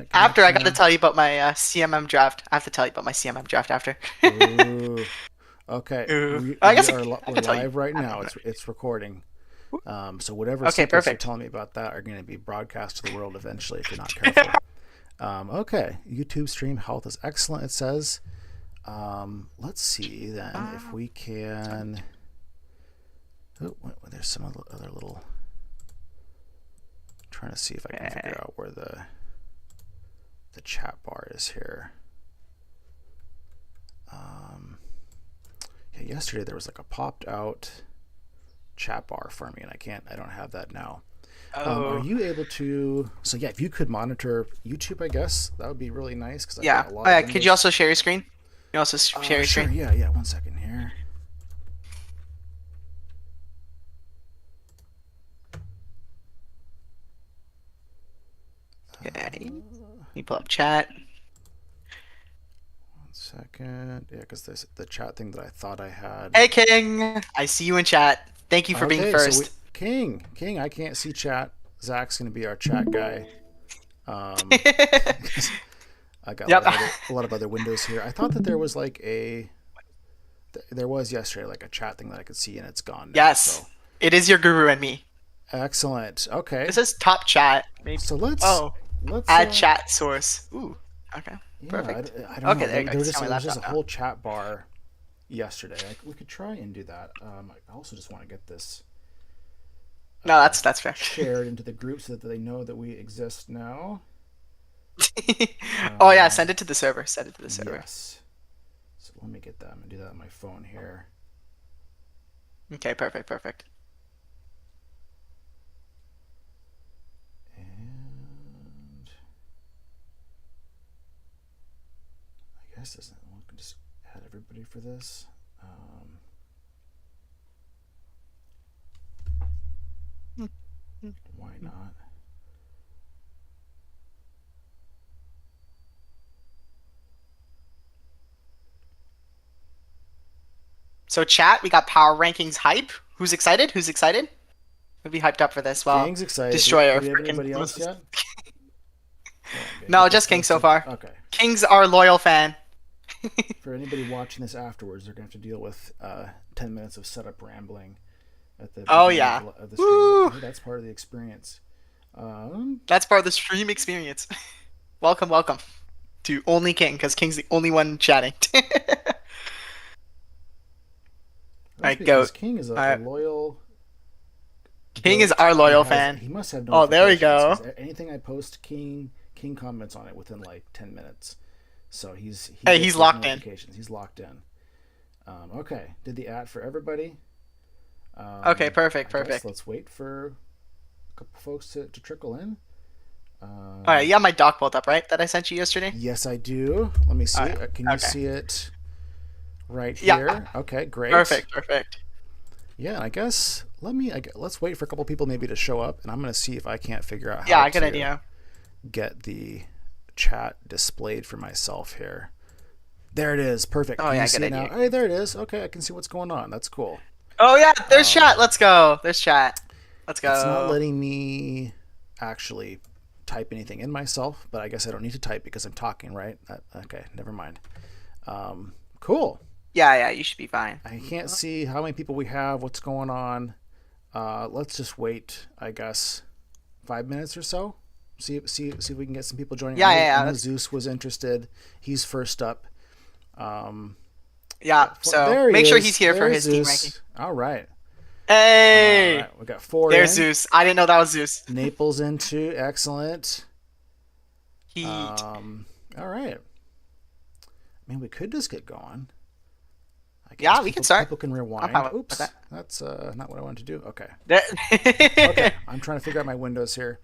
internet After I got to connection. tell you about my CMM draft. I have to tell you about my CMM draft after. Ooh. Okay, Ooh. we I we guess are I we're could tell you live right now. after. It's recording. So whatever Okay, secrets you're perfect. telling me about that are going to be broadcast to the world eventually if you're not careful. Okay, YouTube stream health is excellent. It says. Let's see then if we can. Oh, there's some other little. Trying to see if I can figure Okay. out where the chat bar is here. Yeah, yesterday there was like a popped out chat bar for me, and I don't have that now. Are Oh, you able to? So yeah, if you could monitor YouTube, I guess that would be really nice because I've yeah. got a lot Oh, of yeah. Could you windows. also share your screen? You also share your Sure. screen. Yeah, yeah. 1 second here. Okay. You pull up chat. 1 second. Yeah, because the chat thing that I thought I had. Hey, King. I see you in chat. Thank you for being Okay, so we first. King. I can't see chat. Zach's gonna be our chat guy. Um, I got a lot Yep. of other windows here. I thought that there was like there was yesterday like a chat thing that I could see, and it's gone now. Yes. So It is your guru and me. excellent. It Okay, says top chat. Maybe. so Oh, let's add chat source. Ooh. Okay. yeah. Perfect. I don't Okay, know. there you go. I There can was see on my just a laptop now. whole chat bar yesterday. Like we could try and do that. I also just want to get this No, that's fair. shared into the group so that they know that we exist now. Oh yeah, Um, send it to the server. Send it to the server. yes. So let me get that. I'm gonna do that on my phone here. Okay, perfect, perfect. And I guess this one can just add everybody for this. Why not? So chat, we got power rankings hype. Who's excited? Who's excited? We'll be hyped up for this. Well, King's excited. destroy our Do we have freaking anybody else nemesis. yet? Yeah, okay. No, just King Let's so do. far. Okay. King's our loyal fan. For anybody watching this afterwards, they're gonna have to deal with 10 minutes of setup rambling at the Oh beginning yeah. of the stream. But Woo! hey, that's part of the experience. Um, That's part of the stream experience. Welcome, welcome to only King, because King's the only one chatting. All that's right, because goat. King is All a right, loyal King is goat our and loyal has fan. he must have Oh, there we notifications go. because anything I post, King comments on it within like 10 minutes. So he Hey, gets he's those locked in. notifications. He's locked in. Okay, did the ad for everybody. Okay, perfect, I guess perfect. let's wait for a couple folks to trickle in. All right, Um, you have my doc pulled up, right? That I sent you yesterday. yes, I do. Let me All see. right. Can you Okay. see it right Yeah. here? Okay, great. Perfect. Perfect. Yeah, I guess let's wait for a couple people maybe to show up, and I'm gonna see if I can't figure out how Yeah, good to idea. get the chat displayed for myself here. There it is. Perfect. Oh Can you yeah, good see it now? idea. Hey, there it is. Okay, I can see what's going on. That's cool. Oh yeah, there's Um, chat. Let's go. There's chat. Let's it's not go. letting me actually type anything in myself, but I guess I don't need to type because I'm talking, right? Okay, never mind. Cool. Yeah, yeah, you should be fine. I can't see how many people we have, what's going on. Let's just wait, I guess, 5 minutes or so. See if we can get some people joining. Yeah, yeah, I yeah. know Zeus was interested. He's first up. Um, Yeah. So there he make sure he's is. here for There's his team ranking. Zeus. All right. All Hey, right. We got four there's in. Zeus. I didn't know that was Zeus. Naples into. Excellent. Heat. All right. I mean, we could just get going. I guess Yeah, we can start. people can I'm fine rewind. with Oops, that. that's not what I wanted to do. Okay. There- Okay. I'm trying to figure out my windows here.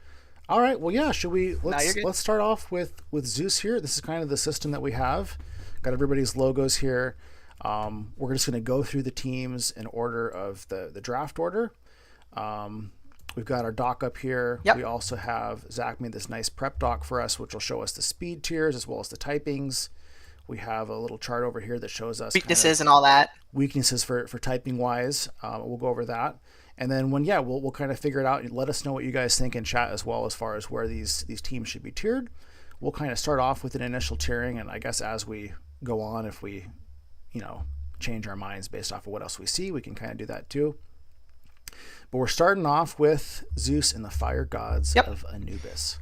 All right. Well, yeah. Should we no, you're good. let's start off with Zeus here. This is kind of the system that we have. Got everybody's logos here. We're just going to go through the teams in order of the draft order. We've got our doc up here. Yep. We also have Zach made this nice prep doc for us, which will show us the speed tiers as well as the typings. We have a little chart over here that shows us kind of Weaknesses and all that. weaknesses for typing wise. We'll go over that. And then we'll kind of figure it out and let us know what you guys think in chat as well as far as where these teams should be tiered. we'll kind of start off with an initial tiering, and I guess as we go on, if we, you know, change our minds based off of what else we see, we can kind of do that too. But we're starting off with Zeus and the fire gods Yep. of Anubis.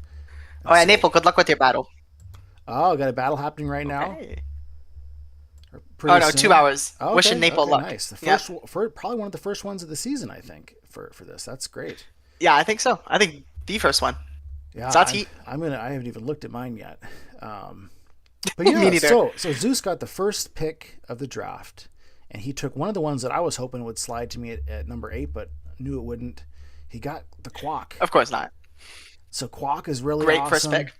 Oh, and Naples, good luck with your battle. Oh, got a battle happening right now. Okay. Pretty Oh no, soon? 2 hours. Oh, Wishing Naples luck. Nice. The Yeah. first, probably one of the first ones of the season, I think, for this. That's great. Yeah, I think so. I think the first one. Yeah, So that's heat. I haven't even looked at mine yet. But yeah, Me neither. so Zeus got the first pick of the draft, and he took one of the ones that I was hoping would slide to me at number 8, but knew it wouldn't. He got the Quack. Of course not. So Quack is really Great awesome. first pick.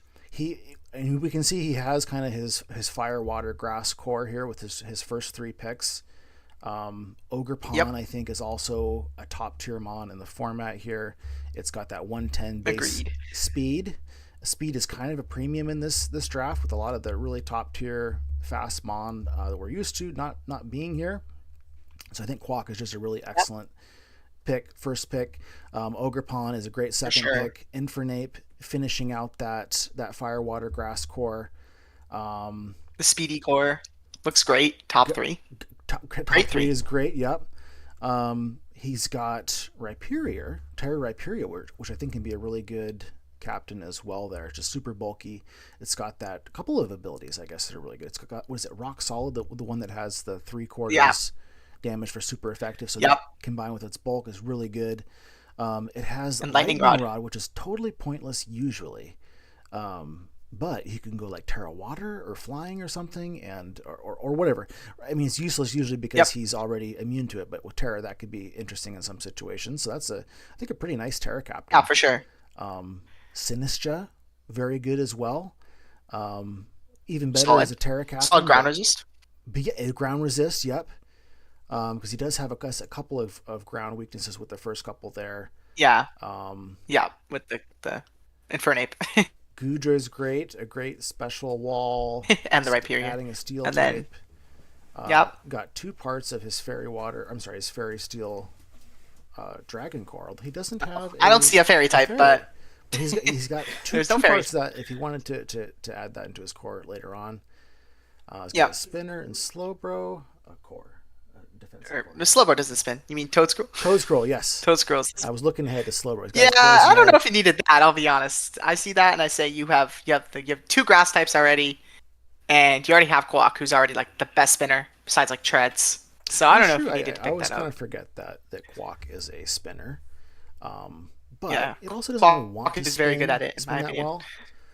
And we can see he has kind of his fire, water, grass core here with his first 3 picks. Ogre Pawn, Yep. I think, is also a top tier mon in the format here. It's got that 110 base Agreed. speed. Speed is kind of a premium in this draft with a lot of the really top tier fast mon that we're used to not being here. So I think Quack is just a really excellent pick, first pick. Ogre Pawn is a great second pick. Infernape finishing out that fire, water, grass core. The speedy core looks great. Top 3. Top Great 3 3. is great. Yep. He's got Rhyperior, Terra Rhyperior, which I think can be a really good captain as well there. Just super bulky. It's got that couple of abilities, I guess, that are really good. It's got, what is it, Rock Solid, the one that has the 3/4 damage for super effective. So that combined with its bulk is really good. It has and Lightning Rod, which is totally pointless usually. But he can go like Terra Water or Flying or something, and or whatever. I mean, it's useless usually because he's already immune to it. But with Terra, that could be interesting in some situations. So that's I think a pretty nice Terra captain. Yeah, for sure. Sinistra, very good as well. Even better Solid. as a Terra captain. Solid ground resist. But yeah, ground resist. Yep. Because he does have a couple of ground weaknesses with the first couple there. Yeah. Yeah, with the Infernape. Gudra is great, a great special wall. And the Rhyperior. Adding a steel and type. Then, Got 2 parts of his fairy water. I'm sorry, his fairy steel dragon coral. He doesn't have. I don't see a fairy type, but he's got 2 There's no parts that if he wanted to add that into his core later on. He's got a spinner and Slowbro, a core. The Slowbro doesn't spin. You mean Toad Scroll? Toad Scroll, yes. Toad Scrolls. I was looking ahead to Slowbro. Yeah, I don't know if you needed that. I'll be honest. I see that and I say you have 2 grass types already, and you already have Quack, who's already like the best spinner besides like Treads. So I don't know if you needed to pick that up. I always kind of forget that Quack is a spinner, but yeah. it also doesn't really want Quack to is very good at it, in my that opinion. well.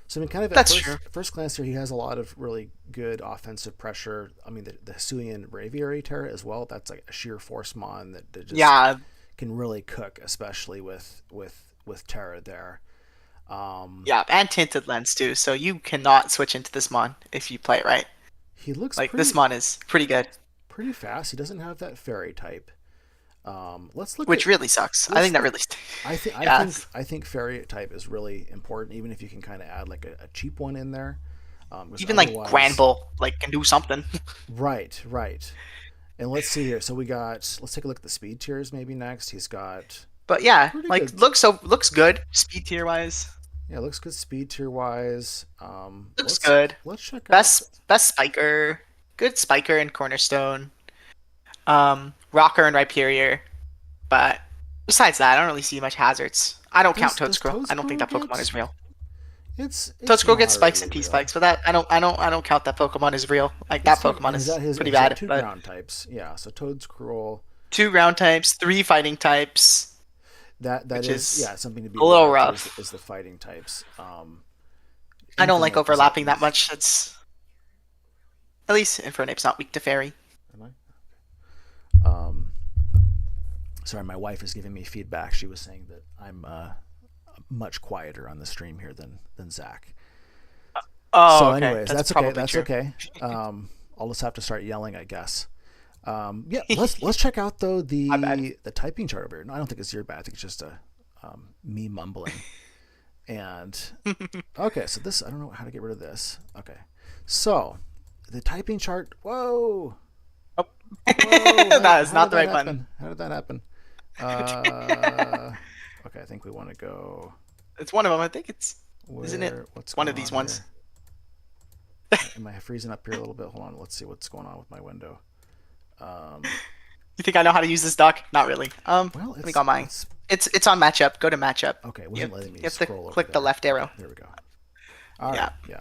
So I mean, kind of That's at true. first glance here, he has a lot of really good offensive pressure. I mean, the Hisuian Braviary Terra as well. That's like a sheer force mon that just can really cook, especially with Terra there. Yeah, and Tinted Lens too. So you cannot switch into this mon if you play it right. He looks like this mon is pretty good. Pretty fast. He doesn't have that fairy type. Let's look. Which really sucks. I think that really. I think fairy type is really important, even if you can kind of add like a cheap one in there. Even like Grand Bull, like can do something. Right. And let's see here. So let's take a look at the speed tiers maybe next. He's got. But yeah, like good. looks good speed tier wise. Yeah, looks good speed tier wise. Looks good. Let's check best spiker. Good spiker and cornerstone. Rocker and Rhyperior. But besides that, I don't really see much hazards. I don't count Toad Scroll. I don't think that Pokemon is real. Toad Scroll gets spikes and T-spikes, but that I don't count that Pokemon as real. Like that Pokemon is pretty bad. 2 ground types. Yeah, so Toad Scroll. 2 ground types, 3 fighting types. That is something to be a little rough. Is the fighting types. I don't like overlapping that much. It's at least Infernape's not weak to fairy. Am I? Sorry, my wife is giving me feedback. She was saying that I'm much quieter on the stream here than Zach. So okay. Anyways, that's okay. That's true. Okay. I'll just have to start yelling, I guess. Yeah, let's check out though the typing chart over here. No, I don't think it's your bad. I think it's just me mumbling. And okay, so this I don't know how to get rid of this. Okay, so the typing chart. Whoa. That is not the right button. How did that happen? Okay, I think we want to go. It's one of them. I think it's. Where, isn't it? What's one of these ones. Here? Am I freezing up here a little bit? Hold on. Let's see what's going on with my window. Um, You think I know how to use this dock? Not really. well, Let me go on mine. it's It's on matchup. Go to matchup. okay. It You wasn't have, letting me you have to scroll over click the there. left Okay, arrow. there we go. All right. Yeah. Yeah.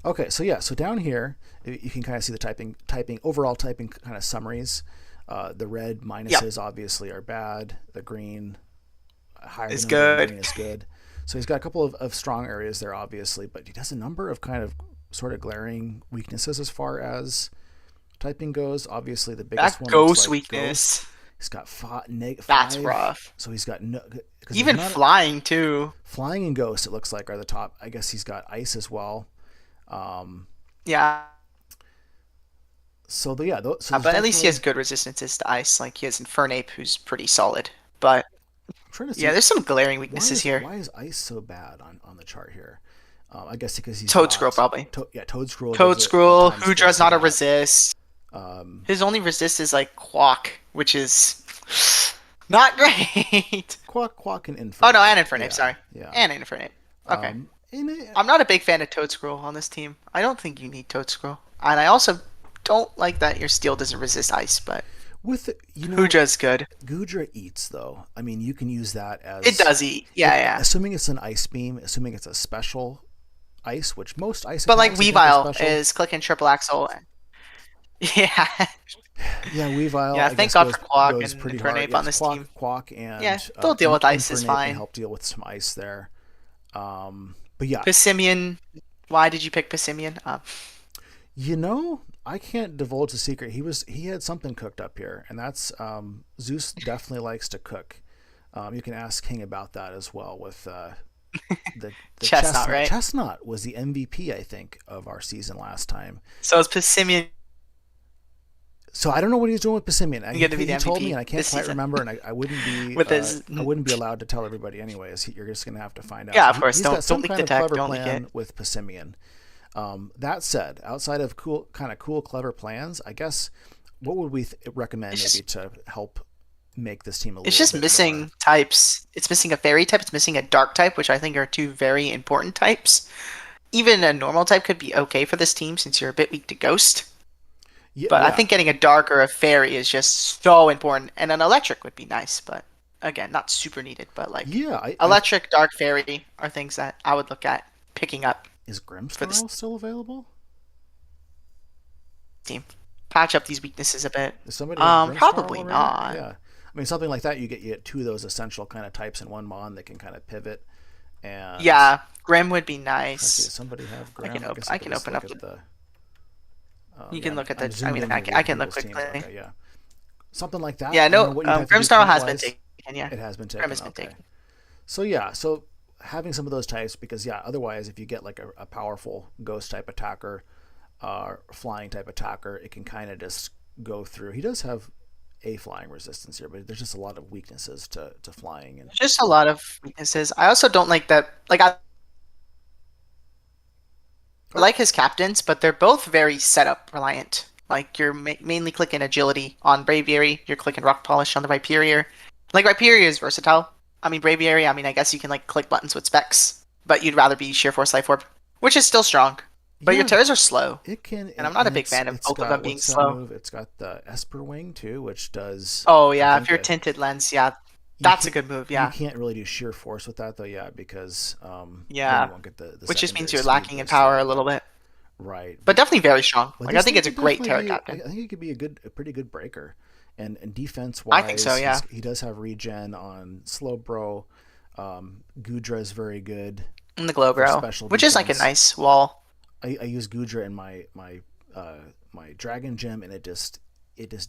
Okay. So yeah. So down here, you can kind of see the overall typing kind of summaries. The red minuses obviously are bad. The green, higher It's than the good. green is good. So he's got a couple of strong areas there, obviously, but he has a number of kind of sort of glaring weaknesses as far as typing goes. Obviously, the biggest That one looks ghost like weakness. ghost. He's got That's 5, rough. so he's got no. Because Even flying too. flying and ghost, it looks like are the top. I guess he's got ice as well. Yeah. So the, yeah, so But at least he has good resistances to ice. Like he has Infernape, who's pretty solid. But I'm trying to see. yeah, there's some glaring weaknesses here. Why is ice so bad on the chart here? I guess because he's Toad got Scroll probably. Toad Scroll. Toad Scroll, times Hudra's four not for a that. resist. Um, His only resist is like Quack, which is not great. Quack and Infernape. Oh no, and Infernape, Yeah, sorry. yeah. And Infernape. Okay. In it, I'm not a big fan of Toad Scroll on this team. I don't think you need Toad Scroll. And I also don't like that your steel doesn't resist ice, but with Hudra's good. Gudra eats though. I mean, you can use that as It does eat. Yeah, yeah. Assuming it's an ice beam, assuming it's a special ice, which most ice. But like attacks, I think, are Weavile special. is clicking triple axle. Yeah. Yeah, Weavile. Yeah, I thank guess God goes, for Quack goes and pretty hard. Infernape Yes, on this team. Quack and Yeah, they'll deal with ice is Infernape fine. can help deal with some ice there. But yeah, Pissimian. Why did you pick Pissimian? I can't divulge the secret. He had something cooked up here, and that's Zeus definitely likes to cook. You can ask King about that as well with the Chestnut, right? Chestnut was the MVP, I think, of our season last time. So it's Pissimian. So I don't know what he's doing with Pissimian. He told me, and I can't this quite season. remember, and I wouldn't be With his- I wouldn't be allowed to tell everybody anyways. You're just gonna have to find out. Yeah, So of course. He's Don't got some leak kind the of tech. clever Don't leak plan it. with Pissimian. That said, outside of cool, clever plans, I guess what would we recommend maybe to help make this team a little? It's just bit missing more? types. It's missing a fairy type. It's missing a dark type, which I think are two very important types. Even a normal type could be okay for this team since you're a bit weak to ghost. Yeah, But I think getting a dark or a fairy is just so important. And an electric would be nice, but again, not super needed. But like electric, dark, fairy are things that I would look at picking up. Is Grimmsnarl still available? Team patch up these weaknesses a bit. Is somebody have Grimmsnarl Probably already? not. Yeah, I mean something like that. You get two of those essential kind of types in one mon that can kind of pivot. And Yeah, Grim would be let's nice. see, does somebody have Grimm? I can open up the. You can look at the. zooming in I over can look people's teams. quickly. Okay, yeah, something like that. Yeah, I don't no. know what you'd have to do Grimmsnarl has been point-wise. taken. Yeah, It has been taken. Grim has been Okay. taken. So having some of those types, because otherwise if you get like a powerful ghost type attacker, flying type attacker, it can kind of just go through. He does have a flying resistance here, but there's just a lot of weaknesses to flying and Just a lot of weaknesses. I also don't like that. Like I like his captains, but they're both very setup reliant. Like you're mainly clicking agility on Braviary, you're clicking rock polish on the Rhyperior. Like Rhyperior is versatile. I mean Braviary, I guess you can like click buttons with specs, but you'd rather be Sheer Force Life Orb, which is still strong. But your tears are slow. It can, and I'm not a big fan of both of them being slow. It's got the Esper Wing too, which does. Oh yeah, if you're tinted lens, yeah, that's a good move. Yeah, you can't really do sheer force with that though. Yeah, because yeah, you won't get the which just means secondary you're lacking in power a little bit. Right, but definitely very strong. Well, like I think it's a great Terra captain. I think it could be a pretty good breaker, and defense wise, I think so. Yeah, he does have regen on Slowbro. Gudra is very good. And the Glowbro, which is like a nice wall. I use Gudra in my Dragon Gem, and it just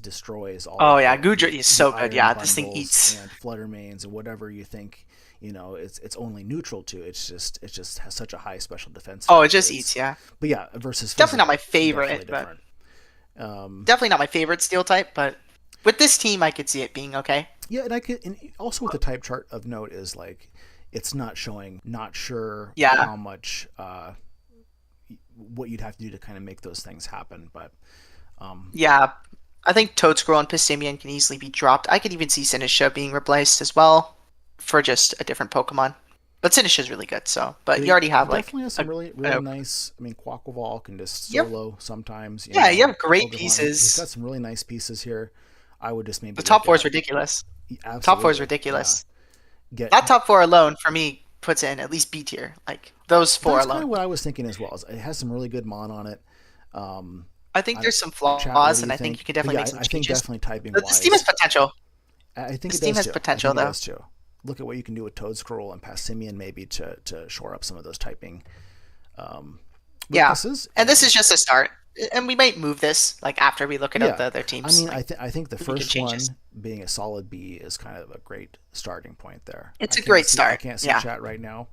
destroys all. Oh yeah, Gudra is so good. Yeah, this thing eats and Fluttermanes and whatever you think. It's only neutral to. It just has such a high special defense. Oh, it just eats. Yeah. But yeah, versus definitely not my favorite, but definitely not my favorite steel type. But with this team, I could see it being okay. Yeah, and also with the type chart of note is like it's not showing. Not sure how much. What you'd have to do to kind of make those things happen, but yeah, I think Toadscroll and Pissimian can easily be dropped. I could even see Sinisha being replaced as well for just a different Pokemon. But Sinish is really good. So, but you already He have like definitely has some really nice. I mean, Quaquaval can just yep, solo sometimes. yeah, you have great He's pieces. got some really nice pieces here. I would just The maybe top look four is at ridiculous. Top four is absolutely, yeah. ridiculous. Get That top four alone for me puts it in at least B tier. Like those four That's kind alone. of what I was thinking as well. It has some really good mon on it. I think I, there's some Chat, what flaws, do and you I think you think? can But definitely yeah, make some I think changes. definitely typing But this team has wise, potential. I think This it team does has too. I potential, think it though. does too. Look at what you can do with Toad Scroll and Passimian maybe to shore up some of those typing um, Yeah, weaknesses. and this is And just a start, and we might move this like after we look at yeah, the other I teams. mean, Like I think the we can first change this. one being a solid B is kind of a great starting point there. It's a great I start. can't see Yeah. chat right now.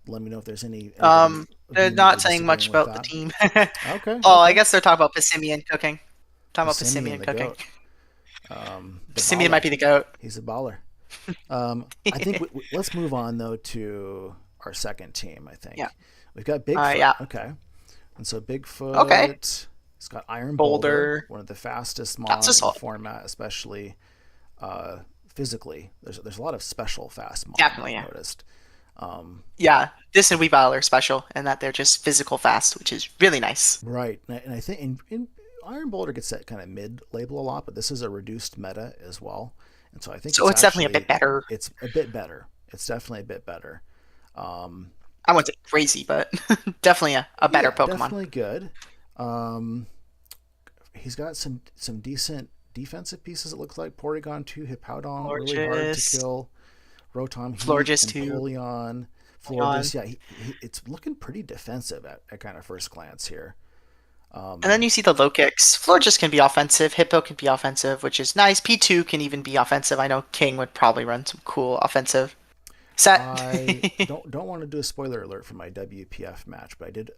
Let me know if there's anybody They're vehemently not saying disagreeing much with about the that. team. Okay, Oh, I okay. guess they're talking about Passimian cooking. Talking about Passimian Passimian the cooking. goat, the Passimian might baller. be the goat. He's a baller. I think let's move on though to our second team. I Yeah. think we've got Bigfoot. Yeah. Okay, and so Okay. Bigfoot, he's got Iron Boulder, Boulder. one of the fastest That's a mon in the solid. format, especially physically. There's a lot of special fast mon Definitely. I've Yeah. noticed. Yeah. This and Weavile are special in that they're just physical fast, which is really nice. Right, and I think in Iron Boulder gets that kind of mid label a lot, but this is a reduced meta as well, and so I think So it's definitely a bit better. it's a bit better. It's definitely a bit better. I wouldn't say crazy, but definitely a better Yeah, Pokemon. definitely good. Um, he's got some decent defensive pieces. It looks like Porygon 2, Hippowdon, really hard to Florges. kill. Rotom Heat, Florges too. Empoleon, On. Florges. Yeah, it's looking pretty defensive at kind of first glance here. And then you see the low kicks. Florges can be offensive. Hippo can be offensive, which is nice. P2 can even be offensive. I know King would probably run some cool offensive set. I don't want to do a spoiler alert for my WPF match, but I did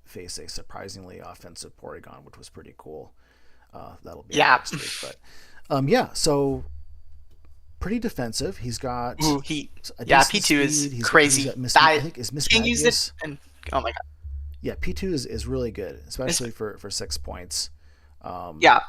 face a surprisingly offensive Porygon, which was pretty cool. That'll be Yeah. next week, but yeah. So pretty defensive. He's got Ooh, Heat. a Yeah, decent P2 is speed. He's crazy. got I That think is Miss King used it, Magius. and oh my god. Yeah, P2 is really good, especially for 6 points. Yeah.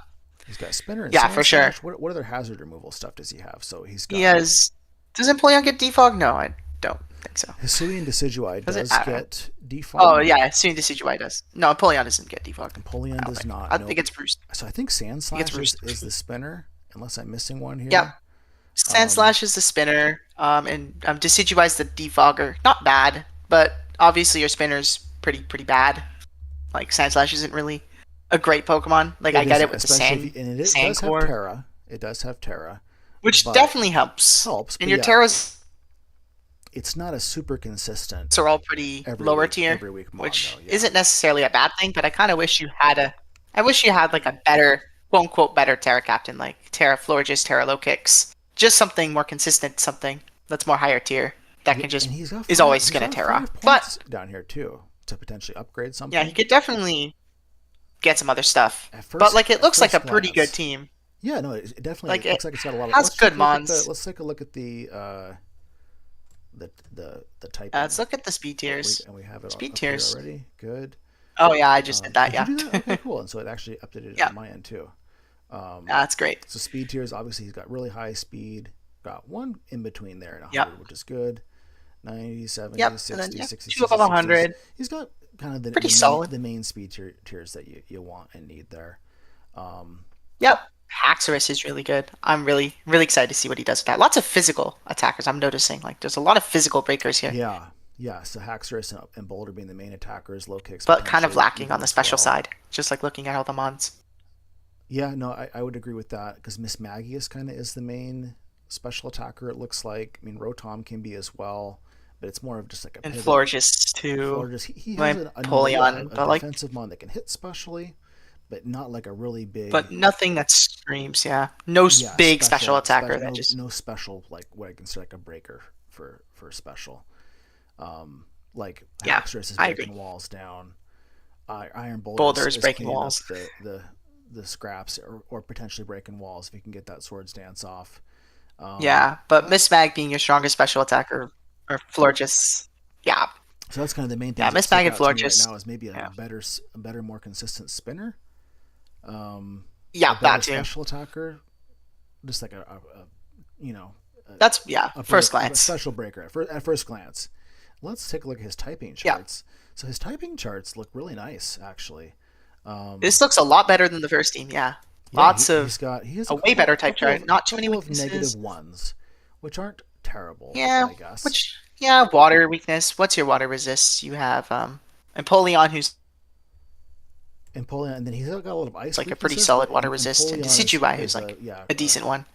He's got Spinner and Yeah, Sand for sure. Slash. What other hazard removal stuff does he have? So he's He got has. Does Empoleon get defog? No, I don't think so. Hisui and Decidueye Does it? does I don't know. get default. Oh yeah, soon Decidueye does. No, Empoleon doesn't get defog. Empoleon does not. I No. think it's Bruce. So I think Sand I think it's Slash Bruce. is the spinner, unless I'm missing one here. Yep. Sand Slash is the spinner, and Decidueye is the defogger. Not bad, but obviously your spinner's pretty bad. Like Sand Slash isn't really a great Pokemon. Like I get it with the sand, and it sand does have core, Terra. It does have Terra, which but definitely helps. helps. And But your yeah, Terras it's not a super consistent are all pretty lower tier, every week mon, which though. Yeah. isn't necessarily a bad thing. But I kind of wish you had a. I wish you had like a better, quote unquote, better Terra Captain, like Terra Florges, Terra Low Kicks, just something more consistent, something that's more higher tier that can just And he's got is five, always he's gonna got Terra. 5 But points down here too to potentially upgrade something. yeah, he could definitely get some other stuff. At But like it at looks like a first pretty glance. good team. Yeah, no, it definitely Like looks it like it's got a lot of. has Let's good take a look at mons. let's take a look at the typing. Let's look at the speed tiers. And we have it Speed up here tiers. already. Good. Oh yeah, I just did that. Did Yeah, you do that? Okay, cool. And so it actually updated it yeah, on my end too. that's great. So speed tiers, obviously he's got really high speed. Got one in between there at 100, Yep. which is good. 90, 70, Yep, 60, and then 60, two above 100. He's got kind of Pretty solid. the main speed tiers that you want and need there. Yep. Haxorus is really good. I'm really excited to see what he does with that. Lots of physical attackers. I'm noticing like there's a lot of physical breakers here, Yeah. So Haxorus and Boulder being the main attackers, low kicks, but kind of potentially lacking even on the as special well. side. Just like looking at all the mons. Yeah, no, I would agree with that because Miss Magius kind of is the main special attacker. It looks like. I mean, Rotom can be as well, but it's more of just like a And pivot. Florges too. Florges, he My has a Polion, but like, defensive mon that can hit specially, but not like a really big. but nothing that screams. Yeah, no big special attacker that just no special like what I consider like a breaker for special. Like yeah. Haxorus is I breaking agree. walls down. Iron Boulder is breaking cleaning up walls. the scraps or potentially breaking walls if you can get that Swords Dance off. Yeah, but Miss Mag being your strongest special attacker, or Florges, yeah, So that's kind of the main thing. yeah, Miss Mag and right Florges, now is maybe yeah, a better, more consistent spinner. yeah, A better that too. special attacker, just like you know, That's yeah, a first break, a glance. special breaker at first glance. Let's take a look at his typing Yeah. charts. So his typing charts look really nice, actually. This looks a lot better than the first team. Yeah. Yeah, Lots of he has a way better type chart. Not too many couple of negative weaknesses. ones, which aren't terrible, Yeah. I guess. Which yeah, water weakness. What's your water resist? You have Empoleon, who's Empoleon, and then he's got a lot of ice like a pretty weaknesses, solid but water resist, and Empoleon Decidueye, who's is like a yeah. a decent one.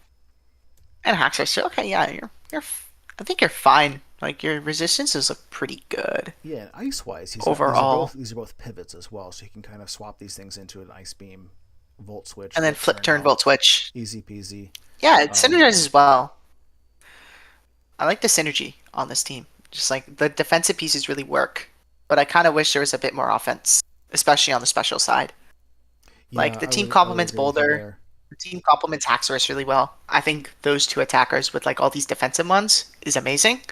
And Haxorus. So okay, yeah, I think you're fine. Like your resistances look pretty good Yeah, ice wise, overall. these are both pivots as well, so you can kind of swap these things into an ice beam, volt switch, And then flip turn out, volt switch. easy peasy. Yeah, it synergizes well. I like the synergy on this team. Just like the defensive pieces really work, but I kind of wish there was a bit more offense, especially on the special side. Yeah, Like the team I would complements agree with you Boulder, there. the team complements Haxorus really well. I think those two attackers with like all these defensive ones is amazing.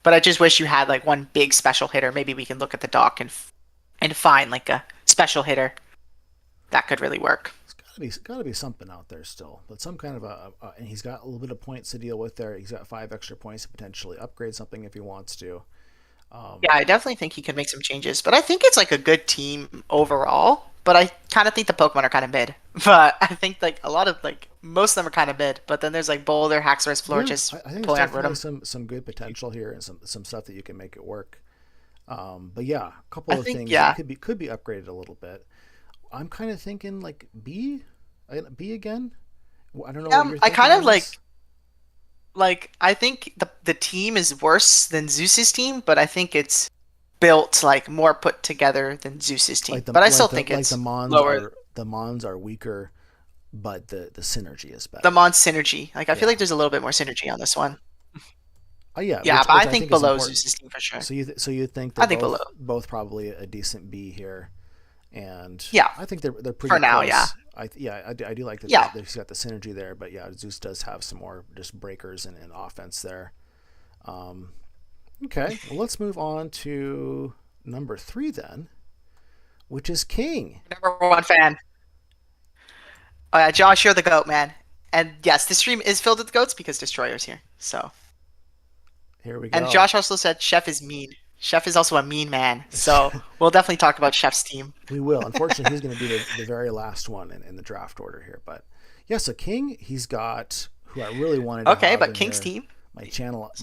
But I just wish you had like one big special hitter. Maybe we can look at the dock and find like a special hitter that could really work. It's gotta be something out there still, but some kind of and he's got a little bit of points to deal with there. He's got 5 extra points to potentially upgrade something if he wants to. Yeah, I definitely think he could make some changes. But I think it's like a good team overall. But I kind of think the Pokemon are kind of mid. But I think like a lot of like most of them are kind of mid. But then there's like Boulder, Haxorus, Florges, I think there's Polion, definitely Rotom. some good potential here and some stuff that you can make it work. But yeah, a couple I of think things yeah, could be upgraded a little bit. I'm kind of thinking like B again. I don't know what yeah. you're I thinking kind of on this. like I think the team is worse than Zeus's team, but I think it's built like more put together than Zeus's team. But I still think it's lower. The Mons are weaker, but the synergy is The better. Mon synergy. Like I feel Yeah. like there's a little bit more synergy on this one. Oh yeah, Yeah, but which I I think think is below important. Zeus's team for sure. So you think I they're think below. both probably a decent B here, and Yeah, I think they're pretty for now, yeah. close. I do like that Yeah. he's got the synergy there, but yeah, Zeus does have some more just breakers and offense there. Um, okay, well let's move on to number 3 then, which is King. Number one fan. Oh yeah, Josh, you're the goat, man. And yes, this stream is filled with goats because Destroyer's here. So, Here we and go. Josh also said Chef is mean. Chef is also a mean man. So we'll definitely talk about Chef's team. We will. Unfortunately, he's going to be the very last one in the draft order here. But yeah, so King, he's got who I really wanted to Okay, have but in King's here. team. My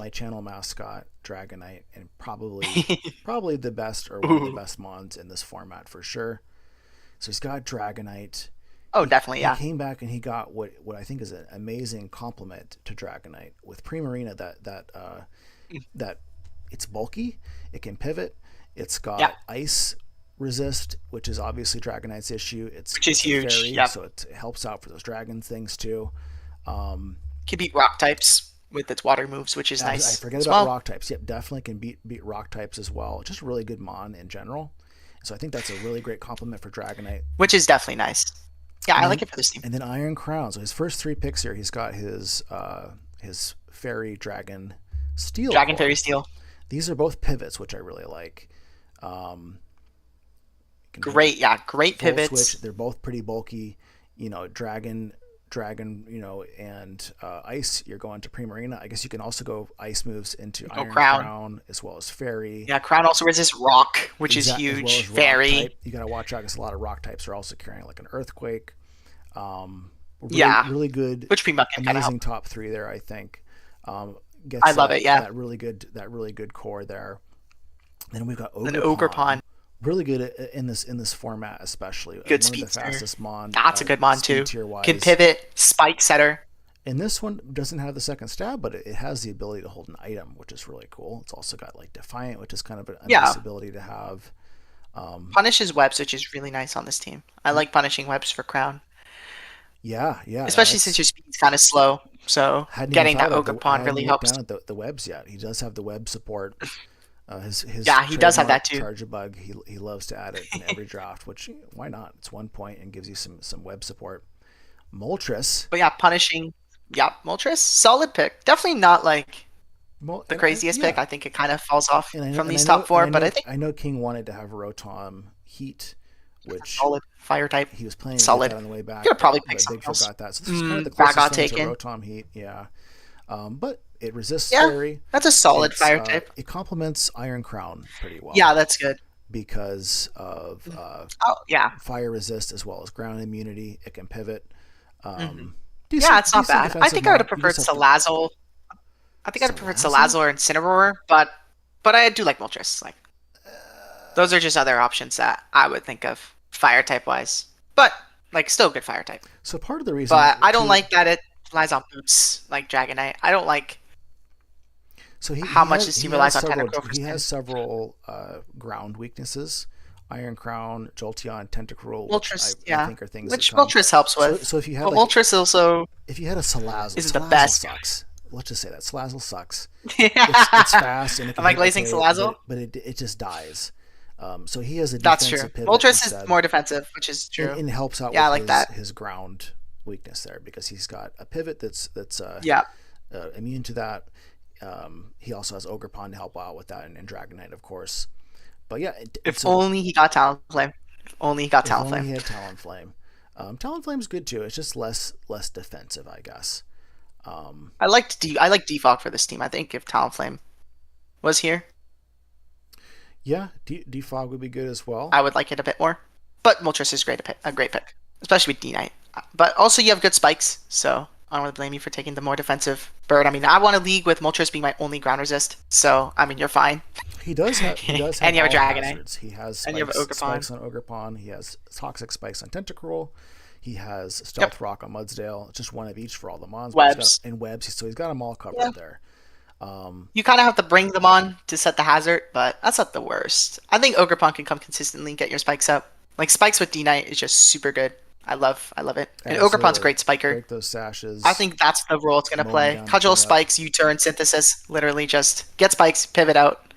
channel mascot, Dragonite, and probably the best or one of the Ooh. best mons in this format for sure. So he's got Dragonite. Oh, definitely, He yeah. came back and he got what I think is an amazing compliment to Dragonite with Primarina that it's bulky, it can pivot, it's got Yeah, ice resist, which is obviously Dragonite's issue. which is It's a huge. fairy, Yep. so it helps out for those dragon things too. Um, Can beat rock types with its water moves, which is I nice forget as about well. rock types. Yep, definitely can beat rock types as well. Just a really good mon in general. So I think that's a really great compliment for Dragonite. Which is definitely nice. Yeah, I like it for this team. And then Iron Crown. So his first 3 picks here, he's got his fairy dragon steel Dragon core. Fairy Steel. These are both pivots, which I really like. Um, Great, yeah, great Volt pivots. switch. They're both pretty bulky. You know, dragon. You know, and ice. You're going to Primarina. I guess you can also go ice moves into Go Iron Crown. Crown as well as fairy. Yeah, Crown also resists rock, which is As well huge. as rock Fairy. type. You got to watch out because a lot of rock types are also carrying like an earthquake. Yeah. Really good, Which Prima can kind of help. amazing top 3 there. I think gets I love it, yeah. that really good core there. Then we've got Then Ogerpon. really good in this format, especially Good one of the speedster. fastest mon. That's a good mon too. Tier wise. Can pivot, spike setter. And this one doesn't have the second stab, but it has the ability to hold an item, which is really cool. It's also got like Defiant, which is kind of a nice ability to have. Punishes webs, which is really nice on this team. I like punishing webs for Crown. Yeah. Especially since your speed's kind of slow. So getting that Ogerpon really helps. Down at the webs yet. He does have the web support. His Yeah, he does have that too. Charge a bug. He loves to add it in every draft, which why not? It's 1 point and gives you some web support. Moltres. But yeah, punishing. Yeah, Moltres, solid pick. Definitely not like the craziest pick. I think it kind of falls off from these top 4, but I think I know King wanted to have Rotom Heat, which solid fire type. he was planning Solid. to get that on the way back. Could have probably but picked something Bigfoot else. got that. So this is kind of the That closest got thing to taken. Rotom Heat, yeah. But It resists Yeah, fairy. that's a solid fire type. It complements Iron Crown pretty well Yeah, that's good. because of Oh, yeah. fire resist as well as ground immunity. It can pivot. Hmm. Um, Yeah, it's not decent bad. I defensive think I would mon. have You preferred just have to Salazzle. I think I'd have preferred Salazzle. Salazzle or Incineroar, but I do like Moltres. Like those are just other options that I would think of fire type wise. But like still good fire type. So part of the reason But I don't too. like that it relies on boots like Dragonite. I don't like So how much this team relies on Tentacruel for he has spin. several ground weaknesses. Iron Crown, Jolteon, Tentacruel, which Moltres, I yeah. think are things that Which come. Moltres helps with. So if you had But like Moltres also if you had a Salazzle, isn't the Salazzle best. sucks. Let's just say that Salazzle sucks. It's Am fast and it can I hit glazing okay, Salazzle? but it just dies. So he has a That's true. defensive pivot Moltres is instead, more defensive, which is true. and helps out Yeah, I with like that. his ground weakness there because he's got a pivot that's Yeah. immune to that. He also has Ogerpon to help out with that, and Dragonite, of course. But yeah, If only he got Talonflame. If only he got if only Talonflame. he had Talonflame. Talonflame's good too. It's just less defensive, I guess. I like Defog for this team. I think if Talonflame was here, Yeah, Defog would be good as well. I would like it a bit more. But Moltres is a great pick, especially with D-Knight. But also you have good spikes, so I don't want to blame you for taking the more defensive bird. I mean, I want to league with Moltres being my only ground resist, so I mean you're fine. He does have And you have a all Dragonite. hazards. He has And you have Ogerpon. spikes on Ogerpon. He has toxic spikes on Tentacruel. He has Stealth Rock on Mudsdale. Just one of each for all the mons. Webs. And webs. So he's got them all covered Yeah. there. You kind of have to bring them on to set the hazard, but that's not the worst. I think Ogerpon can come consistently and get your spikes up. Like spikes with D-Knight is just super good. I love it. And Ogerpon's a great spiker. Break those sashes. I think that's the role it's gonna Mow play. down, Cudgel, pivot up. spikes, U-turn, synthesis. Literally just get spikes, pivot out,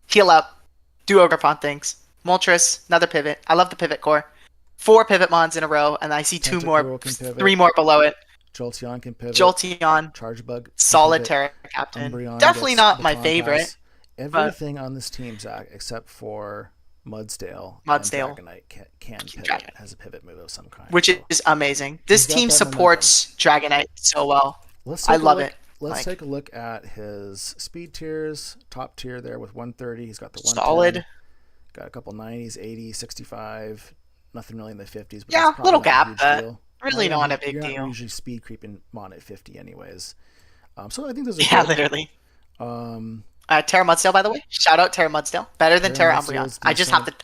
heal up, do Ogerpon things. Moltres, another pivot. I love the pivot core. 4 pivot mons in a row, and I see Tentacruel can pivot. 3 more below it. Jolteon can pivot. Jolteon, Charge Bug. solid Terra Captain. Umbreon Definitely gets not my Baton favorite. Pass. Everything on this team, Zach, except for Mudsdale and Dragonite can pivot. Dragonite. Has a pivot move of some kind. Which So is amazing. This got team that supports Dragonite so well. let's I take a love look- it. Let's Like- take a look at his speed tiers. Top tier there with 130. He's got the 110. Solid. Got a couple 90s, 80s, 65. Nothing really in the 50s. But Yeah, that's probably little not gap, a huge but deal. really Well, not yeah, a big you're deal. not usually speed creeping Mon at 50 anyways. So I think those are Yeah, good. literally. Um, Terra Mudsdale, by the way. Shout out Terra Mudsdale. Better than Terra Terra Mudsdale's Umbreon.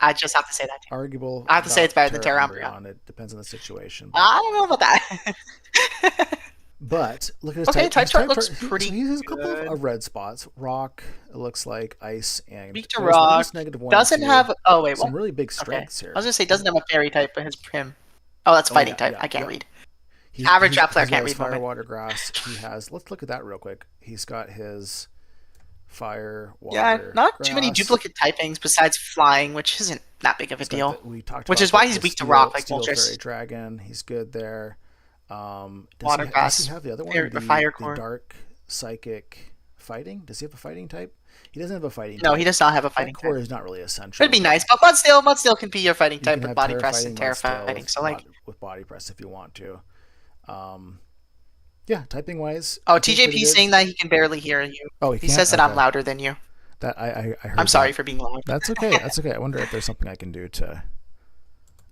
I just have to say that. arguable. I have to say it's about better than Terra Umbreon. It depends on the situation. I don't know about that. But look at his Okay, type his chart looks so pretty he has a couple good. of red spots. Rock, it looks like ice and Weak to Poison. rock. Almost -1 Doesn't and 2. have. Oh wait, Some what? really big Okay. strengths here. I was gonna say doesn't have a fairy type, but his prim. Oh, that's fighting type. I can't read. Average draft player he's can't got his read fire, moment. water, grass. He has. Let's look at that real quick. He's got his fire, water. Yeah, not too many grass. duplicate typings besides flying, which isn't that big of a He's got deal. we talked Which about is why the he's weak to steel- rock, like steel Moltres. Fairy Dragon. He's good there. Water Does grass, he have the other one? fire- The, fire the core. dark psychic fighting? Does he have a fighting type? He doesn't have a fighting No, type. he does not have a That fighting core type. is not really essential. It'd be nice, but Mudsdale can be your fighting You type can with have body Terra press and Terra Mudsdale fighting. with So like, with body press if you want to. Yeah, typing wise. oh, I think pretty TJP good. saying that he can barely hear you. Oh, He can't? says that I'm Okay. louder than you. That I heard. I'm sorry that. for being loud. That's okay. That's okay. I wonder if there's something I can do to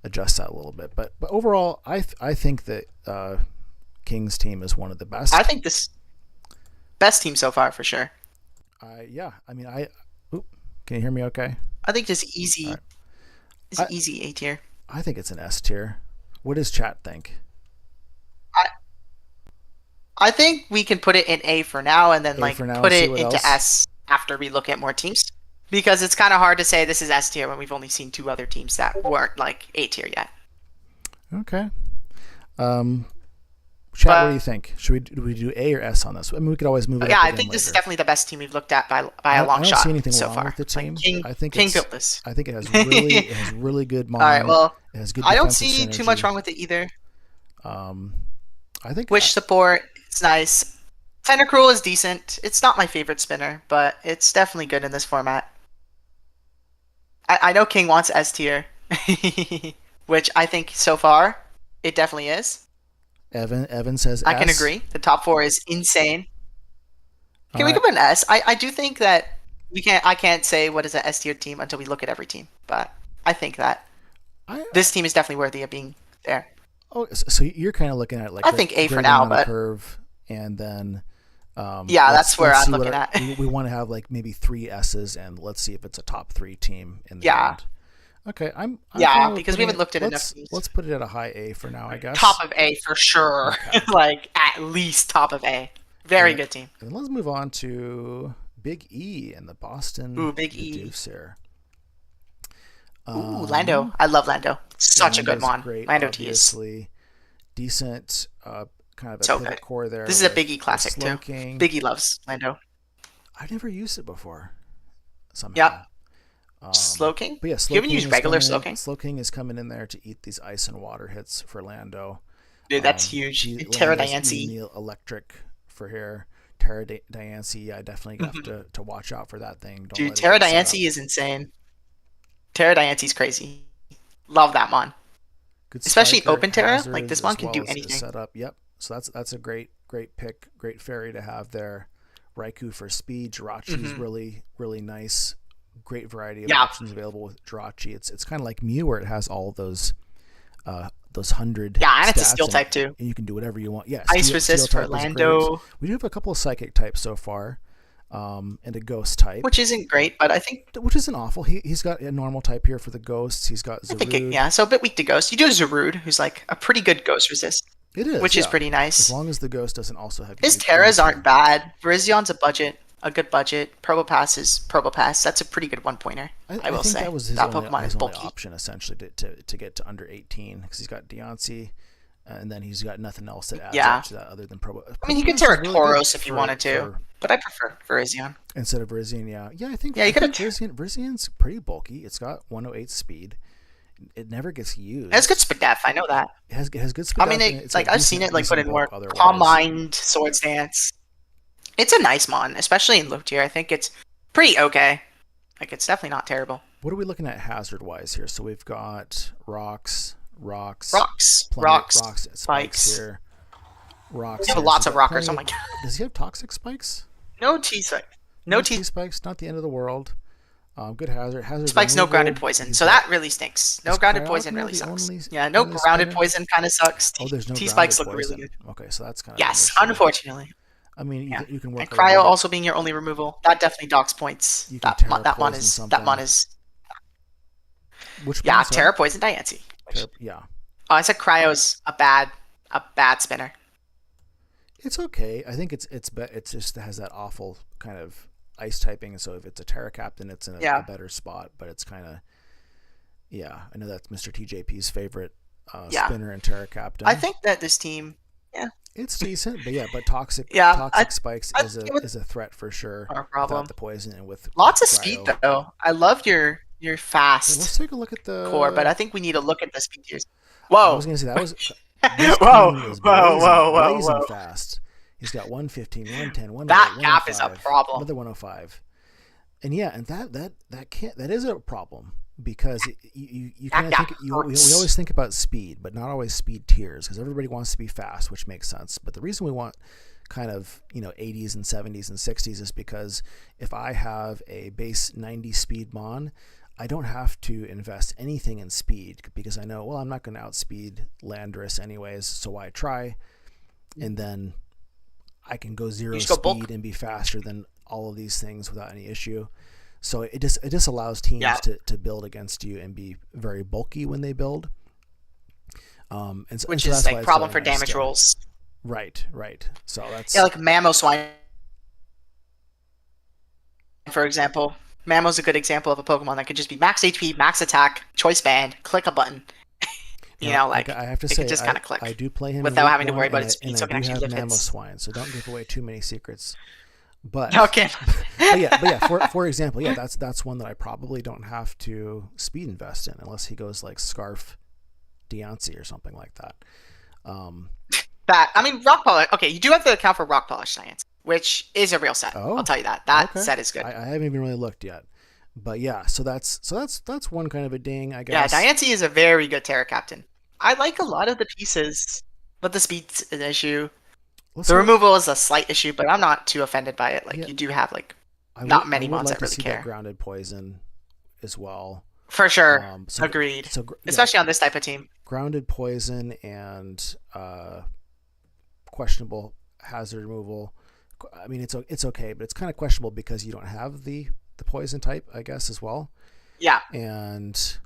adjust that a little bit. But overall, I think that King's team is one of the best. I think this best team so far for sure. Yeah. I mean, Oop, can you hear me? Okay. I think this easy. All right. It's I- easy A tier. I think it's an S tier. What does chat think? I think we can put it in A for now, and then A like for now put and see it what into else? S after we look at more teams. Because it's kind of hard to say this is S tier when we've only seen 2 other teams that weren't like A tier yet. Okay. Chat, But- what do you think? Do we do A or S on this? I mean, we could always move it. Yeah, up I again think this is later. definitely the best team we've looked at by I a long don't shot see anything so wrong far. with the team. Like, King, I think King it's, built this. I think it has really good mind. All right, well, it has good I don't defensive see synergy. too much wrong with it either. I think Wish support, it's nice. Tentacruel is decent. It's not my favorite spinner, but it's definitely good in this format. I know King wants S tier, which I think so far it definitely is. Evan says I can S. agree. The top 4 is insane. All Can we right. give it an S? I do think that I can't say what is an S tier team until we look at every team, but I think that I this team is definitely worthy of being there. Oh, so you're kind of looking at like I think A for grading now, on a but curve, and then yeah, that's where let's I'm see looking at. we want to have like maybe three S's, and let's see if it's a top three team in the Yeah, end. Okay, I'm yeah, fine with because we putting haven't it. looked at enough teams. Let's put it at a high A for now, I Top guess. of A for sure. Okay, Like at least top of A. and Very then, good team. and then let's move on to Big E and the Boston Ooh, Big E. Reducer. Ooh, Lando. I love Lando. Such a good Lando's mon. great, Lando tease. obviously. Decent, kind of a So pivot good. core there This is a with Big E classic Slow too. King. Big E loves Lando. I've never used it before Yep. somehow. Slow King? But yeah, You haven't used regular Slow King? Slow King is coming in there to eat these ice and water hits for Lando. Dude, that's huge. Terra Diancie. Electric for here. Terra Diancie, I definitely have to watch out for that thing. Don't Dude, let it Terra get set up. Diancie is insane. Terra Diancie's crazy. Love that mon. Good Especially spiker, open Terra, like hazards, this mon as can well do as anything. setup. Yep. So that's a great pick, great fairy to have there. Raikou for speed. Jirachi's really nice. Great variety of options available with Jirachi. It's kind of like Mew, where it has all those 100. Yeah, and it's a steel type too. And you can do whatever you want. Yeah, Ice resist for Lando, we do have a couple of psychic types so far, and a ghost type, which isn't great, but I think isn't awful. He's got a normal type here for the ghosts. He's got Zarude. So a bit weak to ghost. You do Zarude, who's like a pretty good ghost resist. It is, which is pretty nice. As long as the ghost doesn't also have his Terras aren't bad. Virizion a good budget. Probopass is Probopass. That's a pretty good one pointer. I will think say that was his Pokemon is only bulky option essentially to get to under 18 because he's got Diancie, and then he's got nothing else that adds up to that other than Probo. I mean, you could Terra Tauros if you wanted to, but I prefer Virizion instead of Virizion. Yeah, I think you could have Virizion's pretty bulky. It's got 108 speed. It never gets used. It has good speed def. I know that. It has good speed. I mean, it's like I've seen it like put in more Calm Mind, Swords Dance. It's a nice mon, especially in low tier. I think it's pretty okay. Like it's definitely not terrible. What are we looking at hazard wise here? So we've got rocks, spikes here. Rocks. We have lots of rockers. Oh my god. Does he have toxic spikes? No T spikes. No T spikes. Not the end of the world. Good hazard. Spikes, no grounded poison. So that really stinks. No grounded poison really sucks. Yeah, no grounded poison kind of sucks. There's no T spikes look really good. Okay, so that's kind of yes, unfortunately. I mean, you can work. And cryo also being your only removal, that definitely docks points. That mon is. Which Terra Poison Diancie. Yeah. Oh, I said cryo's a bad spinner. It's okay. I think it's just has that awful kind of ice typing, and so if it's a Terra Captain, it's in a better spot. But it's kind of I know that's Mr. TJP's favorite spinner and Terra Captain. I think that this team, it's decent, but toxic spikes is a threat for sure. Our problem. Without the poison and with lots of speed though. I love your fast. Let's take a look at the core, but I think we need to look at the speed tiers. Whoa! I was gonna say that was. Whoa! Fast. He's got 115, 110, 108, that gap is a problem. Another 105, and that is a problem because you kind of think we always think about speed, but not always speed tiers because everybody wants to be fast, which makes sense. But the reason we want kind of 80s and 70s and 60s is because if I have a base 90 speed mon, I don't have to invest anything in speed because I know, well, I'm not going to outspeed Landorus anyways, so why try? And then I can go zero speed and be faster than all of these things without any issue. So it just allows teams to build against you and be very bulky when they build. Which is like problem for damage rolls. Right. So that's like Mamoswine, for example. Mamo's a good example of a Pokemon that could just be max HP, max attack, choice band, click a button. I have to say, just kind of click. I do play him without having to worry about its speed, so it can actually lift hits. Swine, so don't give away too many secrets. But okay. For example, that's one that I probably don't have to speed invest in unless he goes like Scarf Diancie or something like that. Rock Polish. Okay, you do have to account for Rock Polish Science, which is a real set. I'll tell you that. That set is good. I haven't even really looked yet, but so that's one kind of a ding, I guess. Yeah, Diancie is a very good Terra Captain. I like a lot of the pieces, but the speed's an issue. The removal is a slight issue, but I'm not too offended by it. Like, yeah, you do have, like, not many mons that really see care. that grounded poison as well. For sure. Agreed. Especially on this type of team. Grounded poison and questionable hazard removal. I mean, it's okay, but it's kind of questionable because you don't have the poison type, I guess, as well. Yeah. And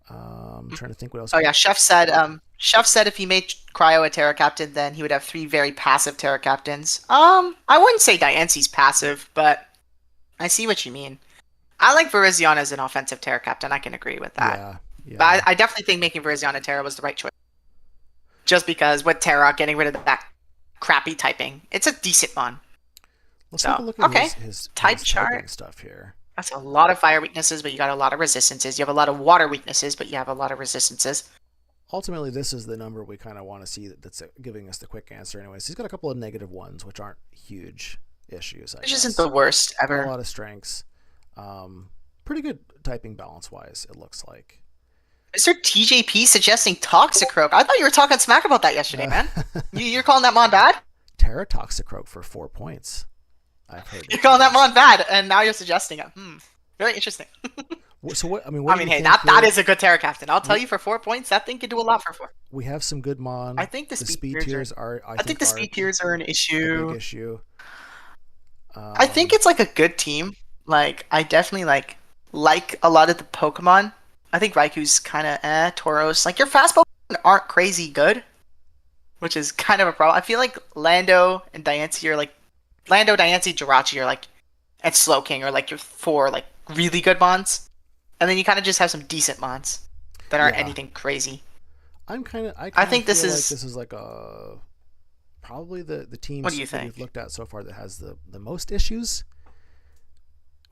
I'm trying to think what else. Oh yeah, Chef said if he made Cryo a Terra Captain, then he would have 3 very passive Terra Captains. I wouldn't say Diance's passive, but I see what you mean. I like Virizion as an offensive Terra Captain. I can agree with that. Yeah. But I definitely think making Virizion a Terra was the right choice. Just because with Terra, getting rid of that crappy typing, it's a decent mon. Let's take a look at his type chart stuff here. That's a lot of fire weaknesses, but you got a lot of resistances. You have a lot of water weaknesses, but you have a lot of resistances. Ultimately, this is the number we kind of want to see that's giving us the quick answer anyways. He's got a couple of negative ones, which aren't huge issues. Which isn't the worst ever. A lot of strengths. Pretty good typing balance-wise, it looks like. Mr. TJP suggesting Toxicroak. I thought you were talking smack about that yesterday, man. You're calling that mon bad? Terra Toxicroak for 4 points. I've heard. You're calling that mon bad, and now you're suggesting it. Very interesting. So what? Hey, that is a good Terra Captain. I'll tell you, for 4 points, that thing could do a lot for 4. We have some good mon. I think the speed tiers are. I think the speed tiers are an issue. A big issue. I think it's like a good team. Like, I definitely like a lot of the Pokemon. I think Raiku's kind of Tauros. Like, your fast Pokemon aren't crazy good, which is kind of a problem. I feel like Lando and Diancie are like Lando, Diancie, Jirachi are like, and Slowking are like your 4 like really good mons, and then you kind of just have some decent mons that aren't anything crazy. I think this is like a probably the team what do you think? we've looked at so far that has the most issues.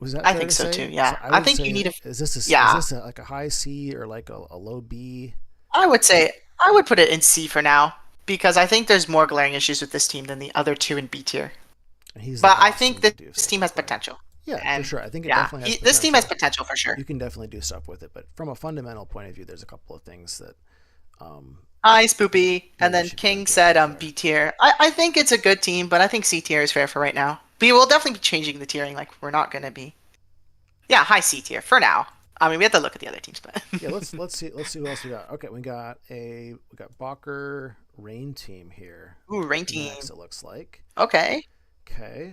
Was that? I think so too. Yeah, so I think you need a. Is this like a high C or like a low B? I would say I would put it in C for now because I think there's more glaring issues with this team than the other 2 in B tier. But I think this team has potential. Yeah, for sure. I think it definitely has potential. This team has potential for sure. You can definitely do stuff with it, but from a fundamental point of view, there's a couple of things that. Hi, Spoopy. And then King said B tier. I think it's a good team, but I think C tier is fair for right now. We will definitely be changing the tiering. Like, we're not going to be. Yeah, high C tier for now. I mean, we have to look at the other teams, but yeah, let's see who else we got. Okay, we got Bacher Rain team here. Ooh, Rain team. Next, it looks like. Okay,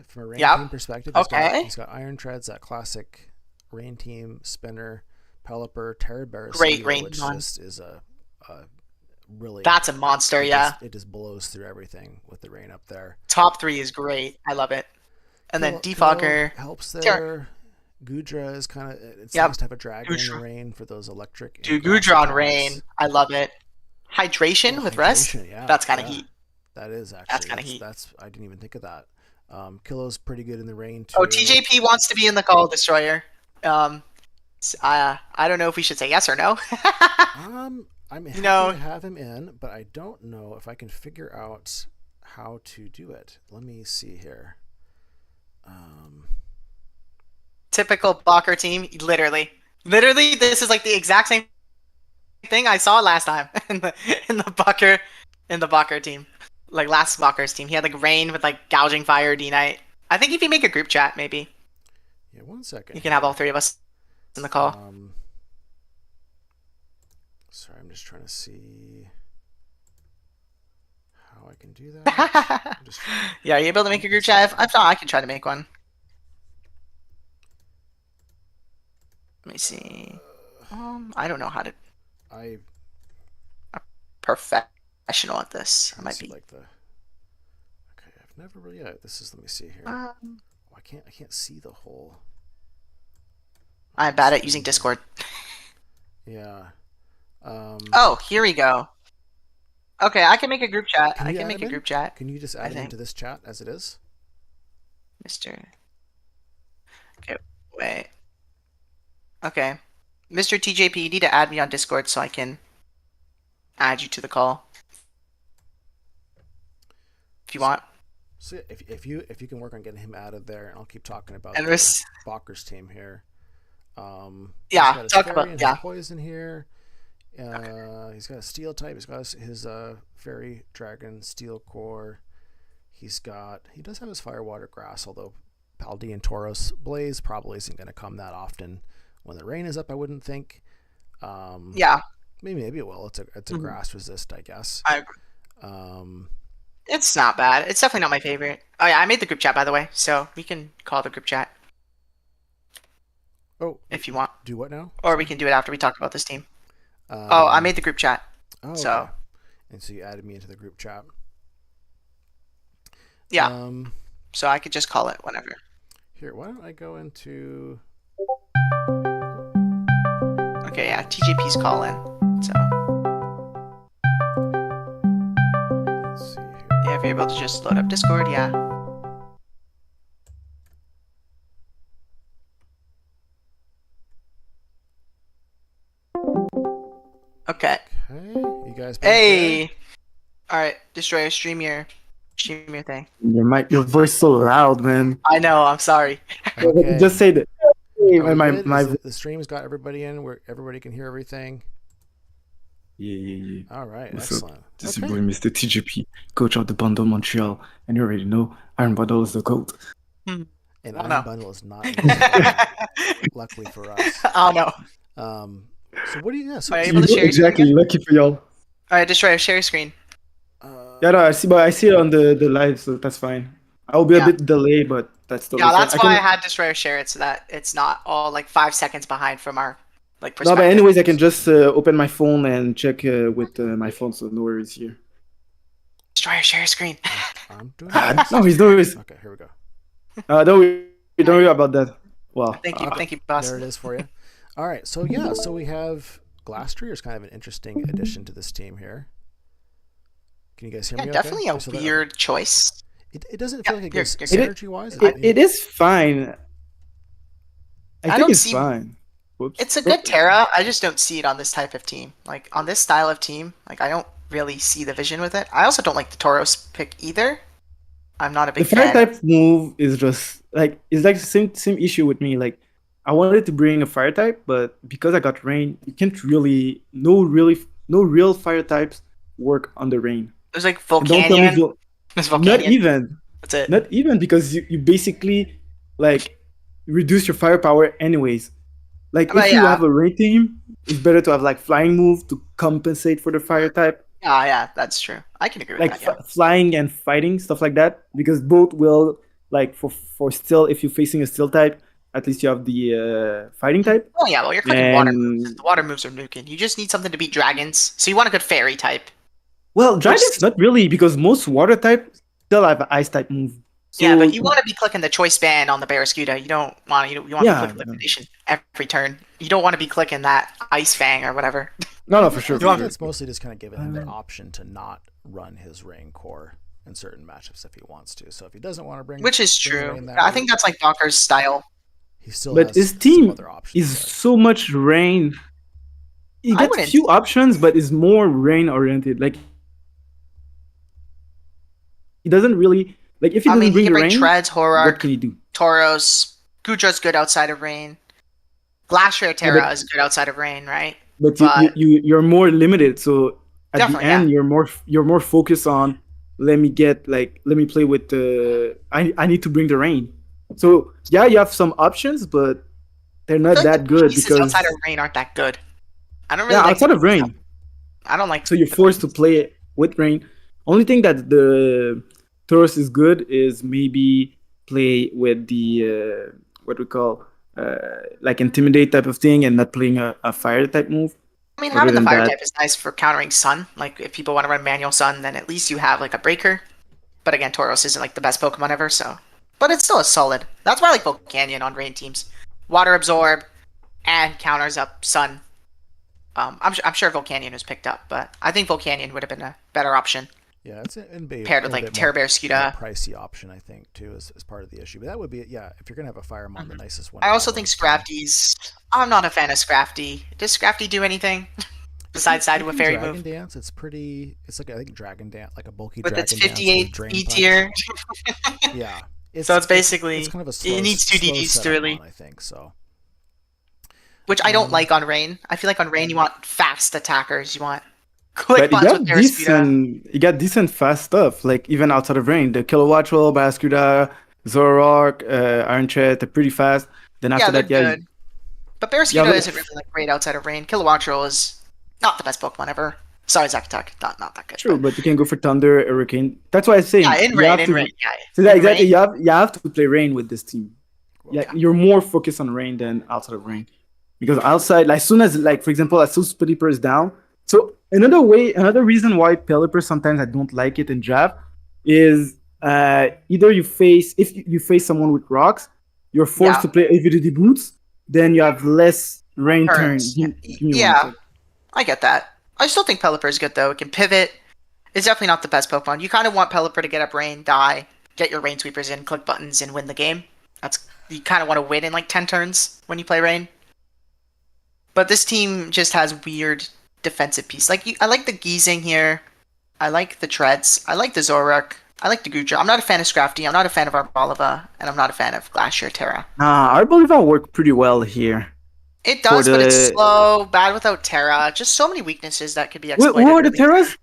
from a Rain team perspective, he's got Iron Treads, that classic Rain team spinner, Pelipper, Terra Bear, great Rain, which just is a really. That's a monster. It just blows through everything with the Rain up there. Top 3 is great. I love it. And then Defogger helps there. Gudra is kind of. It's nice to have a dragon in the Rain for those electric. Dude, Gudra on Rain, I love it. Hydration with rest. Yeah, that's kind of heat. That is actually. That's kind of heat. I didn't even think of that. Kilo's pretty good in the Rain too. Oh, TJP wants to be in the Call Destroyer. I don't know if we should say yes or no. I'm happy to have him in, but I don't know if I can figure out how to do it. Let me see here. Typical Bacher team, literally, this is like the exact same thing I saw last time in the Bacher team, like last Bacher's team. He had like Rain with like Gouging Fire, D-Knight. I think if you make a group chat, maybe. Yeah, 1 second. You can have all 3 of us in the call. Sorry, I'm just trying to see how I can do that. Yeah, are you able to make a group chat? I thought I could try to make one. Let me see. I don't know how to. I'm professional at this. I might be. Like okay, I've never really. This is. Let me see here. I can't see the whole. I'm bad at using Discord. Yeah. Oh, here we go. Okay, I can make a group chat. I can make a group chat. Can you just add it into this chat as it is? Mr. Okay, wait. Okay. Mr. TJP, you need to add me on Discord so I can add you to the call. If you want. So if you can work on getting him out of there, and I'll keep talking about Bacher's team here. Yeah, talk about poison here. He's got a steel type. He's got his fairy dragon steel core. He does have his Fire, Water, Grass, although Paldean Tauros Blaze probably isn't going to come that often when the rain is up, I wouldn't think. Yeah. Maybe it will. It's a grass resist, I guess. I agree. It's not bad. It's definitely not my favorite. Oh yeah, I made the group chat, by the way, so we can call the group chat. Oh, if you want. Do what now? Or we can do it after we talk about this team. I made the group chat. Oh, so. Okay. And so you added me into the group chat. Yeah. So I could just call it whenever. Here, why don't I go into... Okay, yeah, TJP's calling. So. Let's see here. Yeah, if you're able to just load up Discord, yeah. Okay. You guys. Hey. All right, Destroyer, stream your thing. Your voice so loud, man. I know. I'm sorry. Okay. Just say that. The stream's got everybody in where everybody can hear everything. Yeah. All right, What's excellent. up? This is boy, Mr. TGP, coach of the Bundle Montreal, and you already know Iron Bundle is the GOAT. And Oh, Iron no. Bundle is not. Luckily for us. Oh no. So what do you? Yeah. So Are you able to share your screen Exactly, again? lucky for y'all. All right, Destroyer, share your screen. Yeah, no, I see it on the live, so that's fine. I'll be a bit delayed, but that's totally Yeah, fine. that's why I had Destroyer share it so that it's not all like 5 seconds behind from our like No, perspective. but anyways, I can just open my phone and check with my phone, so no worries here. Destroyer, share your screen. I'm doing. No, he's no worries. Okay, here we go. Don't worry about that. Well, Thank you, boss. There it is for you. All right, so yeah, so we have Glastrier is kind of an interesting addition to this team here. Can you guys hear me? Okay? Definitely a So that- weird choice. It doesn't feel like it you're goes good. synergy-wise. it is fine. I think don't it's see- fine. Whoops. It's a good Terra. I just don't see it on this type of team. Like on this style of team, like I don't really see the vision with it. I also don't like the Tauros pick either. I'm not a The big fire fan. type move is just like it's like the same issue with me. Like I wanted to bring a fire type, but because I got rain, you can't really no real fire types work on the rain. There's like And don't tell me Volcanion. There's not Volcanion. even That's it. not even because you basically like reduce your firepower anyways. Like But if you yeah. have a rain team, it's better to have like flying move to compensate for the fire type. Yeah, that's true. I can agree with Like that. Yeah. flying and fighting stuff like that, because both will like for still, if you're facing a still type, at least you have the fighting type. Oh yeah, well you're clicking water moves. And The water moves are nuking. You just need something to beat dragons. So you want a good fairy type. well, dragons not really, because most water type still have an ice type move. So, Yeah, but you want to be clicking the choice band on the Barracuda. You don't want to. You want Yeah, to click elimination every turn. You don't want to be clicking that ice fang or whatever. no, for sure. I For think sure. it's mostly just kind of giving him the option to not run his rain core in certain matchups if he wants to. So if he doesn't want to bring, Which is bring true. rain that I way, think that's like Docker's style. he still But has his some team other options. is so much rain. He I gets wouldn't- few options, but is more rain oriented. Like he doesn't really like if he I doesn't mean, he bring can the bring rain. Treads, What Horark, can he do? Tauros. Gudra's good outside of rain. Glacier Terra but- is good outside of rain, right? But But- you're more limited. So at Definitely, the end, you're more focused on let me play with the I need to bring the rain. So yeah, you have some options, but they're not I feel like that the good pieces because outside of rain aren't that good. I don't really yeah, like. outside of rain. I don't like. So you're forced to play it with rain. Only thing that the Taurus is good is maybe play with the what we call like intimidate type of thing and not playing a fire type move. I mean, Other having the than fire that- type is nice for countering sun. Like, if people want to run manual sun, then at least you have like a breaker. But again, Tauros isn't like the best Pokemon ever, so. But it's still a solid. That's why I like Volcanion on rain teams. Water absorb and counters up sun. I'm sure Volcanion was picked up, but I think Volcanion would have been a better option Yeah, it's and be paired a with like bit Terra more Scuda. pricey option, I think, too, is part of the issue. But that would be if you're gonna have a Firemon, the nicest one. I to also have on think the team. Scrafty's. I'm not a fan of Scrafty. Does Scrafty do anything besides side with Even fairy Dragon move? Dance, it's pretty. It's like I think Dragon Dance, like a bulky With Dragon its Dance 58 Drain E Punch. tier. Yeah. So it's basically- it's kind of a it slow, needs two slow DDs to setup really- mon, I think so. Which I don't like on rain. I feel like on rain you want fast attackers. You want Quick But buttons with Barraskewda. he got decent fast stuff. Like even outside of rain, the Kilowatt Roll, Barraskewda, Zoroark, Iron Chet, they're pretty fast. Then after Yeah, they're that, good. But Barraskewda isn't really like great outside of rain. Kilowattrel is not the best Pokemon ever. Sorry, Zacatec, not that good. True, but you can go for Thunder, Hurricane. That's why I say Yeah, in rain. Yeah. So that exactly, you have to play rain with this team. Yeah, you're more focused on rain than outside of rain, because outside, like, as soon as, like, for example, as soon as Pelipper is down. So another reason why Pelipper sometimes I don't like it in draft is either if you face someone with rocks, you're forced to play AVDD boots. Then you have less rain turns. Yeah, I get that. I still think Pelipper is good though. It can pivot. It's definitely not the best Pokemon. You kind of want Pelipper to get up rain, die, get your rain sweepers in, click buttons, and win the game. You kind of want to win in like 10 turns when you play rain. But this team just has weird defensive piece. I like the Giesing here. I like the Treads. I like the Zoroark. I like the Gudra. I'm not a fan of Scrafty. I'm not a fan of Arboliva. And I'm not a fan of Glacier Terra. Arboliva worked pretty well here. It does, but it's slow, bad without Terra. Just so many weaknesses that could be exploited. What are the Terras?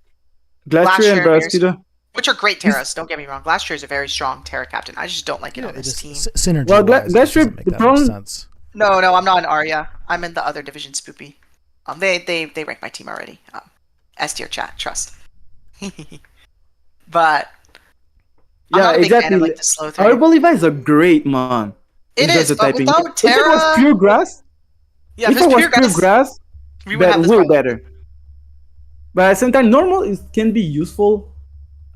Glacier and Barraskewda? Which are great Terras, don't get me wrong. Glacier is a very strong Terra captain. I just don't like it on this team. Synergy. Well, Glacier, the problem... sense. No, I'm not an Aria. I'm in the other division, Spoopy. They rank my team already. S tier chat, trust. But I'm not a big fan of like the slow thing. Arboliva is a great mon. It is, but without Terra... If it was pure grass... Yeah, if it was pure grass, we would have this way better. But at the same time, normal can be useful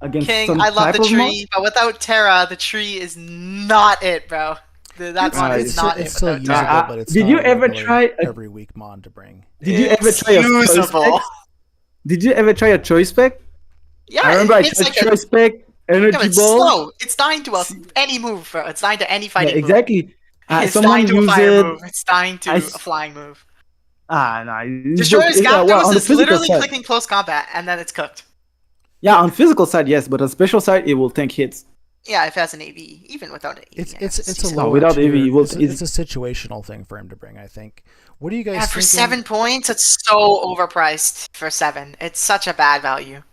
against some I love type the of tree, but without Terra, the tree is not it, bro. That mon is not it. It's still usable, but it's did you ever try every week mon to bring? Did you ever try a choice spec? Did you ever try a choice spec? Yeah, I remember I tried choice spec, energy ball. It's slow. It's dying to any move, bro. It's dying to any fighting move. Exactly. It's dying to a fire move. It's dying to a flying move. Destroyer's Zapdos is literally clicking close combat, and then it's cooked. Yeah, on physical side, yes, but on special side, it will tank hits. Yeah, if it has an AV, even without an AV. It's a low without AV. It's a situational thing for him to bring, I think. What do you guys think? For 7 points, it's so overpriced for 7. It's such a bad value.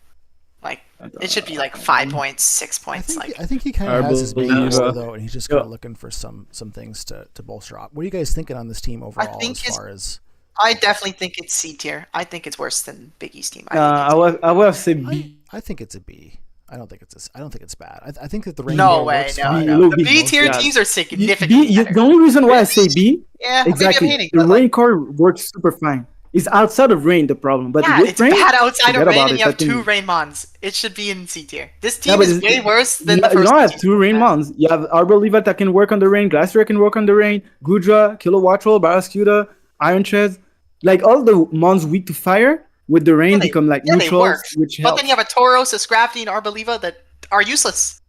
Like, it should be like 5 points, 6 points. I think he kind of has his base though, and he's just kind of looking for some things to bolster up. What are you guys thinking on this team overall as far as? I definitely think it's C tier. I think it's worse than Big E's team. I would have said B. I think it's a B. I don't think it's bad. I think that the range. No. The B tier teams are significantly better. The only reason why I say B, yeah, exactly. Maybe I'm hating, the rain core works super fine. It's outside of rain the problem, but with it's rain, bad outside of rain, and you have 2 rain mons. It should be in C tier. This team is way worse than the first. You don't have 2 rain mons. You have Arboliva that can work on the rain, Glacier can work on the rain, Gudra, Kilowattrel, Barraskewda, Iron Treads, like all the mons weak to fire. With the rain, become like neutrals, which helps. But then you have a Tauros, a Scrafty, and Arboliva that are useless.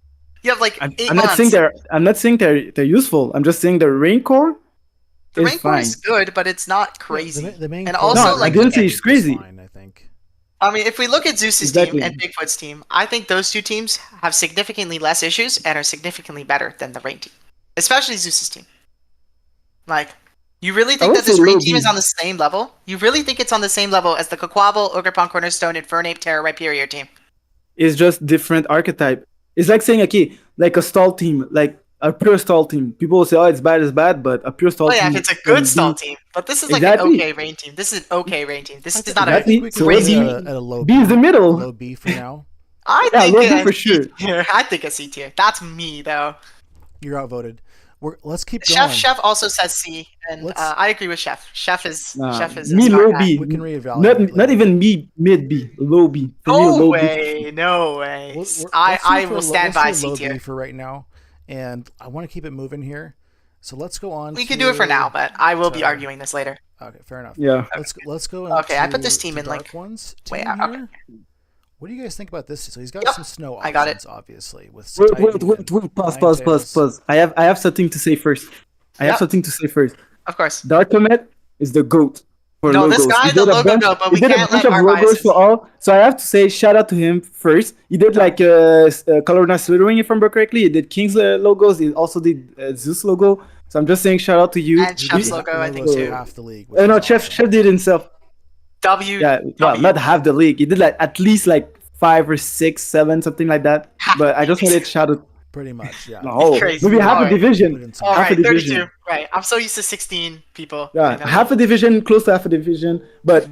You have like 8 I'm not saying they're useful. I'm just saying the rain core. The rain core is good, but it's not crazy. The main and also, I didn't say it's crazy. I mean, if we look at Zeus's team and Bigfoot's team, I think those 2 teams have significantly less issues and are significantly better than the rain team, especially Zeus's team. Like. You really think that this rain team is on the same level? You really think it's on the same level as the Quaquaval, Ogerpon, Cornerstone, Infernape, Terra, Rhyperior team? It's just different archetype. It's like saying, okay, like a stall team, like a pure stall team. People will say, oh, it's bad, but a pure stall team. If it's a good stall team. But this is like an okay rain team. This is an okay rain team. This is not a crazy at a low B. B is the middle. Low B for now. I think low B for sure. I think a C tier. That's me, though. You're outvoted. Let's keep going. Chef also says C, and I agree with Chef. Chef is me low B. We can reevaluate. Not even me mid B, low B. No way. I will stand by C tier for right now, and I want to keep it moving here. So let's go on. We can do it for now, but I will be arguing this later. Okay, fair enough. Yeah. Let's go. Okay, I put this team in like ones. Wait, okay. What do you guys think about this? So he's got some snow options, I got it. Obviously. With wait. Pause. I have something to say first. Of course. Dark Comet is the GOAT for logos. This guy, the logo goat, but we can't let our biases. For all. So I have to say shout out to him first. He did like Color Not Slithering, if I remember correctly. He did King's logos. He also did Zeus logo. So I'm just saying shout out to you. And Chef's logo, I think, too. Half the league. No, Chef did himself. W. Yeah, well, not half the league. He did like at least like 5 or 6, 7, something like that. But I just wanted to shout out. Pretty much, yeah. No, crazy. maybe half a Alright. division. All Half a right, division. 32. Right. I'm so used to 16 people. Yeah, half a division, close to half a division. But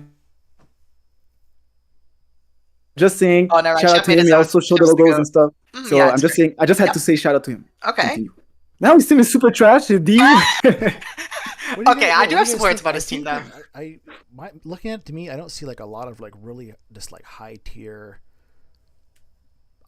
just saying, Oh, never mind. shout out Chef to made him. his He own. also showed the Chef's the logos goat. and stuff. So Yeah, I'm it's just great. saying, I just had Yep. to say shout out to him. Okay. Continue. Now his team is super trash. D. What do you Okay, I do have what some guys words think? about his team, though. Looking at it, to me, I don't see like a lot of like really just like high tier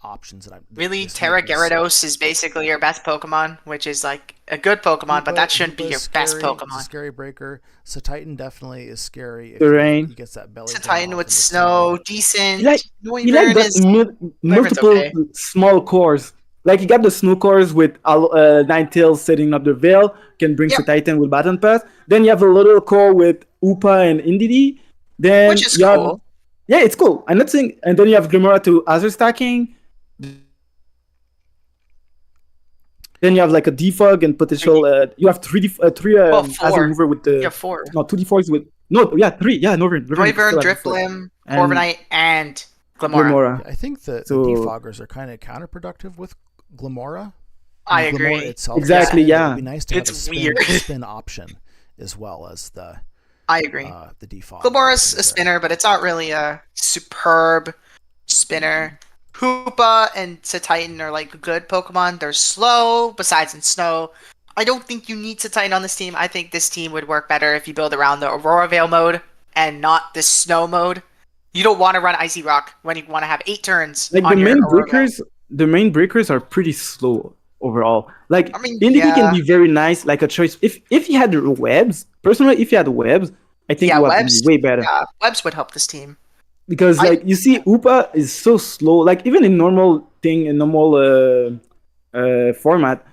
options that I'm Really, just Terra making Gyarados is basically your best Pokemon, which is like a good Pokemon, but that shouldn't be your best It's a Pokemon. scary breaker. Titan definitely is scary. If Terrain. he gets that belly. Titan with snow, decent. He like Noivern got is multiple okay. small cores. Like he got the snow cores with Ninetales setting up the veil, can bring Yep. Titan with Baton Pass. Then you have a little core with Upa and Indeedee. Then Which is you have- cool. yeah, it's cool. I'm not saying. And then you have Glimora to Azure stacking. Then you have like a defog and potential. You have three Well, Azure four. mover with the You have 4. no 2 defogs with three. Yeah, Noivern. Noivern, Drifblim, Corviknight, and Glimora. Glimora. I think the So- defoggers are kind of counterproductive with Glimora. I Glimora agree. itself, Exactly, yeah. It'd be nice to have It's a weird. spin option as well as the I agree. the defog. Glimora's a spinner, but it's not really a superb spinner. Hoopa and Titan are like good Pokemon. They're slow, besides in snow. I don't think you need Titan on this team. I think this team would work better if you build around the Aurora Veil mode and not the snow mode. You don't want to run Icy Rock when you want to have 8 turns. Like on the your main Aurora Veil. breakers, the main breakers are pretty slow overall. Like I mean, Indeedee yeah. can be very nice, like a choice. If he had webs, personally, if he had webs, I think Yeah, it would Webs. be way better. Yeah, Webs would help this team. Because like you see, Upa is so slow. Like even in normal format,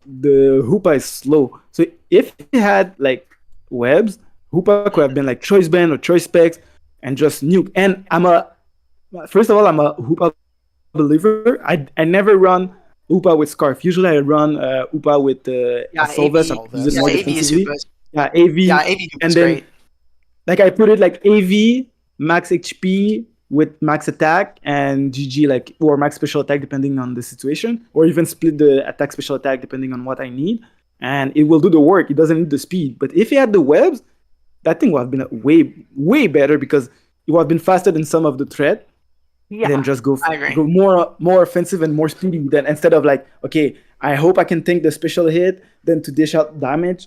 the Hoopa is slow. So if he had like webs, Hoopa could have been like choice band or choice specs and just nuke. And first of all, I'm a Hoopa believer. I never run Upa with Scarf. Usually I run Upa with Solvest. AV. Use it Yeah, more AV is defensively. super. Yeah, AV. Yeah, AV is and then great. like I put it like AV, max HP with max attack, and GG like or max special attack depending on the situation, or even split the attack special attack depending on what I need, and it will do the work. It doesn't need the speed. But if he had the webs, that thing would have been way better because it would have been faster than some of the threat. Yeah, Then just go I agree. more offensive and more speedy. Then instead of like, okay, I hope I can tank the special hit, then to dish out damage.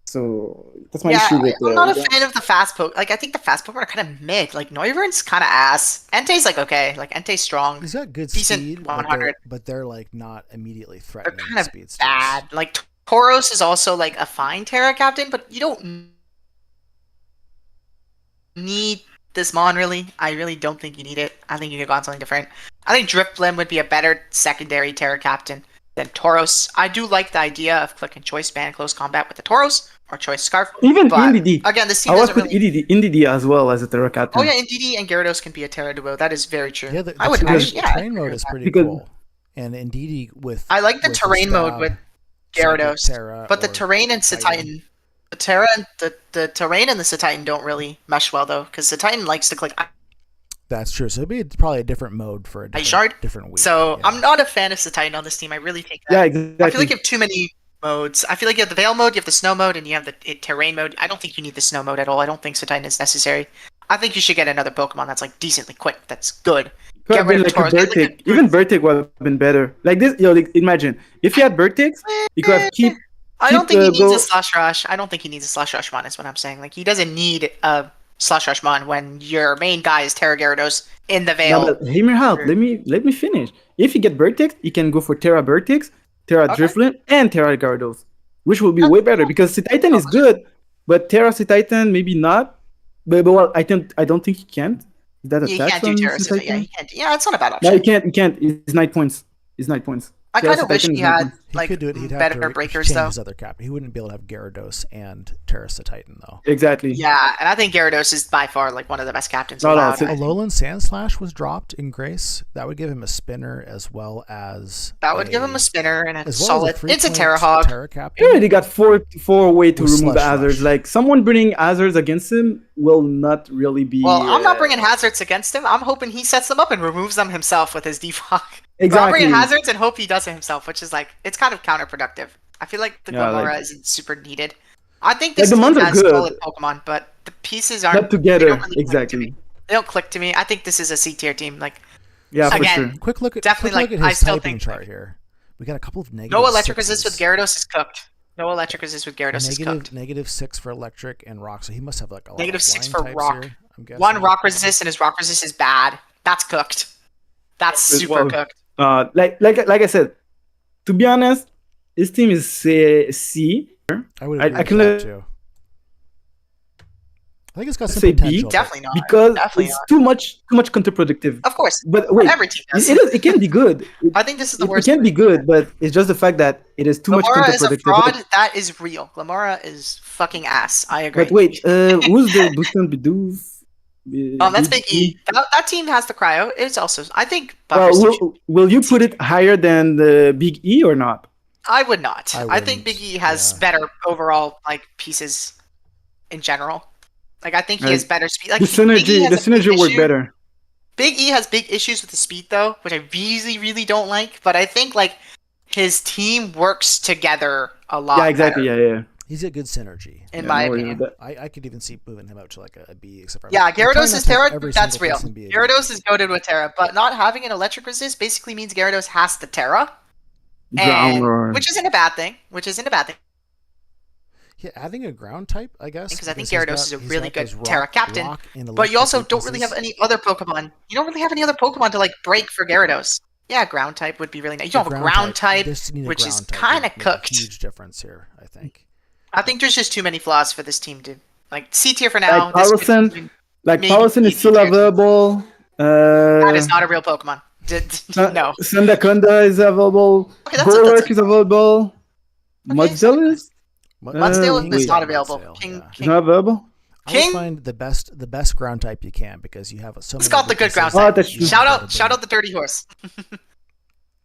So that's my issue with. I'm not a fan of the fast poke. Like I think the fast Pokemon are kind of mid. Like Noivern's kind of ass. Entei's like okay. Like Entei's strong. He's got good Decent speed, 100. but they're like not immediately They're threatening kind of speedsters. bad. Like Tauros is also like a fine Terra Captain, but you don't need this Mon really. I really don't think you need it. I think you could go on something different. I think Drifblim would be a better secondary Terra Captain than Tauros. I do like the idea of clicking Choice Band close combat with the Tauros or Choice Scarf. Even but Indeedee. Again, this team I was doesn't put really. Indeedee as well as a Terra Captain. Oh yeah, Indeedee and Gyarados can be a Terra duo. That is very true. Yeah, the I would terrain, actually, yeah. terrain mode is pretty Because- cool. And Indeedee with I like the with terrain mode stab, with Psychic Gyarados, Terra but the or terrain and Titan, the Terra and the terrain and the Titan don't really mesh well though, because Titan likes to click That's true. So it'd be probably a different mode for a Ice Shard. different week. So yeah. I'm not a fan of Titan on this team. I really think that. Yeah, exactly. I feel like you have too many modes. I feel like you have the Veil mode, you have the Snow mode, and you have the terrain mode. I don't think you need the Snow mode at all. I don't think Titan is necessary. I think you should get another Pokemon that's like decently quick. That's good. Could Get have rid been of like a Tauros. Get like Vertic. Even Vertic would have been better. Like this, like imagine if you had Vertix, you could have keep. I don't think he Keep, needs go- a Slash Rush. I don't think he needs a Slash Rush Mon is what I'm saying. Like he doesn't need a Slash Rush Mon when your main guy is Terra Gyarados in the Veil. No, but hear me out. Let me finish. If you get Vertix, you can go for Terra Vertix, Terra Okay. Drifblim, and Terra Gyarados, which will be way better because Titan is good, but Terra Titan maybe not. But well, I don't think he can't. Is that a You tax can't do on Terra. Titan? Yeah, you can't. Yeah, it's not a bad No, option. you can't. You can't. It's 9 points. It's 9 points. I Terra kind of wish Titan he is 9 had points. He like could do it. He'd have better to breakers change though. his other cap. He wouldn't be able to have Gyarados and Terrace Titan though. Exactly. Yeah, and I think Gyarados is by far like one of the best captains No, allowed. so- Alolan Sandslash was dropped in Grace. That would give him a spinner as well as That would give him a spinner and a as well solid. as a It's a 3-point Terra Hog. Terra He Captain. already got four way to With remove the Slush Azers. Rush. Like someone bringing Azers against him will not really be. Well, I'm not bringing hazards against him. I'm hoping he sets them up and removes them himself with his defog. Exactly. I'm bringing hazards and hope he does it himself, which is like, it's kind of counterproductive. I feel like the Glamora isn't super needed. I think this team has solid Pokemon, but the pieces aren't not together. Really exactly. They don't click to me. I think this is a C tier team. Like, yeah, again, for sure. Quick look at his I still typing think chart here. We got a couple of negative. No electric sixes. resist with Gyarados is cooked. No electric resist with Gyarados is cooked. -6 for electric and rock, so he must have like a lot -6 of for types rock. Here, I'm guessing. 1 rock resist and his rock resist is bad. That's cooked. That's super cooked. Like I said, to be honest, his team is C. I would agree with that too. I think it's got some say potential. B, definitely not. Because definitely it's not. too much counterproductive. Of course. But wait, every team does. It can be good. I think this is the worst. It can be good, but it's just the fact that it is too much counterproductive. Glamora is a fraud. That is real. Glamora is fucking ass. I agree. But wait, who's the Booston Bidoof? That's Big E. That team has the cryo. It's also, I think. Will you put it higher than the Big E or not? I would not. I think wouldn't. Big E has better overall like pieces in general. Like I think he has better speed. Like the synergy work better. Big E has big issues with the speed though, which I really don't like. But I think like his team works together a lot. Yeah, exactly. Better. Yeah. He's a good synergy. In my opinion. I could even see moving him out to like a B, except for Gyarados is Terra. That's real. Gyarados is goated with Terra, but not having an electric resist basically means Gyarados has the Terra, which isn't a bad thing. Yeah, adding a ground type, I guess. Because I think Gyarados is a really good Terra captain, but you also don't really have any other Pokemon. You don't really have any other Pokemon to like break for Gyarados. Yeah, ground type would be really nice. You don't have a ground type, which is kind of cooked. Huge difference here, I think. I think there's just too many flaws for this team to like C tier for now. Paulson is still available. That is not a real Pokemon. No. Sandaconda is available. Bulwark is available. Mudsdale is? Mudsdale is not available. King. Not available? I would find the best ground type you can because you have so many. It's got the good ground type. Shout out the Dirty Horse.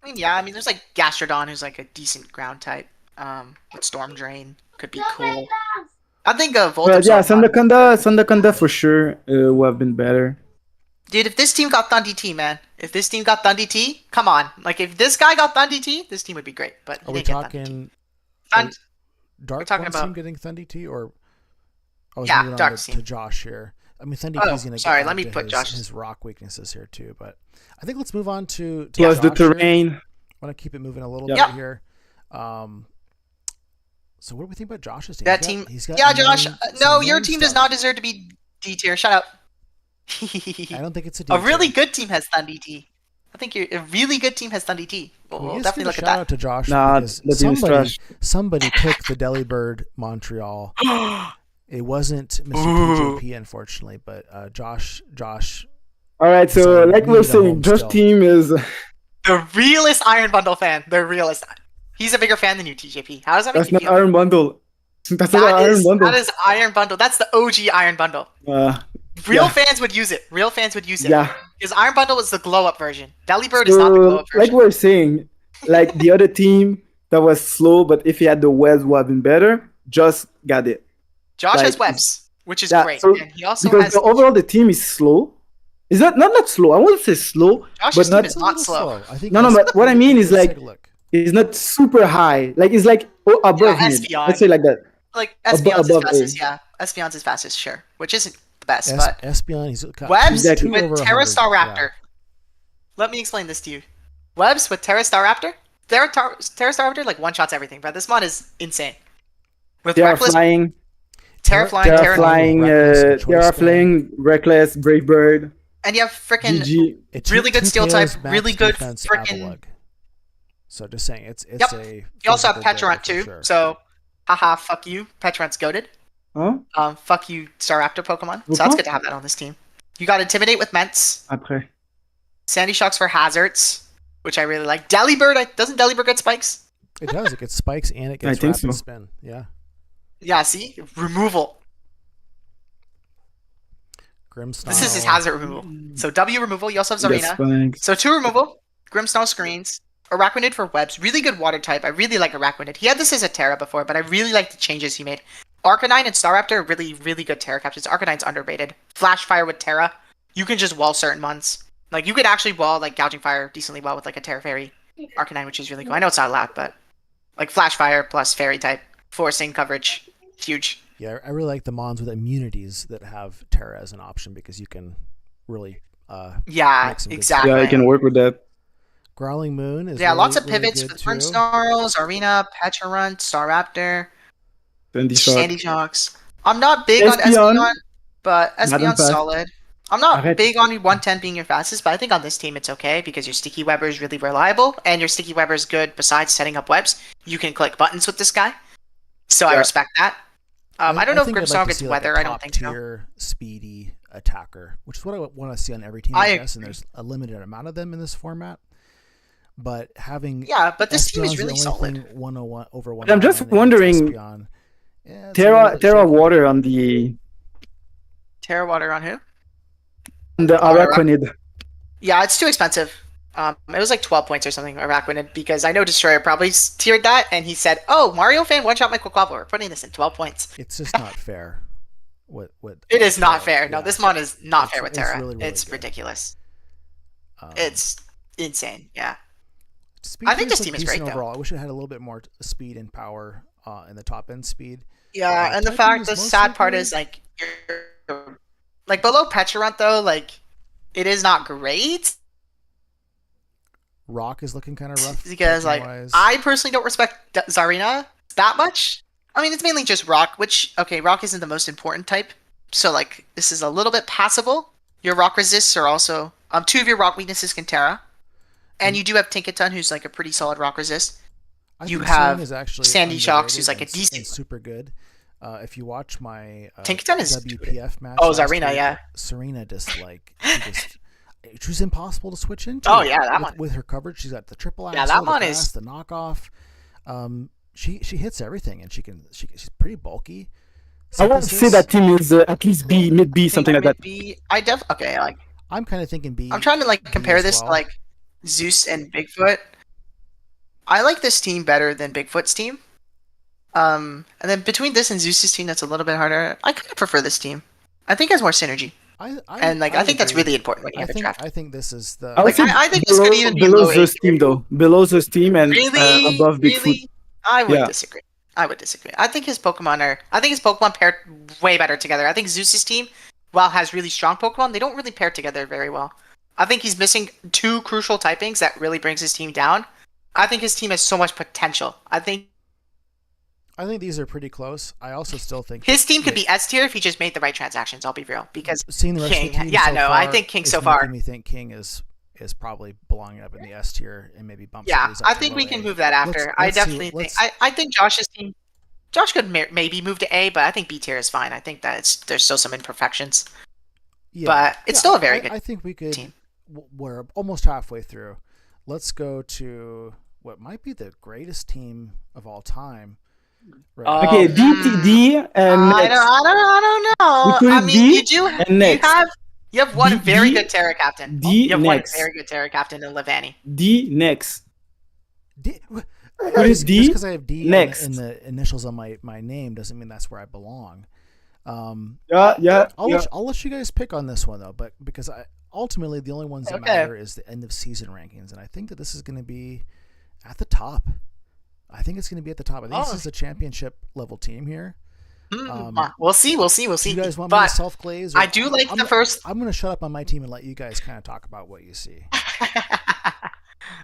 I mean, there's like Gastrodon, who's like a decent ground type. With Storm Drain could be cool. I think Voltorb. Yeah, Sandaconda for sure would have been better. Dude, if this team got Thundee T, man, come on. Like if this guy got Thundee T, this team would be great. But are we talking? Dark team getting Thundee T or? Dark team. To Josh here. I mean, Thundee T's gonna. Sorry, let me put his rock weaknesses here too. But I think let's move on to plus Josh the terrain. I want to keep it moving a little bit here. So what do we think about Josh's team? That team. Josh. No, your team does not deserve to be D tier. Shut up. I don't think it's a D tier. A really good team has Thundee T. I think a really good team has Thundee T. We'll definitely look at that. Shout out to Josh. Somebody took the Delibird Montreal. It wasn't Mr. PJP, unfortunately, but Josh. All right, so like we were saying, Josh's team is the realest Iron Bundle fan. The realest. He's a bigger fan than you, TJP. How does that make you feel? That's not Iron Bundle. That's not Iron Bundle. That is Iron Bundle. That's the OG Iron Bundle. Real fans would use it. Yeah. Because Iron Bundle is the glow up version. Delibird is not the glow up version. Like we were saying, like the other team that was slow, but if he had the webs would have been better, just got it. Josh has webs, which is great. So, and he also because overall the team is slow. Is that not slow? I wouldn't say slow. Josh's team is not slow. No, but what I mean is like it's not super high. Like it's like above mid. Let's say like that. Like Espeon's is fastest, Espeon's is fastest, sure. Which isn't the best, but Espeon, he's got Webs with Terrastar Raptor. Yeah. Let me explain this to you. Webs with Terrastar Raptor? Terrastar Raptor like one shots everything, but this mod is insane. With Reckless flying. Terra Flying, Reckless, Brave Bird. And you have freaking really good steel type, really good freaking. So just saying, it's a. You also have Petrant too, so haha, fuck you, Petrant's goated. Huh? Fuck you, Staraptor Pokemon. So that's good to have that on this team. You got Intimidate with Ments. Après. Sandy Shocks for Hazards, which I really like. Delibird, doesn't Delibird get spikes? It does. It gets spikes and it gets rapid spin. Yeah. Yeah, see? Removal. Grimmsnarl. This is his hazard removal. So W removal, you also have Zarina. So 2 removal, Grimmsnarl screens, Araquanid for webs. Really good water type. I really like Araquanid. He had this as a Terra before, but I really like the changes he made. Arcanine and Staraptor are really, really good Terra captains. Arcanine's underrated. Flash Fire with Terra. You can just wall certain ones. Like, you could actually wall, like, Gouging Fire decently well with, like, a Terra Fairy Arcanine, which is really cool. I know it's not allowed, but, like, Flash Fire plus Fairy type. Forcing coverage. Huge. Yeah, I really like the Mons with immunities that have Terra as an option because you can really yeah, make some exactly. Yeah, I can work with that. Growling Moon is lots of really pivots good with too. Burnsnarls, Arena, Pecharunt, Staraptor, Sandy Shocks. I'm not big on Espeon, but Espeon's fast. solid. I'm not Arrête. big on 110 being your fastest, but I think on this team it's okay because your Sticky Webber is really reliable, and your Sticky Webber is good besides setting up webs. You can click buttons with this guy, so I Yeah. respect that. I don't know if think I'd Grimmsnarl like to gets see, weather. Like, I don't think so. top-tier speedy attacker, which is what I want to see on every team, I guess, and there's a limited amount of them in this format. But having but this team is Espeon's the really only solid. thing 101 over 101. I'm just and it's wondering, Espeon. Yeah, it's a little bit Terra shaky. Water on the Terra Water on who? Araquanid. Yeah, it's too expensive. It was like 12 points or something, Araquanid, because I know Destroyer probably tiered that, and he said, "Oh, Mario fan one-shot my Quaquaval. We're putting this in 12 points." It's just not fair. What It is not Terra, fair. No, yeah. this mon is not fair with It's Terra. really, really it's good. ridiculous. Um, It's insane. Yeah. speed I think tiers this look team is great, decent though. overall. I wish it had a little bit more speed and power in the top end speed. Yeah, and the typing is the sad mostly part good. is like, like below Pecharunt though, like it is not great Rock is looking kind of rough because like typing-wise. I personally don't respect Zarina that much. I mean, it's mainly just Rock, which okay, Rock isn't the most important type, so like this is a little bit passable. Your Rock resists are also two of your Rock weaknesses can Terra, and you do have Tinkaton, who's like a pretty solid Rock resist. I you think have Swing is actually Sandy Shocks, who's underrated like a and decent. super good. If you watch my Tinkaton is WPF match, Oh, last Zarina, week, yeah. Serena just like she was impossible to switch into. Oh, yeah, that one. With her coverage, she's got the triple Yeah, axle, that one the is- fast, the knockoff. She hits everything, and she's pretty bulky. I want to say that team is at least B, mid B, something like that. Okay, like I'm kind of thinking B. I'm trying to like B compare as this well. to like Zeus and Bigfoot. I like this team better than Bigfoot's team. And then between this and Zeus's team, that's a little bit harder. I kind of prefer this team. I think it has more synergy, I think that's agree. really important when you have a draft. I think this is the. I would say I think this could even be below low Zeus eight. team though. Below Zeus team and Really, above Bigfoot. really, I would Yeah. disagree. I would disagree. I think his Pokemon paired way better together. I think Zeus's team, while has really strong Pokemon, they don't really pair together very well. I think he's missing two crucial typings that really brings his team down. I think his team has so much potential. I think these are pretty close. I also still think his team could be S tier if he just made the right transactions. I'll be real, because seeing the rest King, of the team. yeah, so no, far I think King is so far. making me think King is probably belonging up in the S tier and maybe bump. Yeah, some of these up I to think low we can A. move that after. I Let's see, definitely think. I think Josh's team. Josh could maybe move to A, but I think B tier is fine. I think that there's still some imperfections. Yeah, but it's still a very good I think we could. team. We're almost halfway through. Let's go to what might be the greatest team of all time. Right. Okay, DTD and next. I don't know. We put I it mean, D you and next. have one D- very D- good Terra captain. D You have next. one very good Terra captain in Levani. D next. Put it D because I have D next. in the initials on my name doesn't mean that's where I belong. Yeah. I'll let you guys pick on this one though, but because ultimately the only ones that matter is the end of season rankings, and I think that this is going to be at the top. I think it's going to be at the top. I think this is a championship level team here. We'll see. Do you guys want me to self glaze? I do like the first. I'm going to shut up on my team and let you guys kind of talk about what you see.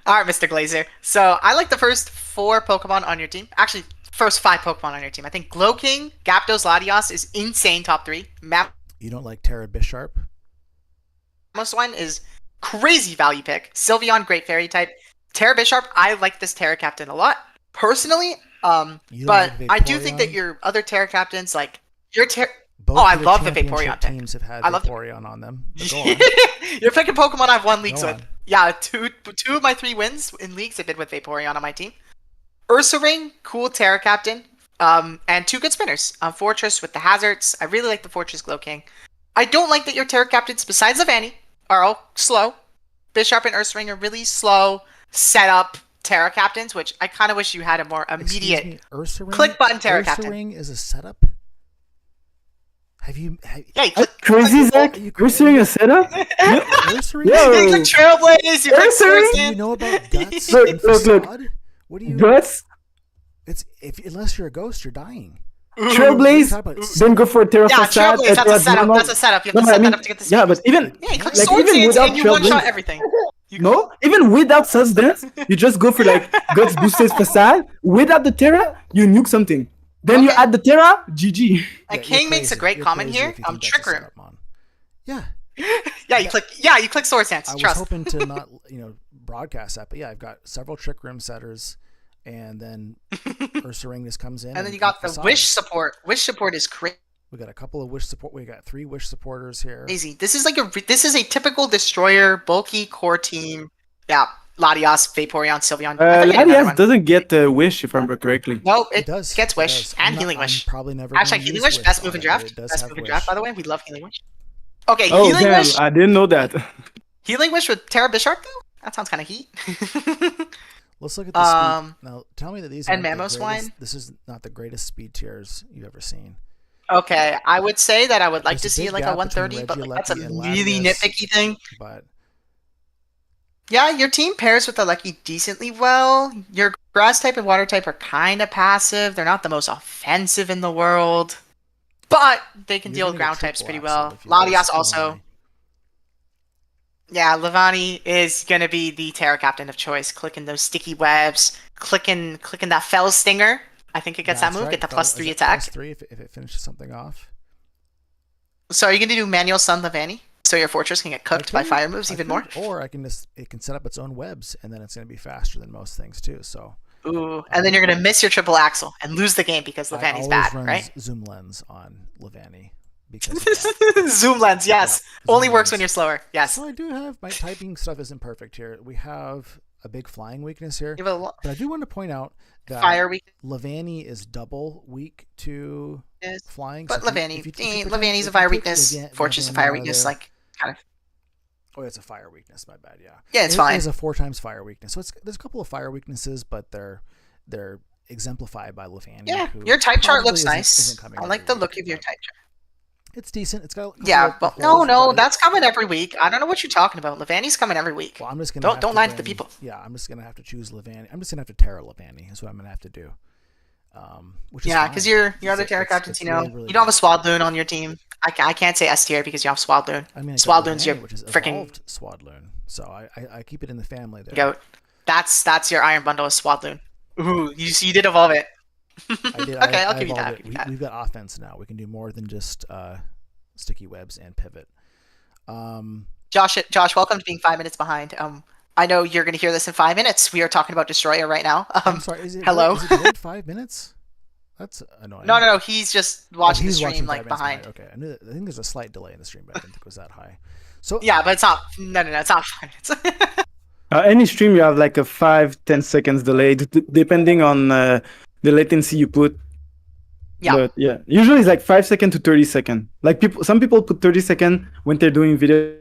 All right, Mr. Glazer. So I like the first 4 Pokemon on your team. Actually, first 5 Pokemon on your team. I think Glowking, Gyarados, Latios is insane top 3. You don't like Terra Bisharp? One is crazy value pick. Sylveon, Great Fairy type. Terra Bisharp, I like this Terra Captain a lot. Personally, but like I do think that Vaporeon? your other Terra Captains, like your Both I of love the the Vaporeon championship pick. teams have had I love Vaporeon on them. But go on. You're picking Pokemon I've won leagues Go with. on. Yeah, two of my 3 wins in leagues have been with Vaporeon on my team. Ursaring, cool Terra Captain, and 2 good spinners. Fortress with the hazards. I really like the Fortress Glowking. I don't like that your Terra Captains, besides Levani, are all slow. Bisharp and Ursaring are really slow setup Terra Captains, which I kind of wish you had a more immediate Ursaring? click button Terra Captain. Ursaring is a setup? Yeah, you click. Crazy, Zach. You're seeing a setup? Cursory? Yo. You click Trailblaze. You click Cursory? Swords Do you Dance. know about guts Look, and look, look. facade? What do you? Guts, It's unless you're a ghost, you're dying. Trailblaze, Talk about then go for Terra Yeah, Facade. Trailblaze. That's a setup. That's a setup. You have to set that up to get the speed. Yeah, but even Yeah, you click like Swords even Dance without and you one shot Trailblaze, everything. no, even without Suds Dance, you just go for like Guts boosted Facade. Without the Terra, you nuke something. Then you Okay. add the Terra, GG. And King makes a great comment here. Trick Room. Yeah. Yeah, you click Swords Dance. I was Trust. hoping to not, broadcast that, but yeah, I've got several Trick Room setters, and then Ursaring just comes in. And then you got the facade. Wish support. Wish support is crazy. We got a couple of Wish support. We got 3 Wish supporters here. This is a typical Destroyer bulky core team. Yeah, Latias, Vaporeon, Sylveon. Latias doesn't get Wish if I remember correctly. No, it does. gets It Wish does. and I'm Healing not- Wish. I'm probably never. Hashtag gonna Healing use Wish, best on move in it, draft. but it does Best have move in Wish. draft, by the way. We love Healing Wish. Okay, Oh Healing damn! Wish. I didn't know that. Healing Wish with Terra Bisharp though? That sounds kind of heat. Let's look at the speed. Now, tell me that these and aren't the Mammoth greatest- Wine? This is not the greatest speed tiers you've ever seen. Okay, I would say that I would like There's to a see big like a gap 130, but between like, that's a Regieleki and really Latias. nitpicky thing. But Yeah, your team pairs with the Lucky decently well. Your grass type and water type are kind of passive. They're not the most offensive in the world, but they can you're deal gonna with get ground types triple pretty axle well. if you lose Latias also. Levani. Yeah, Levani is gonna be the Terra captain of choice. Clicking those sticky webs, clicking that Fell Stinger. I think it gets That's that move. right. Get the Is +3 it attack. +3 if it finishes something off. So are you gonna do manual Sun Levani? So your fortress can get cooked by fire moves even more? Or it can set up its own webs, and then it's going to be faster than most things too. So. Ooh, and then you're gonna miss your triple axle and lose the game because I Levani's always bad, run right? Zoom lens on Levani because of that. Zoom lens, yes. Yeah, Only zoom works lens. when you're slower. Yes. So I do have my typing stuff isn't perfect here. We have a big flying weakness here, You have a but I do want to point out that fire weak. Levani is double weak to Yes. flying. But so if you- Levani, if you pretend- Levani's if a fire you take weakness. Fortress is a Levani fire out of weakness. there- Like, kind of. Oh, it's a fire weakness. My bad. Yeah. Yeah, it's It fine. is a 4 times fire weakness. So there's a couple of fire weaknesses, but they're exemplified by Levani. Yeah, who your type chart probably looks isn't nice. coming I every like the week, look of your but type chart. It's decent. It's got a couple Yeah, of but holes, no, but that's coming every week. I don't know what you're talking about. Levani's coming every week. Well, I'm just gonna Don't lie to the bring- people. Yeah, I'm just gonna have to choose Levani. I'm just gonna have to Terra Levani. Is what I'm gonna have to do. Which is Yeah, fine. because your other It's- Terra it's- captains, it's you know, really, really you don't have a good. Swadloon on your team. I can't say S tier because you have Swadloon. I mean, I got Swadloon's your Levani, which is freaking evolved Swadloon, so I keep it in the family there. goat. That's your Iron Bundle of Swadloon. Ooh, you did evolve it. I did. Okay, I'll I give you evolved that. I'll it. give you that. We've got offense now. We can do more than just sticky webs and pivot. Josh, welcome to being 5 minutes behind. I know you're going to hear this in 5 minutes. We are talking about Destroyer right now. I'm sorry. Is it hello? Is it delayed 5 minutes? That's annoying. No. He's just watching the he's stream watching like 5 minutes behind. Okay, I think there's a slight delay in the stream, but I didn't think it was that high. So Yeah, but it's not. No, it's not 5 minutes. Any stream you have like a 5-10 seconds delay, depending on the latency you put. Yeah. But yeah, usually it's like 5 second to 30 second. Like some people put 30 second when they're doing video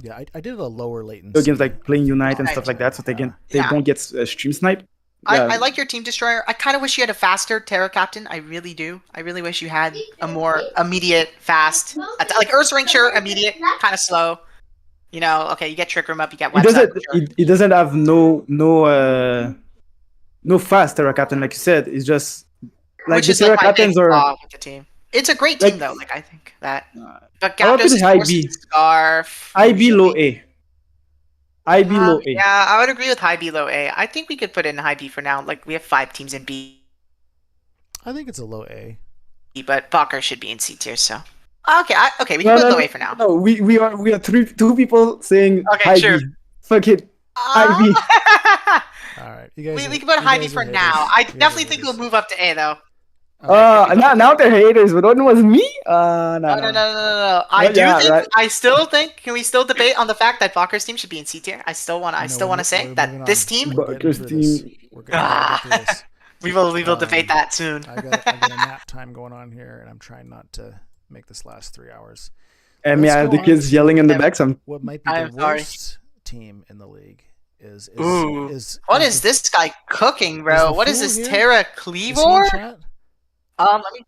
yeah, I did a lower latency. games like playing Unite and Okay. stuff like that, so they Yeah. don't get stream snipe. I like your team Destroyer. I kind of wish you had a faster Terra Captain. I really do. I really wish you had a more immediate, fast. Like Ursaring, sure, immediate, kind of slow. You know, okay, you get Trick Room up, you get It website. doesn't. Sure. It doesn't have no fast Terra Captain like you said. It's just like Which the is like Terra my Captains big are. flaw with the team. It's a great Like- team though. Like I think that. But I would put Gapdos, high Force, B. Scarf. IB low A. IB low A. Yeah, I would agree with high B, low A. I think we could put in high B for now. Like we have 5 teams in B, I think it's a low A. but Bakker should be in C tier. So okay, we can put low A for now. No, we are two people saying Okay, high sure. B. Fuck it. High B. All right, you guys. we can put high B for now. I definitely think we'll move up to A though. Now they're haters, but when it was me? No. No. I still think. Can we still debate on the fact that Bakker's team should be in C tier? I still want to say that this team. Bakker's team. We're gonna get through this. We will debate that soon. I got a nap time going on here, and I'm trying not to make this last 3 hours. And Let's I have go the on kids to yelling in the back. So what might be I'm the sorry. worst team in the league is What is this guy cooking, bro? the What is fool this here? Terra is he in Cleavor? chat? Let me.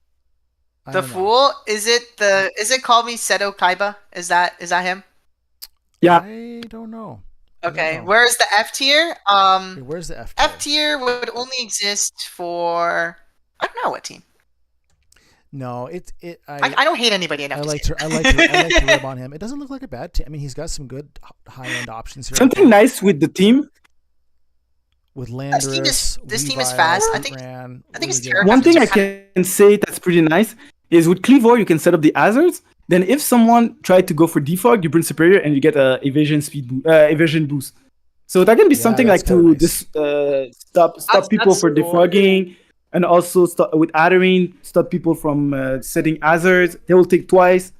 I The don't know. Fool? Is it called me Seto Kaiba? Is that him? Yeah. I don't know. I don't Okay. know. Where's the F tier? Wait, where's the F tier? F tier would only exist for I don't know what team. No, I don't hate anybody enough. I to like say to I like to rib on him. It doesn't look like a bad team. I mean, he's got some good high end options here. Something nice with the team. With Landorus, this team is Weavile, fast. I Ran, think it's really good terrible. One options. thing I can say that's pretty nice is with Cleavor, you can set up the hazards. Then if someone tried to go for defog, you bring Superior and you get a evasion boost. So that can be something that's like to nice. stop people that's for cool. defogging, and also with Aria, stop people from setting hazards. They will take twice.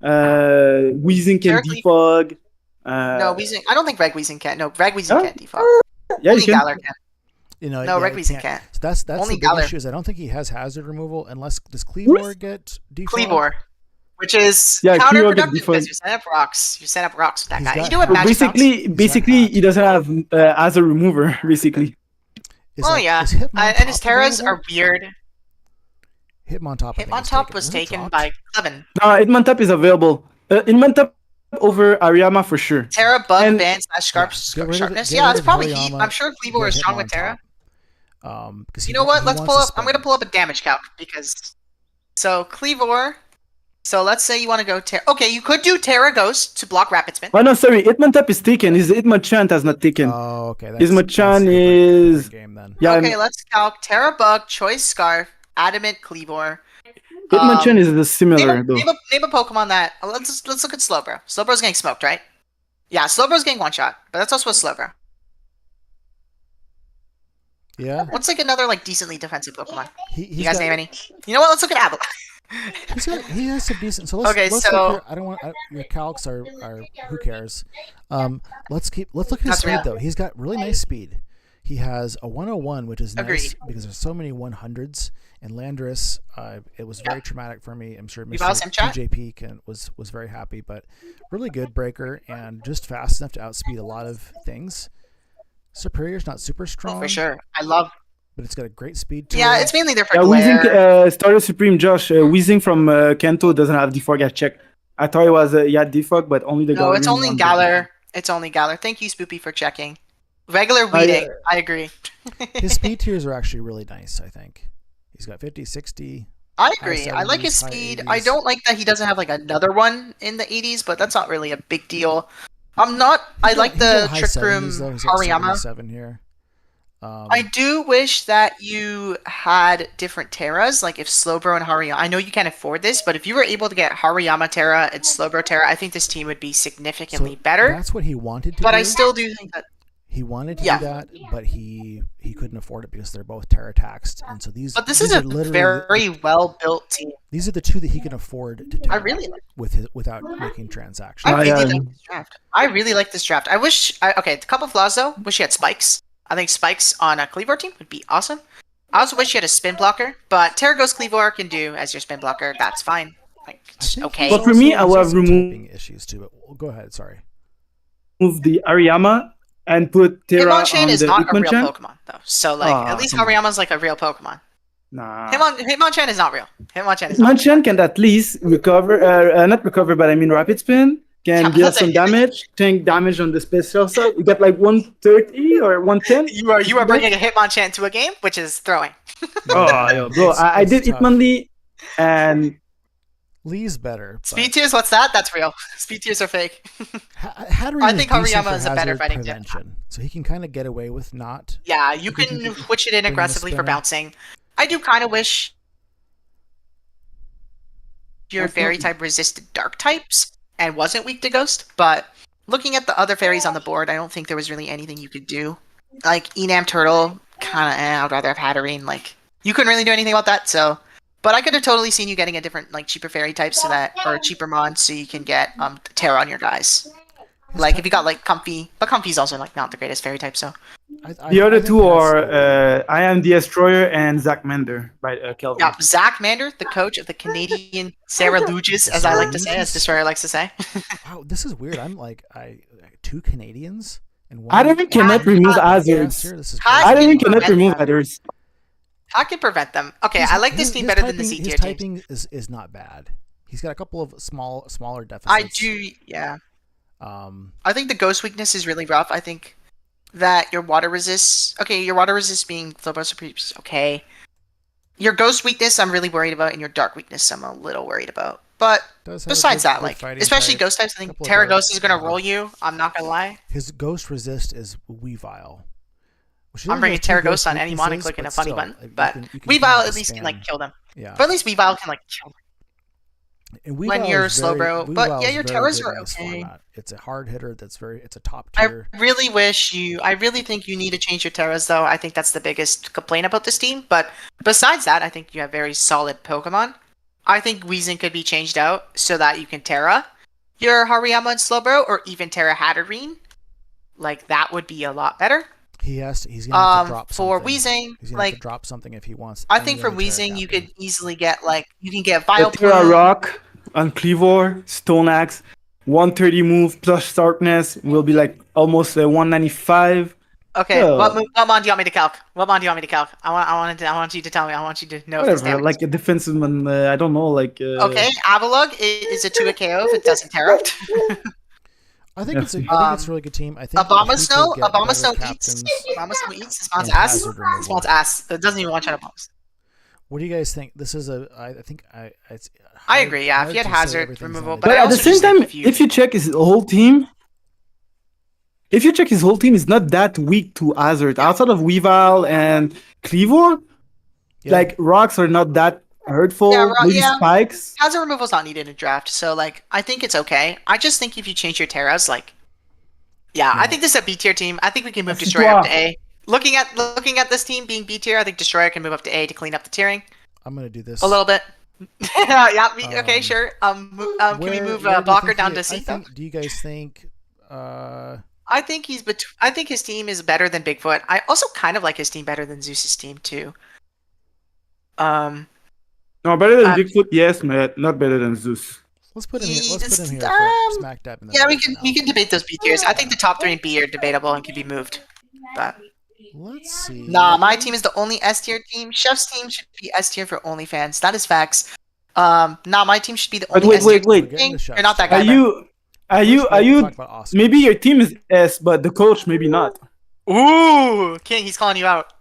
Weezing can Theoretically- defog. No, Weezing. I don't think Reg Weezing can. No, Reg Weezing Huh? can't defog. Yeah, Only you can. Galar can. No, Reg Weezing can't. So that's Only the big Galar. issue is I don't think he has hazard removal unless does Cleavor get defog? Cleavor, which is Yeah, Cleavor get counterproductive default. because you set up rocks. You set up rocks with that He's guy. got You do have But magic bounce. Basically, he doesn't have hazard remover. Basically, Is Oh that- yeah, is Hitmontop and his Terras available? are weird. Hitmontop. I think, Hitmontop was it taken dropped. by Clevin. Hitmontop is available. Hitmontop over Ariama for sure. Terra bug And- ban / sharp Get rid of- sharpness. get Yeah, rid it's of probably Hariyama, heat. I'm sure Cleavor get is strong with Hitmontop. Terra. 'Cause You know what? he Let's wants pull to up. I'm spend. gonna pull up a damage calc because. So Cleavor. So let's say you want to go Terra. Okay, you could do Terra Ghost to block Rapid Spin. Oh no, sorry. Hitmontop is taken. His Hitmonchan has not taken. Oh, okay. His Machan a is- different game then. Yeah, Okay, let's calc Terra Bug, Choice Scarf, Adamant Cleavor. Hitmonchan is the similar though. Name a Pokemon that. Let's look at Slowbro. Slowbro's getting smoked, right? Yeah, Slowbro's getting one shot, but that's also a Slowbro. Yeah. What's like another like decently defensive Pokemon? He's You guys got, name any? You know what? Let's look at Avalon. he has some decent. So let's Okay, let's so- look here. I don't want your calcs are who cares. Let's look at his That's speed real. though. He's got really nice speed. He has a 101, which is nice Agreed. because there's so many 100s. And Landorus, it was very traumatic for me. I'm sure You follow Mr. him, chat? TJP was very happy, but really good breaker and just fast enough to outspeed a lot of things. Superior's not super strong, For sure. I love. but it's got a great speed to Yeah, it. it's mainly there for Yeah, glare. Weezing, Starter Supreme Josh. Weezing from Kento doesn't have defog. I checked. I thought it was defog, but only the No, it's Galarian only one. Galar. It's only Galar. Thank you, Spoopy, for checking. Regular weeding. I agree. His speed tiers are actually really nice, I think. He's got 50, 60. I agree. I like his 70s, high speed. 80s. I don't like that he doesn't have like another one in the 80s, but that's not really a big deal. I'm not. I like He's got the high Trick Room 70s, though. He's got Hariyama. 77 here. I do wish that you had different Terras, like if Slowbro and Hariyama. I know you can't afford this, but if you were able to get Hariyama Terra and Slowbro Terra, I think this team would be significantly better. That's what he wanted to But do. I still do think that. He wanted to Yeah. do that, but he couldn't afford it because they're both Terra taxed, and so these. But this these is a are literally very well built team. These are the two that he can afford to do. I really like. without making transactions. I really yeah. like this draft. I really like this draft. I wish. Okay, a couple flaws though. Wish he had spikes. I think spikes on a Cleavor team would be awesome. I also wish he had a spin blocker, but Terra Ghost Cleavor can do as your spin blocker. That's fine. Like, I it's think okay. he's But for me, also I would has have some removed- typing issues too. But go ahead. Sorry. Move the Ariyama and put Terra Hitmonchan on is the not a real Hitmonchan. Pokemon though. So like, at least come on. Hariyama's like a real Pokemon. Nah. Hitmonchan is not real. Hitmonchan is not. Hitmonchan can at least recover, not recover, but I mean rapid spin. Yeah, Can but deal that's a some hit. damage, tank damage on the special side. You get like 130 or 110. You are bringing a Hitmonchan to a game, which is throwing. Oh, yo, bro, I It's did tough. Hitmonlee, and Lee's better. but Speed tiers, what's that? That's real. Speed tiers are fake. Hattery I is think decent Hariyama for is a better hazard fighting type. prevention, so he can kind of get away with not. Yeah, you can switch it in Bring in a aggressively for spinner. bouncing. I do kind of wish your fairy type resisted dark types and wasn't weak to ghost, but looking at the other fairies on the board, I don't think there was really anything you could do. Like Enam Turtle, kind of, I'd rather have Hatterene. Like, you couldn't really do anything about that, so. But I could have totally seen you getting a different, like, cheaper fairy type so that, or a cheaper mod so you can get Terra on your guys. Like, if you got, like, Comfy, but Comfy's also, like, not the greatest fairy type, so. the other think two that's are okay. I Am Destroyer and Zack Mender by Kelvin. Yeah, Zach Mander, the coach of the Canadian Sarah Luges, as I like to say, as Destroyer likes to say. Wow, this is weird. I'm like two Canadians and one. Hatterene cannot remove hazards. This is Hi. crazy. Hatterene cannot remove hazards. I can prevent them. Okay, I like this team better than the C tier His teams. typing is not bad. He's got a couple of smaller deficits. I do, yeah. I think the ghost weakness is really rough. I think that your water resist. Okay, your water resist being Flowbuster, okay. Your ghost weakness, I'm really worried about, and your dark weakness, I'm a little worried about. But besides that, like, especially ghost types, I think Terra Ghost is gonna roll you. I'm not gonna lie. His ghost resist is Weavile. I'm bringing Terra Ghost on any mon and clicking a funny button, but Weavile at least can like kill them. Yeah. But at least Weavile can like kill them. And when you're slow, bro. But yeah, your Terras are okay. It's a hard hitter. It's a top tier. I really think you need to change your Terras, though. I think that's the biggest complaint about this team. But besides that, I think you have very solid Pokemon. I think Weezing could be changed out so that you can Terra your Hariyama and Slowbro, or even Terra Hatterene. Like, that would be a lot better. He's gonna have to drop something. For Weezing, he's gonna like, have to drop something if he wants. I think for Weezing, you could easily get you can get Vileplume. Terra Rock on Cleavor, Stone Axe, 130 move plus sharpness will be like almost 195. Okay, what mon do you want me to calc? What mon do you want me to calc? I want you to tell me. I want you to know. Whatever, like a defensive man. I don't know, like. Okay, Avalugg is a 2 KO if it doesn't Terra. I think it's a really good team. I think Abomasnow eats. Abomasnow eats. This mon's ass. This mon's ass. It doesn't even watch out Abomasnow. What do you guys think? This is I agree. Yeah, if you had hazard removal, but at the same time, if you check his whole team, it's not that weak to hazard. Outside of Weavile and Cleavor, like rocks are not that hurtful. Maybe spikes. Hazard removal's not needed in draft, so like I think it's okay. I just think if you change your Terras, like, I think this is a B tier team. I think we can move Destroyer up to A. Looking at this team being B tier, I think Destroyer can move up to A to clean up the tiering. I'm gonna do this a little bit. Okay, sure. Can we move Blocker down to C? Do you guys think? I think I think his team is better than Bigfoot. I also kind of like his team better than Zeus's team too. No, better than Bigfoot, yes, Matt. Not better than Zeus. Let's put him here. Smack dab in the we can debate those B tiers. I think the top 3 and B are debatable and can be moved. But let's see. Nah, my team is the only S tier team. Chef's team should be S tier for OnlyFans. That is facts. My team should be the only S tier team. You're not that guy. Are you? Maybe your team is S, but the coach maybe not. Ooh, King, he's calling you out.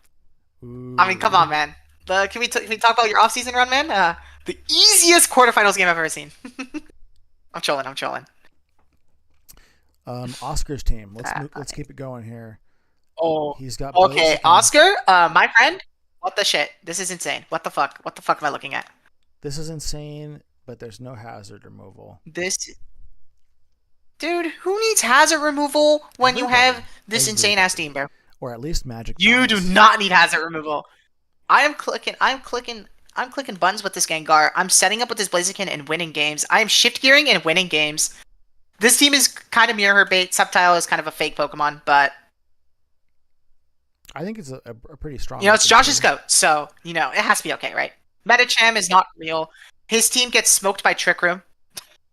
Ooh. I mean, come on, man. Can we talk about your off-season run, man? The easiest quarterfinals game I've ever seen. I'm chilling. Oscar's team. Let's keep it going here. Oh, he's got. Okay, Oscar, my friend. What the shit? This is insane. What the fuck? What the fuck am I looking at? This is insane, but there's no hazard removal. Dude, who needs hazard removal when you have this insane ass team, bro? Or at least magic. You do not need hazard removal. I'm clicking buttons with this Gengar. I'm setting up with this Blaziken and winning games. I am shift gearing and winning games. This team is kind of mirror bait. Sceptile is kind of a fake Pokemon, but I think it's a pretty strong. It's Josh's goat, so it has to be okay, right? Metacham is not real. His team gets smoked by Trick Room.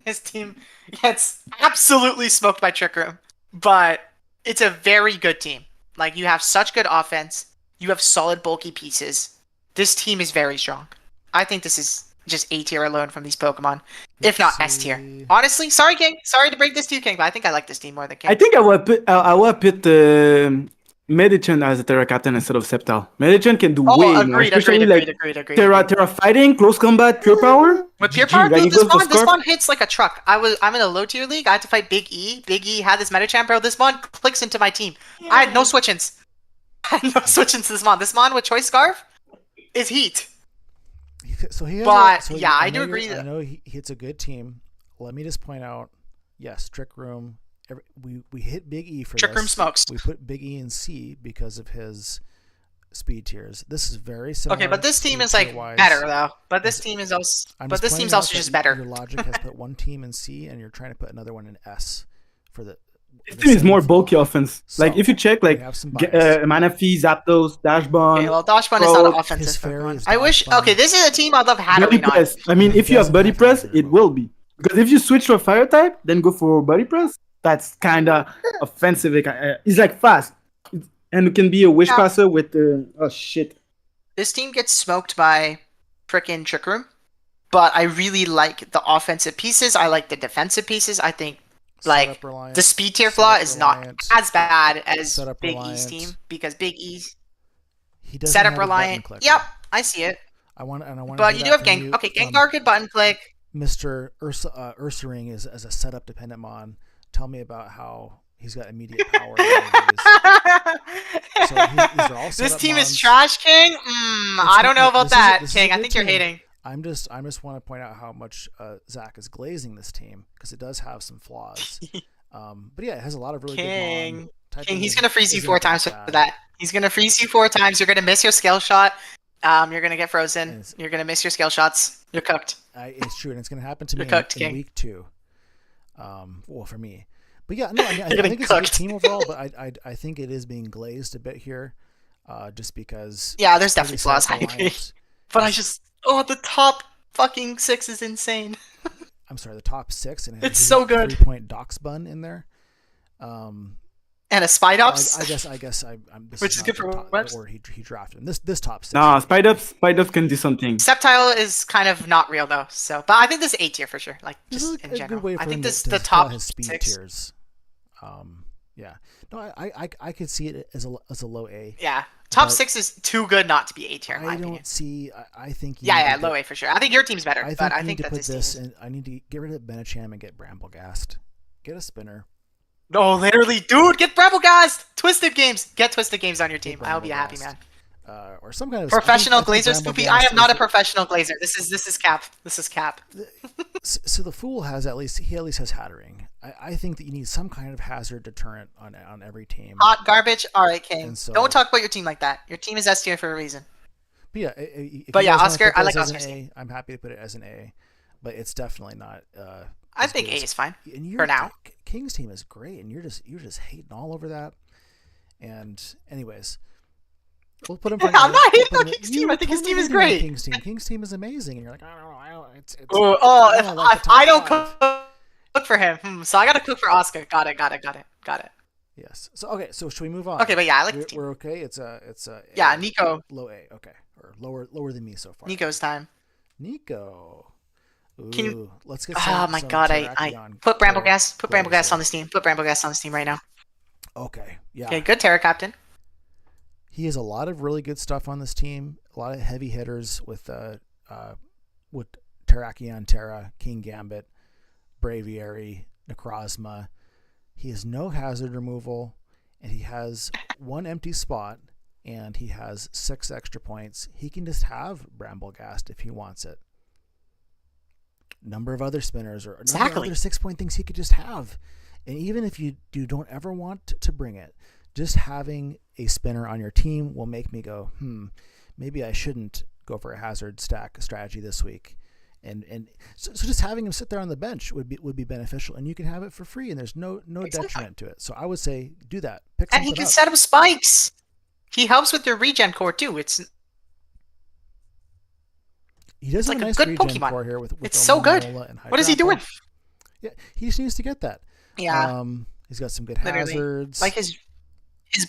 His team gets absolutely smoked by Trick Room, but it's a very good team. Like, you have such good offense. You have solid, bulky pieces. This team is very strong. I think this is just A tier alone from these Pokemon, if not S tier. Honestly, sorry, King. Sorry to break this to you, King, but I think I like this team more than King. I think I will put Medichan as a Terra Captain instead of Sceptile. Medichan can do way more, especially Terra fighting, close combat, pure power. With pure power, dude, this mon hits like a truck. I'm in a low tier league. I had to fight Big E. Big E had this Metacham, bro. This mon clicks into my team. I had no switch-ins. To this mon. This mon with Choice Scarf is heat. I do agree. I know it's a good team. Let me just point out, yes, Trick Room. We hit Big E for Trick Room smokes. We put Big E in C because of his speed tiers. This is very similar. Okay, but this team is like better though. But this team is also. But this team's also just better. Your logic has put one team in C, and you're trying to put another one in S for the. This team is more bulky offense. So, like if you check, like Manaphy, Zapdos, Dashbon. Okay, well, Dashbon is not an offensive. I wish. Okay, this is a team I'd love Hatterene on. I mean, if you have Buddy Press, it will be. Because if you switch to a Fire type, then go for Buddy Press. That's kind of offensive. It's like fast, and it can be a Wish Passer with oh shit. this team gets smoked by frickin' Trick Room, but I really like the offensive pieces. I like the defensive pieces. I think like the speed tier flaw is not as bad as Big E's team because Big E's setup reliant. Yep, I see it. But you do have Gang. Okay, Gengar could button click. Mr. Ursaring is as a setup dependent mon. Tell me about how he's got immediate power. So these are all this team is trash, King. I don't know about that, King. I think you're hating. I just want to point out how much Zach is glazing this team because it does have some flaws. But yeah, it has a lot of really good mon. King, he's gonna freeze you 4 times for that. He's gonna freeze you 4 times. You're gonna miss your skill shot. You're gonna get frozen. You're gonna miss your skill shots. You're cooked. It's true, and it's gonna happen to me in week 2. Well, for me. But yeah, no, I think it's a good team overall, but I think it is being glazed a bit here, just because. Yeah, there's definitely flaws. I agree. But the top fucking 6 is insane. I'm sorry, the top 6, and it's so good. 3-point Dox bun in there. And a Spidops. I guess I'm. Which is good for webs. Or he drafted him. This top 6. Nah, Spidops can do something. Sceptile is kind of not real though. So, but I think this is A tier for sure. Like just in general. I think this the top his speed 6 tiers. Yeah. No, I could see it as a low A. Yeah. Top 6 is too good not to be A tier in my opinion. I think. Low A for sure. I think your team's better, but I think that this team. I need to get rid of Benacham and get Bramblegast. Get a spinner. No, literally, dude, get Bramblegast! Twisted Games! Get Twisted Games on your team. I'll be a happy man. Or some kind of professional glazer spoofy. I am not a professional glazer. This is cap. This is cap. So the Fool has at least has Hattering. I think that you need some kind of hazard deterrent on every team. Hot garbage. All right, King. So, don't talk about your team like that. Your team is S tier for a reason. But yeah, Oscar. I like Oscar's team. I'm happy to put it as an A, but it's definitely not. I think A is fine for now. King's team is great, and you're just hating all over that. And anyways, we'll put him. I'm not hating on King's team. I think his team is great. King's team is amazing, and you're like, I don't. If I don't cook for him, so I gotta cook for Oscar. Got it. Yes. So okay. So should we move on? Okay, but yeah, I like. We're okay. It's a. Yeah, Nico. Low A. Okay, or lower than me so far. Nico's time. Nico. Ooh, can you? Let's get. Oh my god! I put Bramblegast. Put Bramblegast on this team. Put Bramblegast on this team right now. Okay. Yeah. Okay. Good Terra Captain. He has a lot of really good stuff on this team. A lot of heavy hitters with Terrakion, Terra, King Gambit, Braviary, Necrozma. He has no hazard removal, and he has 1 empty spot, and he has 6 extra points. He can just have Bramblegast if he wants it. Number of other spinners or other 6-point things he could just have. And even if you don't ever want to bring it, just having a spinner on your team will make me go, maybe I shouldn't go for a hazard stack strategy this week. And so just having him sit there on the bench would be beneficial, and you can have it for free, and there's no detriment to it. So I would say do that. And he can set up spikes. He helps with your regen core too. He does have a nice good regen Pokemon core here with it's so good. What is he doing? Yeah, he just needs to get that. Yeah. He's got some good hazards. Like his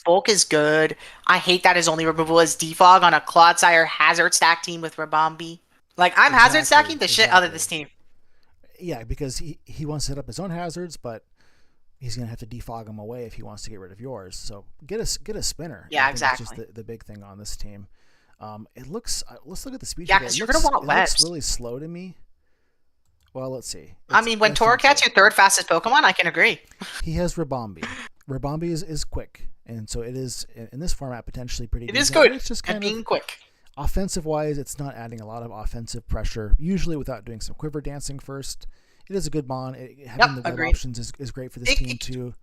bulk is good. I hate that his only removal is defog on a Clodsire hazard stack team with Rabombi. Like I'm hazard stacking the shit out of this team. Yeah, because he wants to set up his own hazards, but he's gonna have to defog them away if he wants to get rid of yours. So get a spinner. Yeah, exactly. That's just the big thing on this team. It looks. Let's look at the speed. Yeah, because you're gonna want webs. It looks really slow to me. Well, let's see. When Torracat's your 3rd fastest Pokemon, I can agree. He has Rabombi. Rabombi is quick, and so it is in this format potentially pretty. It is good. It's just kind of being quick. Offensive wise, it's not adding a lot of offensive pressure. Usually, without doing some quiver dancing first, it is a good mon. Having the web options is great for this team too.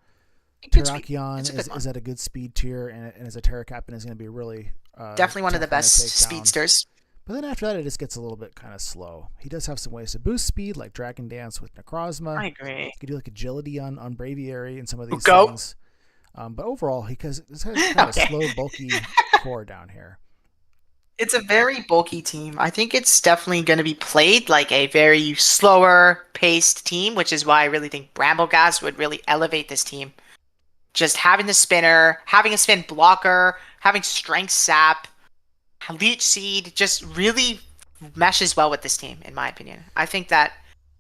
Terrakion is at a good speed tier, and as a Terra Captain is going to be really definitely one of the best speedsters. But then after that, it just gets a little bit kind of slow. He does have some ways to boost speed, like Dragon Dance with Necrozma. I agree. You could do like agility on Braviary and some of these things. But overall, because this has kind of a slow, bulky core down here. It's a very bulky team. I think it's definitely going to be played like a very slower paced team, which is why I really think Bramblegast would really elevate this team. Just having the spinner, having a spin blocker, having strength sap, Leech Seed just really meshes well with this team, in my opinion. I think that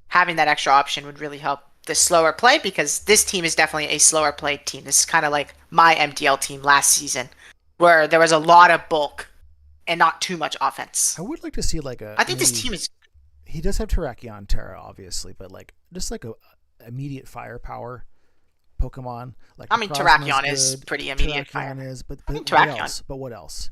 having that extra option would really help the slower play, because this team is definitely a slower play team. This is kind of like my MDL team last season, where there was a lot of bulk and not too much offense. I would like to see like a. I think this team is. He does have Terrakion Terra, obviously, but like just like a immediate firepower Pokemon. Like I mean, Terrakion is pretty immediate fire. But I mean, what Terrakion. else? But what else?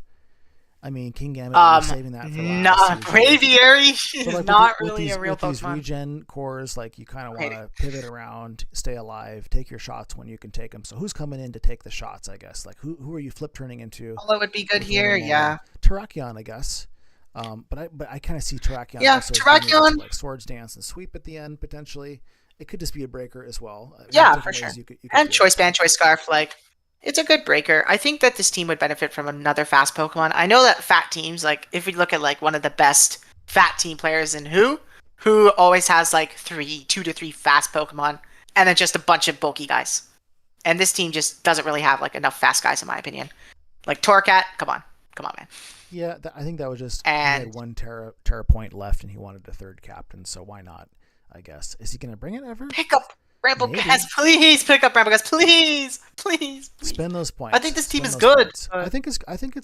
I mean, King Gambit, we're saving that for last. Not Braviary is like not with really a real with these Pokemon. regen cores, like you kind of want to pivot around, stay alive, take your shots when you can take them. So who's coming in to take the shots? I guess like who are you flip turning into? Although it would be good here, yeah. Terrakion, I guess. But I kind of see Terrakion. Yeah, also Terrakion. Like Swords Dance and Sweep at the end potentially. It could just be a breaker as well. Yeah, for sure. And Choice Band, Choice Scarf, like it's a good breaker. I think that this team would benefit from another fast Pokemon. I know that fat teams, like if we look at like one of the best fat team players in who always has like 2 to 3 fast Pokemon, and then just a bunch of bulky guys. And this team just doesn't really have like enough fast guys, in my opinion. Like Torcat, come on, man. Yeah, I think that was just he had 1 Terra point left, and he wanted a third captain, so why not? I guess. Is he going to bring it ever? Pick up Brambleghast, please. Pick up Brambleghast, please. Spend those points. I think this team is good. I think it's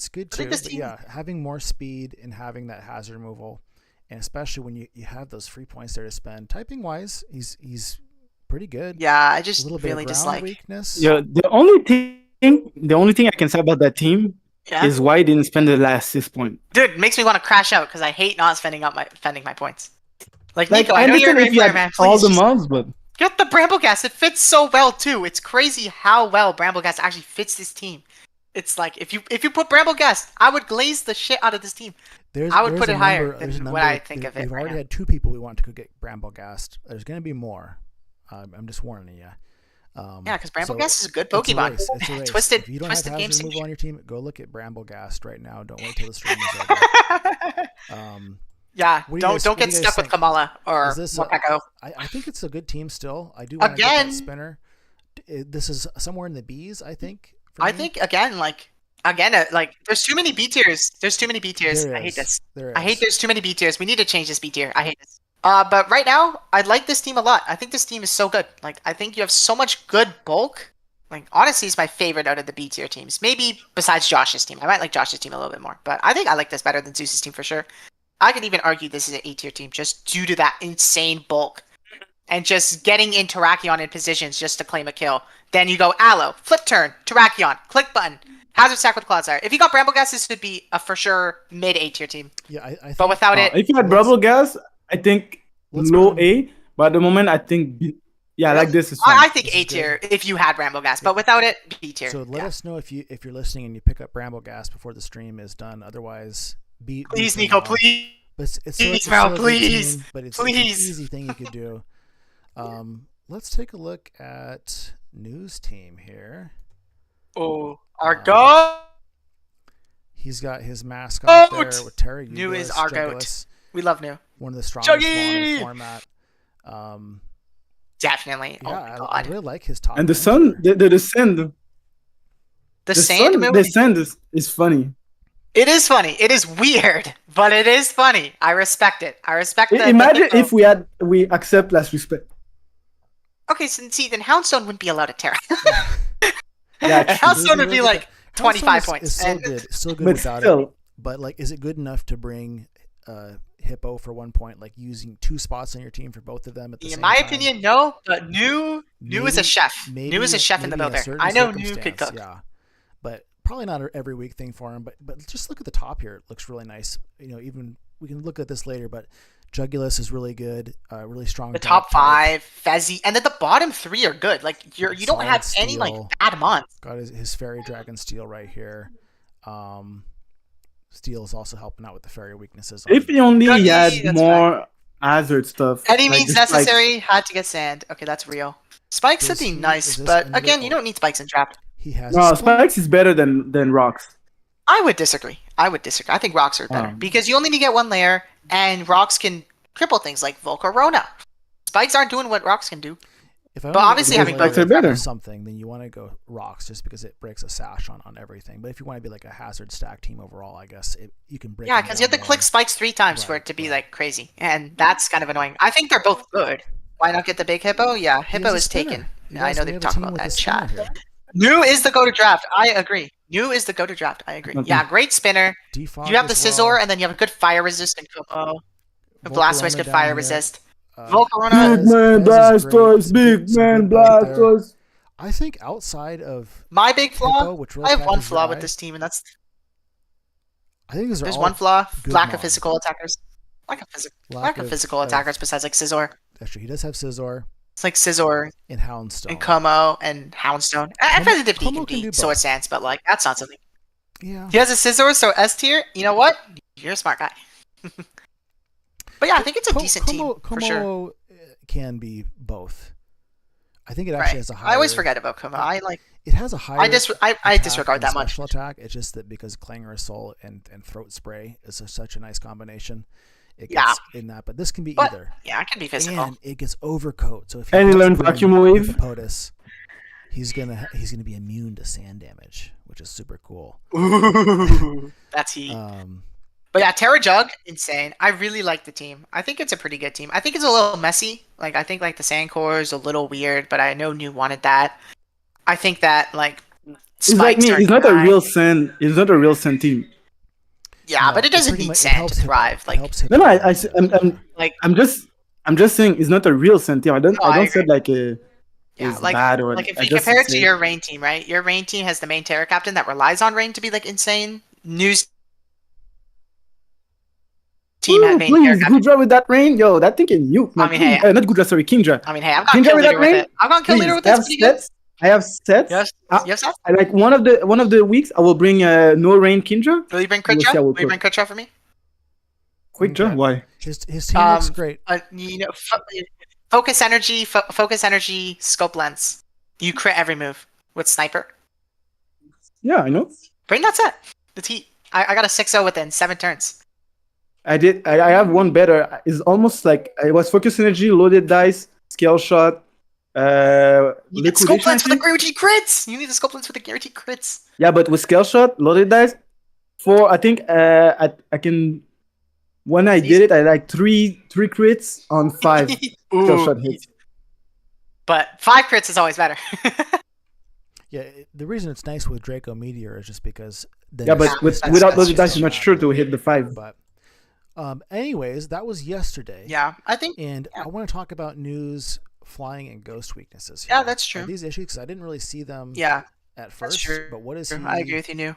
good too. But yeah, having more speed and having that hazard removal, and especially when you have those free points there to spend. Typing wise, he's pretty good. Yeah, I just a little really bit of dislike weakness. Yeah, the only thing I can say about that team is why I didn't spend the last 6 points. Dude, it makes me want to crash out because I hate not spending my points. Like Nico, I know you're a great player, man. Please all the mobs, but get the Brambleghast. It fits so well too. It's crazy how well Brambleghast actually fits this team. It's like if you put Brambleghast, I would glaze the shit out of this team. I would put it higher than what I think of it. We've already had 2 people we want to go get Brambleghast. There's going to be more. I'm just warning you. Yeah, because Brambleghast is a good Pokemon. It's a race. Twisted, if you don't twisted have game hazard removal on your team, go look at Brambleghast right now. Don't wait till the stream is over. Yeah, don't get stuck with Kamala or Morpeko. I think it's a good team still. I do want to get that spinner. This is somewhere in the Bs, I think. I think like there's too many B tiers. There's too many B tiers. I hate this. I hate there's too many B tiers. We need to change this B tier. I hate this. But right now, I like this team a lot. I think this team is so good. Like I think you have so much good bulk. Like honestly, it's my favorite out of the B tier teams. Maybe besides Josh's team. I might like Josh's team a little bit more, but I think I like this better than Zeus's team for sure. I could even argue this is an A tier team just due to that insane bulk and just getting in Terrakion in positions just to claim a kill. Then you go Aloe, flip turn, Terrakion, click button, Hazard Sack with Clodsire. If you got Brambleghast, this would be a for sure mid A tier team. Yeah, I think, but without it, if you had Brambleghast, I think low A. But at the moment, I think like this is fine. I think A tier if you had Brambleghast, but without it, B tier. So let us know if you're listening and you pick up Brambleghast before the stream is done. Otherwise, please, Nico, please. But please, Mal, please. Team, but it's an easy thing you could do. Let's take a look at News Team here. Oh, our goat. He's got his mask on there with Terry. New is our goat. We love New. One of the strongest in the format. Definitely. Yeah, oh I really like his top. And the sun, the sand. The sand movie. The sand is funny. It is funny. It is weird, but it is funny. I respect it. I respect it. Imagine if we accept less respect. Okay, so see, then Houndstone wouldn't be allowed to Terra. Yeah, Houndstone would be like 25 points. It's still good. It's still good without it. But like, is it good enough to bring Hippo for 1 point, like using 2 spots on your team for both of them at the same time? In my opinion, no. But New is a chef. New is a chef in the builder. I know New could cook. Yeah, but probably not an every week thing for him. But just look at the top here; it looks really nice. Even we can look at this later, but Jugulus is really good, really strong. The top 5, Fezzy, and then the bottom 3 are good. Like you don't have any like bad months. Got his Fairy Dragon Steel right here. Steel is also helping out with the fairy weaknesses. If he only had more hazard stuff. Any means necessary, had to get sand. Okay, that's real. Spikes would be nice, but again, you don't need spikes in draft. He has Spikes is better than rocks. I would disagree. I think rocks are better because you only need to get 1 layer, and rocks can cripple things like Volcarona. Spikes aren't doing what rocks can do. If I But obviously having both are better. something, then you want to go rocks just because it breaks a sash on everything. But if you want to be like a hazard stack team overall, I guess you can break. Yeah, because you have to click spikes 3 times for it to be like crazy, and that's kind of annoying. I think they're both good. Why not get the big hippo? Yeah, hippo is taken. I know they've talked about that in chat. New is the go to draft. I agree. New is the go to draft. I agree. Yeah, great spinner. Defog You have the as scissor, well. and then you have a good fire resist and Kumo. Blastoise could fire resist. Big Volcarona. man Blastoise, big man Blastoise. I think outside of My big flaw, Hippo, which really I have one catches flaw your with eye, this team, and that's I think there's one flaw: lack of mons. physical attackers. Lack of physical attackers besides like Scizor. That's true. He does have Scizor It's like Scizor and Houndstone. and Como and Houndstone. Effectively, he can beat Sword Sands, but like that's not something. Yeah. He has a Scizor, so S tier. You know what? You're a smart guy. But yeah, I think it's a decent team for sure. Can be both. I think it actually has a higher. I always forget about Como. It has a higher. I disregard that much. Special attack. It's just that because Clangor Assault and Throat Spray is such a nice combination. It gets in that, but this can be either. Yeah, it can be physical. And it gets Overcoat. So if he learns Vacuum Wave, POTUS, he's gonna be immune to sand damage, which is super cool. Ooh, that's heat. But yeah, Terra Jug, insane. I really like the team. I think it's a pretty good team. I think it's a little messy. Like I think like the Sand Core is a little weird, but I know New wanted that. I think that like it's like me. It's not a real Sand. It's not a real Sand team. Yeah, but it doesn't need Sand to thrive. Like no, I'm just saying it's not a real Sand team. I don't say like a. Yeah, like bad or like if you compare it to your Rain team, right? Your Rain team has the main Terra Captain that relies on Rain to be like insane. News team had main Terra Captain. Good job with that Rain, yo. That thing can nuke. I mean, hey, not good job, sorry, Kingdra. I mean, hey, I've got Kill Leader with it. I've got Kill Leader with this. Pretty good. I have sets. Yes. You have sets? I like one of the weeks I will bring no Rain Kingdra. Will you bring Quick Draw? Will you bring Quick Draw for me? Quick Draw? Why? His team looks great. You know, Focus Energy, Scope Lens. You crit every move with Sniper. Yeah, I know. Bring that set. It's heat. I got a 6-0 within 7 turns. I did. I have one better. It's almost like it was Focus Energy, Loaded Dice, Scale Shot. You need Scope Lens for the guaranteed crits. You need the Scope Lens for the guaranteed crits. Yeah, but with Scale Shot, Loaded Dice, I think I can. When I did it, I like three crits on 5 Scale Shot hits. But 5 crits is always better. Yeah, the reason it's nice with Draco Meteor is just because. Yeah, but without Loaded Dice, you're not sure to hit the 5. But, anyways, that was yesterday. Yeah, I think. And I want to talk about news, flying, and ghost weaknesses here. Yeah, that's true. These issues, because I didn't really see them. At first. That's true. But what is he? I agree with you, New.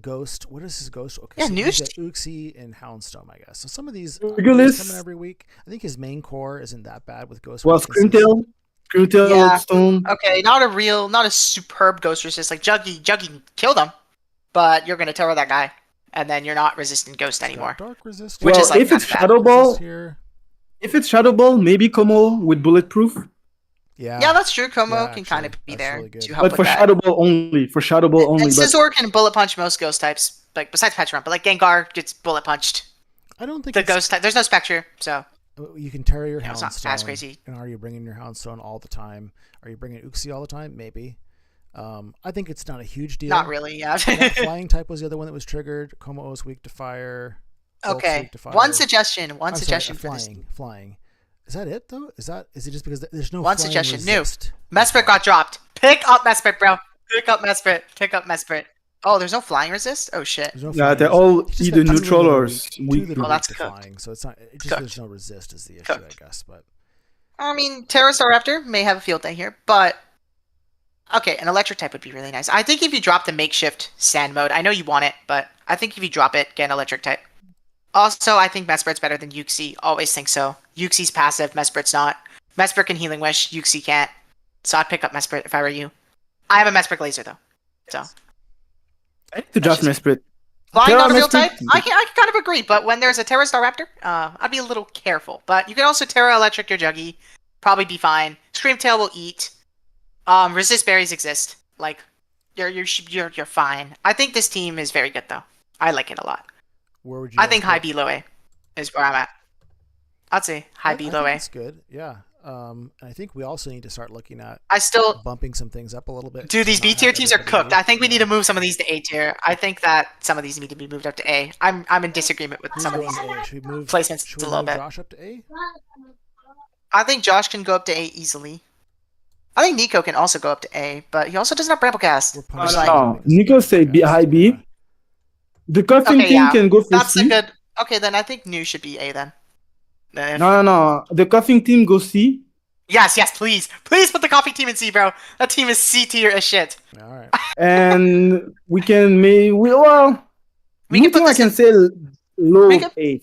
Ghost. What is his ghost? Okay, yeah, so News. Uxie and Houndstone, I guess. So some of these coming every week. I think his main core isn't that bad with ghost. Well, Screamtail, Stone. Okay, not a superb ghost resist. Like Juggy killed him, but you're gonna terror that guy, and then you're not resistant ghost anymore. Dark resist. Which is like if it's Shadow Ball, maybe Como with bulletproof. Yeah, that's true. Como can kind of be there really to help but for Shadow Ball only. And Scizor can bullet punch most ghost types, like besides Petron, but like Gengar gets bullet punched. I don't think the ghost type. There's no Spectre, so you can terror your Houndstone. It's not as crazy. And are you bringing your Houndstone all the time? Are you bringing Uxie all the time? Maybe. I think it's not a huge deal. Not really. Yeah. Flying type was the other one that was triggered. Como was weak to fire. Okay. Weak to fire. One suggestion. Flying. Is that it though? Is it just because there's no one suggestion? Resist? New Mesprit got dropped. Pick up Mesprit, bro. Pick up Mesprit. Oh, there's no flying resist. Oh shit. Yeah, they're all either neutral or weak. Oh, that's flying. So it's not. It just there's no resist is the issue, I guess. But I mean, Pterosaur Raptor may have a field day here, but okay, an electric type would be really nice. I think if you drop the makeshift sand mode, I know you want it, but I think if you drop it, get an electric type. Also, I think Mesprit's better than Uxie. Always think so. Uxie's passive, Mesprit's not. Mesprit can Healing Wish, Uxie can't. So I'd pick up Mesprit if I were you. I have a Mesprit Laser, though. So. I need to draft Mesprit. Flying not a real type? I can kind of agree, but when there's a Terra Star Raptor, I'd be a little careful. But you can also Terra Electric your Juggy. Probably be fine. Screamtail will eat. Resist Berries exist. Like, you're fine. I think this team is very good, though. I like it a lot. Where would you? I think high B low A is where I'm at. I'd say high B low A. That's good. Yeah. And I think we also need to start looking at I still bumping some things up a little bit. Dude, to these not B tier have teams are everybody cooked. I think we you need know. to move some of these to A tier. I think that some of these need to be moved up to A. I'm in disagreement with Who's some of going these to A? Should we move? placements Should a we little move bit. Josh up to A? I think Josh can go up to A easily. I think Nico can also go up to A, but he also doesn't have Bramblecast. We're Which is punishing like, him No, because Nico of say Bramblecast, high B. yeah. The Coffin okay, team yeah, can go for that's C. a good. Okay, then I think New should be A then. No. The Coffin team go C. Yes, please put the coffee team in C, bro. That team is C tier as shit. All right. And we can We can put I this can in say low we could- A.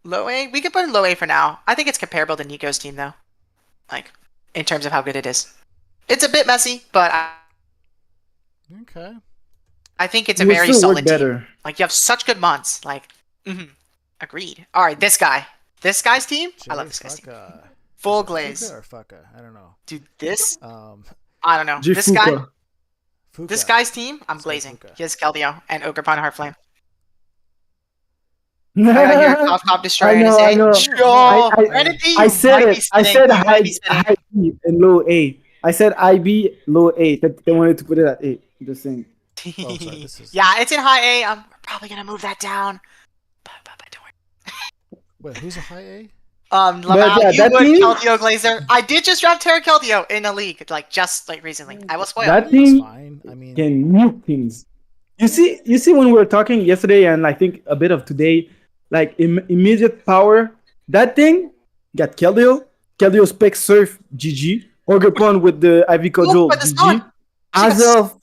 low A. We can put in low A for now. I think it's comparable to Nico's team though, like in terms of how good it is. It's a bit messy, but Okay. I think it's a It will very still work solid better. team. Like you have such good months. Like, agreed. All right, this guy's team. I love this guy's team. Fucka. Full Is it glaze, Fuka or Fucka? I don't know. dude. This Um, I don't know. This Jifuka. guy, Fuka. this guy's team. I'm Let's go glazing. Fuka. He has Keldeo and Ogrepon Heartflame. I got your Top Destroyer in his I A. know. Sure. Brandon P, I you said might be it. I sitting. said You might be sitting. high B and low A. I said IB low A. They wanted to put it at A. I'm just saying. Oh, sorry, this is- Yeah, it's in high A. I'm probably gonna move that down. But don't worry. Wait, who's a high A? Lamau, yeah, you that would team- Keldeo Glazer. I did just draft Terra Keldeo in a league, just recently. I will spoil. That That's team fine. I mean, can nuke things. You see when we were talking yesterday and I think a bit of today, like immediate power. That thing got Keldeo Spec Surf GG. Orgapon with the Ivy Cudgel with the GG. stun. Azelf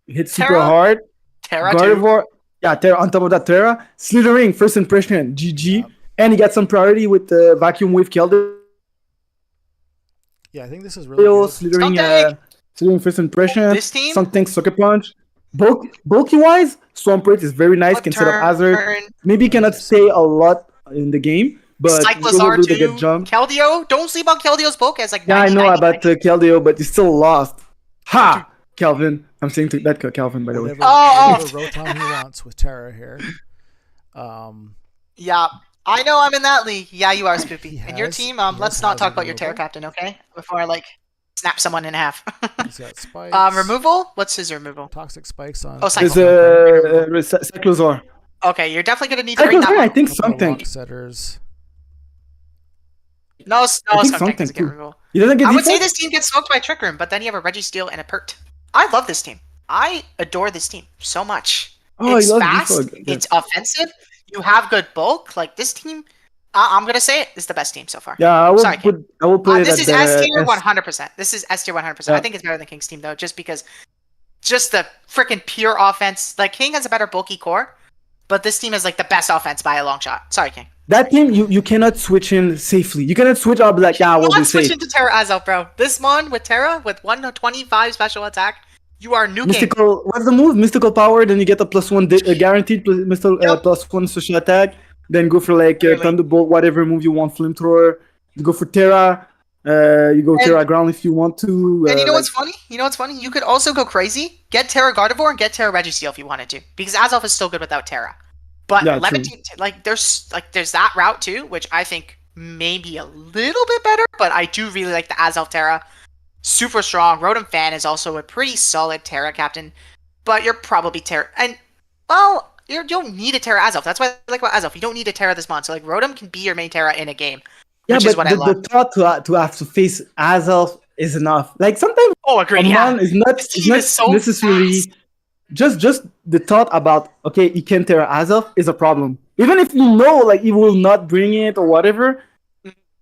hit super Terra, hard. Terra too. Gardevoir, yeah, Terra on top of that Terra. Slithering first impression GG. Yeah. And he got some priority with the Vacuum Wave Keldeo. yeah, I think this is really good. Slithering first impression. This team? Something Sucker Punch. Bulky wise, Swampert is very nice. Can set up Hazard. Maybe cannot stay a lot in the game, but Cyclizar will do the too. good jump. Keldeo, don't sleep on Keldeo's bulk as like. Yeah, 90, I know 90, about Keldeo, but he's still lost. Ha! Calvin. I'm saying to that Calvin, by the way. Whatever Rotom he wants with Terra here. Yeah, I know I'm in that league. Yeah, you are, Spoopy. He And your has- team, he has let's not talk Hazard about your Terra removal. captain, okay? Before I snap someone in half. He's got spikes. Removal? What's his removal? Toxic spikes on. Oh, There's Cyclizar. Cyclozar. Okay, you're definitely gonna need to bring that Cyclozar, I one. think Couple of something. lock setters. No, think something something doesn't get too. removal. He doesn't get I would say default? this team gets smoked by Trick Room, but then you have a Registeel and a Pert. I love this team. I adore this team so much. Oh, It's he loves fast. default. It's offensive. You have good bulk. Like this team, I'm gonna say it is the best team so far. Yeah, I will Sorry, put it this at is the S tier S. 100%. This is S tier 100%. Yeah. I think it's better than King's team though, just because, just the freaking pure offense. Like King has a better bulky core, but this team is like the best offense by a long shot. Sorry, King. That team, you cannot switch in safely. You cannot switch up like, yeah, we'll be Not switch safe. into Terra Azelf, bro. This mon with Terra with 125 special attack, you are nuking. Mystical, what's the move? Mystical power, then you get a +1 guaranteed +1 social attack. Then go for like Clearly. Thunderbolt, whatever move you want, Flamethrower. You go for Terra. You go Terra Ground if you want to. And you know what's funny? You could also go crazy, get Terra Gardevoir and get Terra Registeel if you wanted to, because Azelf is still good without Terra. But Yeah, true. Levitate, there's that route too, which I think may be a little bit better, but I do really like the Azelf Terra. Super strong. Rotom Fan is also a pretty solid Terra captain, but you're probably Terra, and well, you don't need a Terra Azelf. That's what I like about Azelf. You don't need a Terra this month, so like Rotom can be your main Terra in a game, which is what I love. the thought to have to face Azelf is enough. Like sometimes Oh, agreed. a Yeah. man is not This team is so necessarily fast. just the thought about okay, he can Terra Azelf is a problem. Even if you know like he will not bring it or whatever,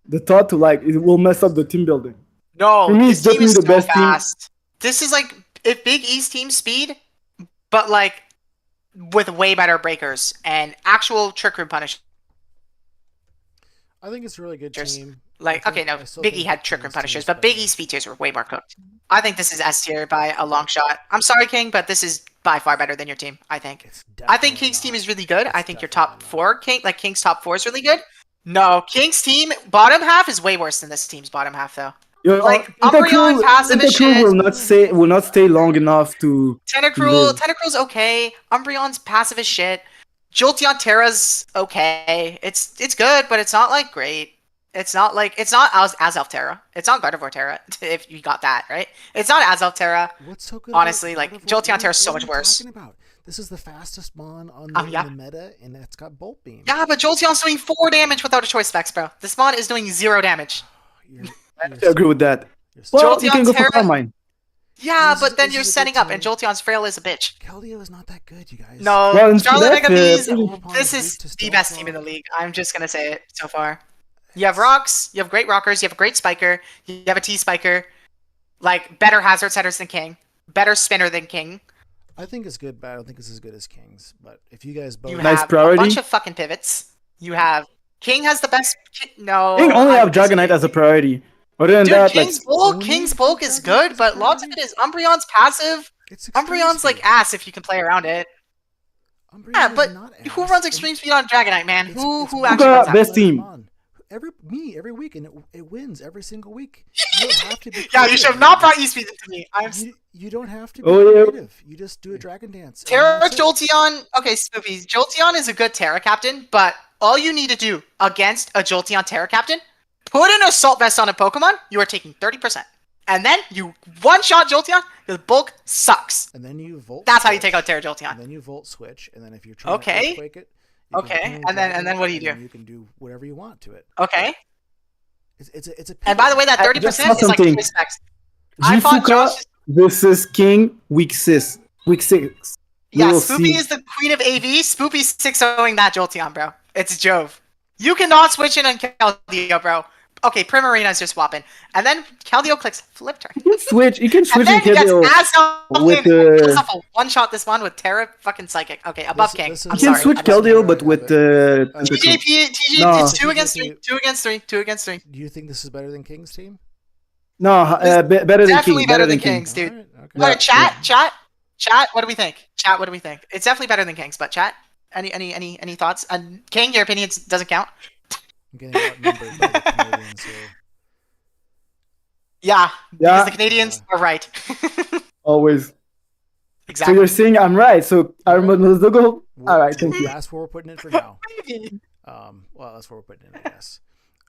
the thought to like it will mess up the team building. No, For me, this it's team is so definitely the best team. fast. This is like if Big East team speed, but like with way better breakers and actual Trick Room punish. I think it's a really good Just team. Like, I okay, think- no, I still Big E think had the Trick Room Kings team punishers, is but Big better. E's speed tiers were way more cooked. I think this is S tier by a long shot. I'm sorry, King, but this is by far better than your team, I think. It's I think definitely King's not. team is really good. I It's think your definitely top not. four, King's top four is really good. No, King's team bottom half is way worse than this team's bottom half, though. Yo, Like, Umbreon passive as Intercruel shit. will not stay long enough to. Tentacruel's okay. Umbreon's passive as shit. Jolteon Terra's okay. It's good, but it's not like great. It's not as Terra. It's not Gardevoir Terra. If you got that right, it's not as Terra. What's so good? Honestly, about like Jolteon Terra is so what much are you worse. talking about? This is the fastest mon on Yeah. the meta, and it's got Bolt Beam. Yeah, but Jolteon's doing 4 damage without a choice specs, bro. This mon is doing 0 damage. I agree with that. Well, you can go for Carmine. Yeah, but then you're setting up, and Jolteon's frail as a bitch. Keldeo is not that good, you guys. No, Well, Charlotte Agaves, pretty- this is the best team in the league. I'm just gonna say it so far. You have rocks, you have great rockers, you have a great spiker, you have a T-spiker, like better hazard setters than King, better spinner than King. I think it's good, but I don't think it's as good as King's. But if you guys both, You Nice have priority. a bunch of fucking pivots. You have King has the best. No, King only I have Dragonite as a priority. Other than Dude, that, King's bulk is good, but lots of it is Umbreon's passive. it's Umbreon's like ass if you can play around it. Umbreon Yeah, is but not who ass. runs Extreme Speed on Dragonite, man? It's- Who it's actually runs that? best team. Every week, and it wins every single week. You don't have to be Yeah, you should have not brought E-Speed into me. You don't have to be Oh, yeah. creative. You just do a Dragon Dance. and Terra that's it. Jolteon. Okay, Spoopy. Jolteon is a good Terra captain, but all you need to do against a Jolteon Terra captain, put an Assault Vest on a Pokemon, you are taking 30%. And then you one-shot Jolteon, the bulk sucks. And then you Volt. That's how you switch, take out Terra And Jolteon. then you Volt Switch, and then if you're trying Okay. to earthquake it, you Okay, can and then what do you and then do? You can do whatever you want to it. Okay. It's a. And by the way, that I 30% just is saw like something. choice specs. I thought Jifuka Josh. versus King week 6. Week 6. We Yeah, will Spoopy see. is the queen of AV. Spoopy's 6-0ing that Jolteon, bro. It's Jove. You cannot switch in on Keldeo, bro. Okay, Primarina's just swapping. And then Keldeo clicks flip turn. You can switch. You can And switch then in he gets Keldeo with a one-shot this one with Terra fucking Psychic. Okay, above This- King. this is- I'm You can sorry. switch above King. Keldeo, but with TJP No. is 2 against 3. 2 against 3. 2 against 3. Do you think this is better than King's team? No, better than Definitely King. better Better than than King. Kings, dude. All right, okay. Alright, chat, what do we think? Chat, what do we think? It's definitely better than Kings, but chat, any thoughts? And King, your opinion doesn't count. I'm getting outnumbered by the Canadians here. Yeah, Yeah. because the Canadians are right. Always. So Exactly. you're saying I'm right. So Armadogo. All right, thank you. That's what we're putting in for now. Well, that's what we're putting in, I guess.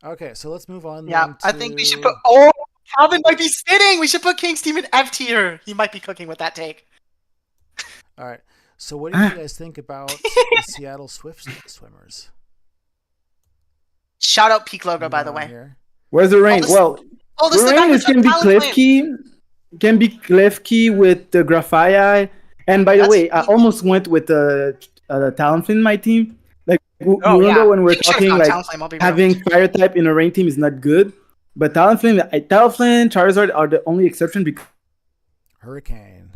Okay, so let's move on. Yeah, then I think we should to- put. Oh, Calvin might be spitting. We should put King's team in F tier. He might be cooking with that take. All right. So what do you guys think about the Seattle Swift swimmers? Shout out Peak Logo, by the Moving on way. here. Where's the rain? this- Well, Oh, this is the the guy rain with is gonna be Talon Flame. Klefki. Can be Klefki with the Graphite. And by the That's- way, I almost went with the Talonflame in my team. Like Oh, remember yeah. when we're King should've talking gone like Talon Flame, I'll be real. having Fire type in a rain team is not good. But Talonflame, Charizard are the only exception because Hurricane.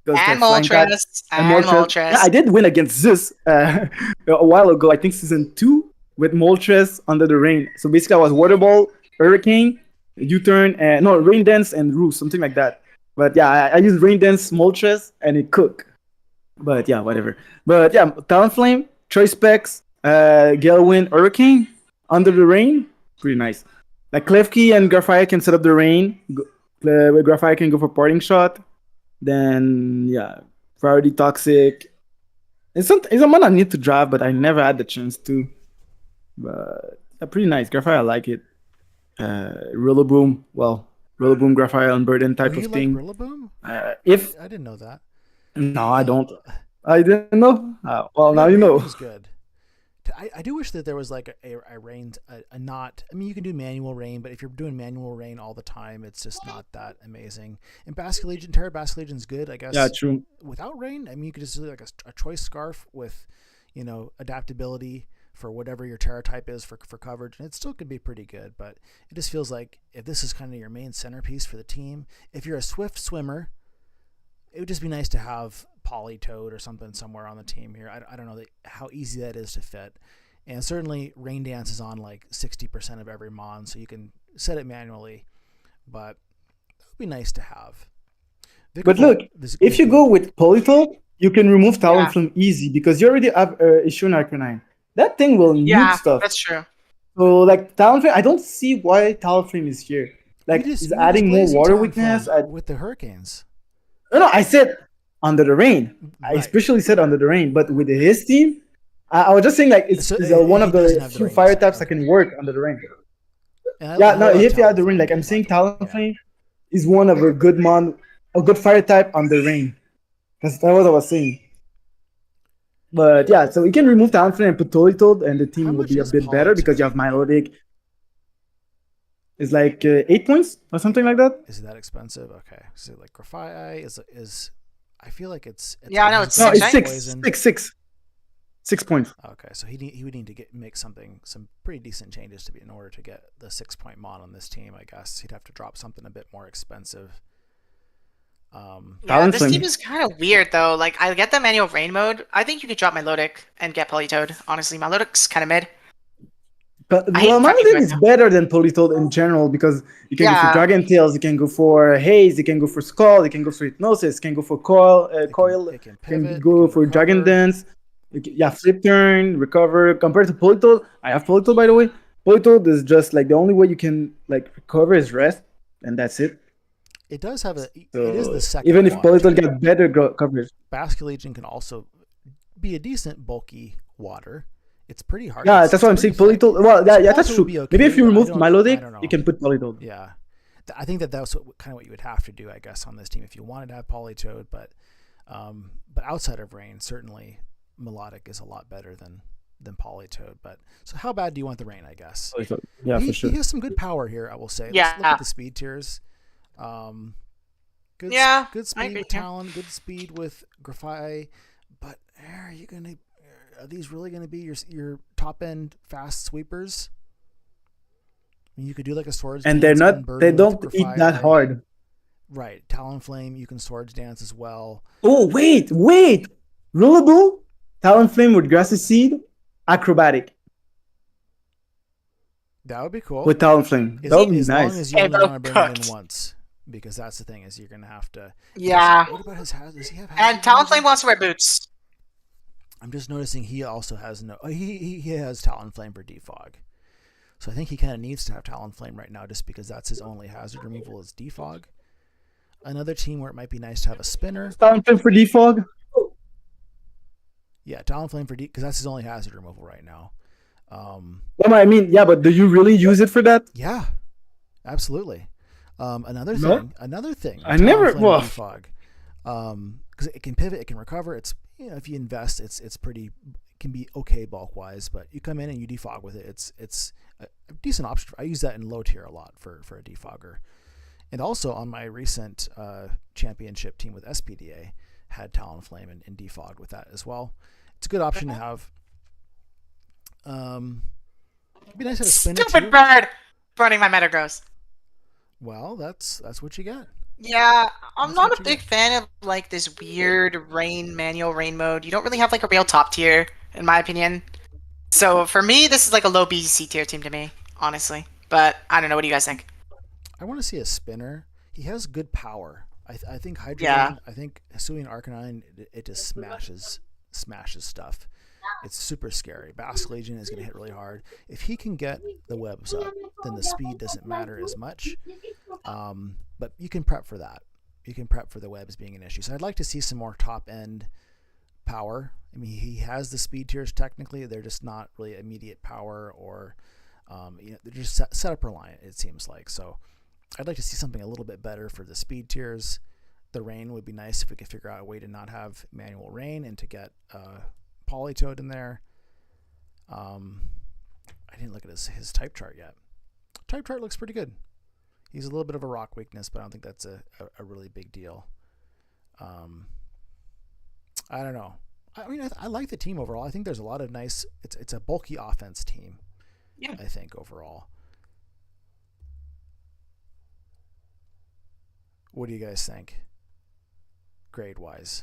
they're And flying type. Moltres. And Moltres. Yeah, I did win against Zeus a while ago. I think season 2 with Moltres under the rain. So basically, I was Water Ball, Hurricane, U-turn, and no Rain Dance and Roost, something like that. But yeah, I used Rain Dance, Moltres, and it cooked. But yeah, whatever. But yeah, Talonflame, Choice Specs, Gale Wind, Hurricane under the rain, pretty nice. Like Klefki and Graphite can set up the rain. Graphite can go for parting shot. Then yeah, Priority Toxic. It's a man I need to drive, but I never had the chance to. But pretty nice. Graphite, I like it. Rillaboom, Rillaboom, Graphite, Unburden type Oh, you of like thing. Rillaboom? If I didn't know that. no, I don't. I didn't know. Well, now you know. Rillaboom's good. I do wish that there was like a rain, a not. I mean, you can do manual rain, but if you're doing manual rain all the time, it's just not that amazing. And Basque Legion, Terra Basque Legion's good, I guess. Yeah, true. Without rain, I mean, you could just do like a choice scarf with, adaptability for whatever your Terra type is for coverage, and it still could be pretty good. But it just feels like if this is kind of your main centerpiece for the team, if you're a Swift swimmer, it would just be nice to have Polytoad or something somewhere on the team here. I don't know how easy that is to fit. And certainly Rain Dance is on like 60% of every mon, so you can set it manually. But it would be nice to have. But look, if you go with Polytoad, you can remove Talonflame easy because you already have Issue Arcanine. That thing will nuke stuff. That's true. So like Talonflame, I don't see why Talonflame is here. Like he's adding more water weakness. With the Hurricanes. No, I said under the rain. I Right. especially said under the rain. But with his team, I was just saying like it's So one of it doesn't the have the few rain, fire so, types that okay. can work under the rain. Yeah, no, if you had the rain, like I'm saying, Talonflame is one of a good fire type on the rain. That's what I was saying. But yeah, so you can remove Talonflame and put Politoed, and the team will be a bit better because you have Milotic. It's like 8 points or something like that. Is it that expensive? Okay. Is it like Grafai? Is I feel like it's yeah, I know it's no, six, it's six. 6 points. Okay, so he would need to make some pretty decent changes in order to get the 6-point mod on this team. I guess he'd have to drop something a bit more expensive. Yeah, this team is kind of weird though. Like I get the manual rain mode. I think you could drop Milotic and get Politoed. Honestly, Milotic's kind of mid. But Milotic is better than Politoed in general because you can go for Dragon Tails, you can go for Haze, you can go for Skull, you can go for Hypnosis, you can go for Coil, can go for Dragon Dance. Yeah, flip turn, recover. Compared to Politoed, I have Politoed by the way. Politoed is just like the only way you can like recover is rest, and that's it. It does have it is the second. Even if Politoed got better coverage, Basculegion can also be a decent bulky water. It's pretty hard. Yeah, that's what I'm saying. Politoed. Well, yeah, that's true. Okay, maybe if you remove Milotic, you can put Politoed. Yeah, I think that's kind of what you would have to do, I guess, on this team if you wanted to have Politoed. But outside of rain, certainly Melodic is a lot better than Politoed. But so how bad do you want the rain? I guess. Yeah, for sure. He has some good power here, I will say. Yeah. Let's look at the speed tiers. Good speed with Talon, good speed with Grafai, but are these really gonna be your top end fast sweepers? I mean, you could do like a swords and dance they don't eat that hard. Right, Talonflame, you can swords dance as well. Oh wait, rollable Talonflame with Grassy Seed, acrobatic. That would be cool with Talonflame. That would be nice. As long as you only want to bring it in once. Because that's the thing is you're gonna have to. Yeah. What about his hazard? Does he have hazard? And Talonflame wants to wear boots. I'm just noticing he also has he has Talonflame for defog, so I think he kind of needs to have Talonflame right now just because that's his only hazard removal is defog. Another team where it might be nice to have a spinner. Talonflame for defog. Yeah, Talonflame for because that's his only hazard removal right now. I mean, yeah, but do you really use it for that? Yeah, absolutely. Another thing. I never defog. Because it can pivot, it can recover. It's if you invest, it can be okay bulk wise. But you come in and you defog with it. It's a decent option. I use that in low tier a lot for a defogger, and also on my recent championship team with SPDA had Talonflame and defogged with that as well. It's a good option to have. It'd be nice to have a spinner. Stupid bird burning my Metagross. Well, that's what you got. Yeah, I'm not a big fan of like this weird manual rain mode. You don't really have like a real top tier, in my opinion. So for me, this is like a low BC tier team to me, honestly. But I don't know. What do you guys think? I want to see a spinner. He has good power. I think Hydrogen. Yeah. I think Hisuian Arcanine. It just smashes stuff. It's super scary. Basculegion is going to hit really hard. If he can get the webs up, then the speed doesn't matter as much. But you can prep for that. You can prep for the webs being an issue. So I'd like to see some more top-end power. I mean, he has the speed tiers technically. They're just not really immediate power or they're just set up reliant, it seems like. So I'd like to see something a little bit better for the speed tiers. The rain would be nice if we could figure out a way to not have manual rain and to get Politoed in there. I didn't look at his type chart yet. Type chart looks pretty good. He's a little bit of a rock weakness, but I don't think that's a really big deal. I don't know. I mean, I like the team overall. I think there's a lot of nice. It's a bulky offense team. Yeah. I think overall. What do you guys think? Grade wise.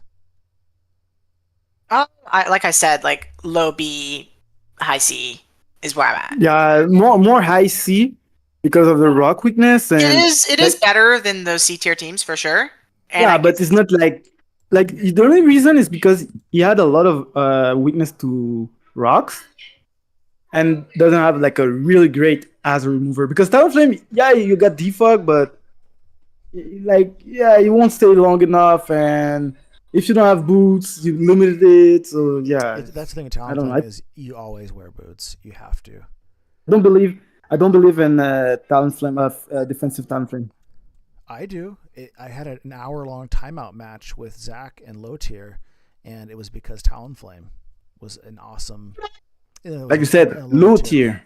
Like I said, like low B, high C is where I'm at. Yeah, more high C because of the rock weakness. And it is better than those C tier teams for sure. And but it's not like the only reason is because he had a lot of weakness to rocks and doesn't have like a really great hazard remover. Because Talonflame, yeah, you got defog, but you won't stay long enough, and if you don't have boots, you limited it. So yeah, that's the thing with Talonflame is you always wear boots. You have to. I don't believe I don't believe in Talonflame of defensive Talonflame. I do. I had an hour-long timeout match with Zach and Low Tier, and it was because Talonflame was an awesome. Like you said, low tier.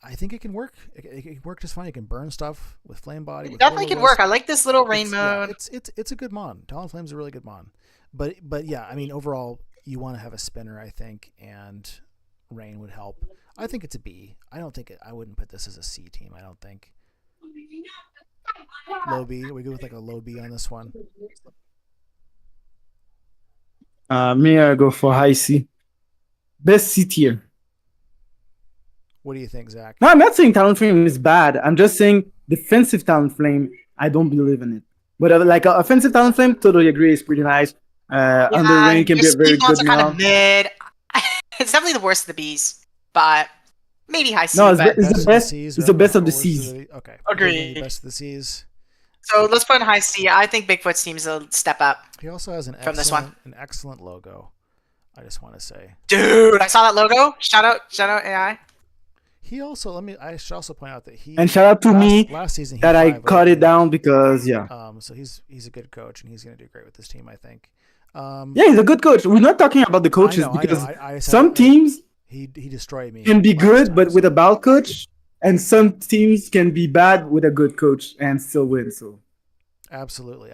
I think it can work. It can work just fine. You can burn stuff with Flame Body. It definitely can work. I like this little rain mode. Yeah, it's a good mon. Talonflame's a really good mon. But yeah, I mean overall, you want to have a spinner, I think, and rain would help. I think it's a B. I wouldn't put this as a C team. I don't think. Low B. We go with like a low B on this one. Me, I go for high C. Best C tier. What do you think, Zach? No, I'm not saying Talonflame is bad. I'm just saying defensive Talonflame, I don't believe in it. But like offensive Talonflame, totally agree. It's pretty nice. Under rain can be a very good kind of mid. It's definitely the worst of the Bs, but maybe high C. No, it's the best. It's the best of the Cs. Okay. Agreed. Best of the Cs. So let's put in high C. I think Bigfoot's team's a step up. He also has an excellent logo. I just want to say, dude, I saw that logo. Shout out AI. He also I should also point out that and shout out to me last season that I cut it down because so he's a good coach and he's gonna do great with this team, I think. Yeah, he's a good coach. We're not talking about the coaches because some teams he destroyed me can be good but with a bad coach, and some teams can be bad with a good coach and still win. So absolutely.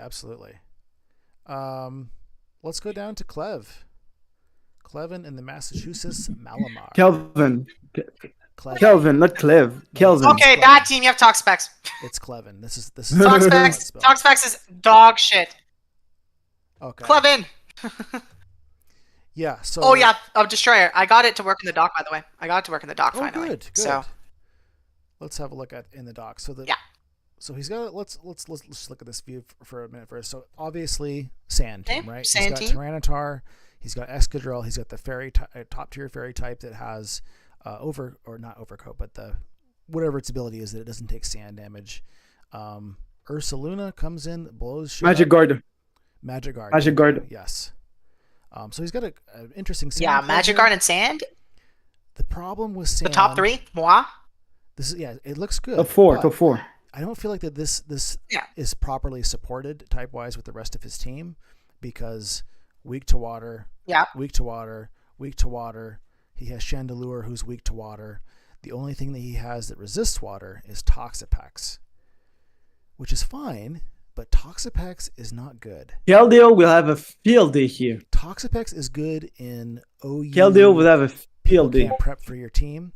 Let's go down to Clevin in the Massachusetts Malamar. Kelvin, not Clev. Kelvin. Okay, bad team. You have Toxpex. It's Clevin. This is Toxpex. Toxpex is dog shit. Okay. Clevin. Yeah. So. Oh yeah, Destroyer. I got it to work in the dock. By the way, I got it to work in the dock finally. Good. So let's have a look at in the dock. So So he's got. Let's look at this view for a minute first. So obviously sand team, right? Sand he's got Tyranitar. He's got Escadrille. He's got the fairy top tier fairy type that has not overcoat, but the whatever its ability is that it doesn't take sand damage. Ursaluna comes in, blows shit Magic up. Guard. Magic Guard. Magic Guard. Yes. So he's got an interesting sand. Yeah, Magic Guard and sand. The problem with sand. The top three, moi. This is it looks good. Top four. I don't feel like that this is properly supported type wise with the rest of his team because weak to water. Yeah. Weak to water. He has Chandelure, who's weak to water. The only thing that he has that resists water is Toxapex, which is fine, but Toxapex is not good. Keldeo will have a field day here. Toxapex is good in OU. Keldeo will have a field day. Prep for your team,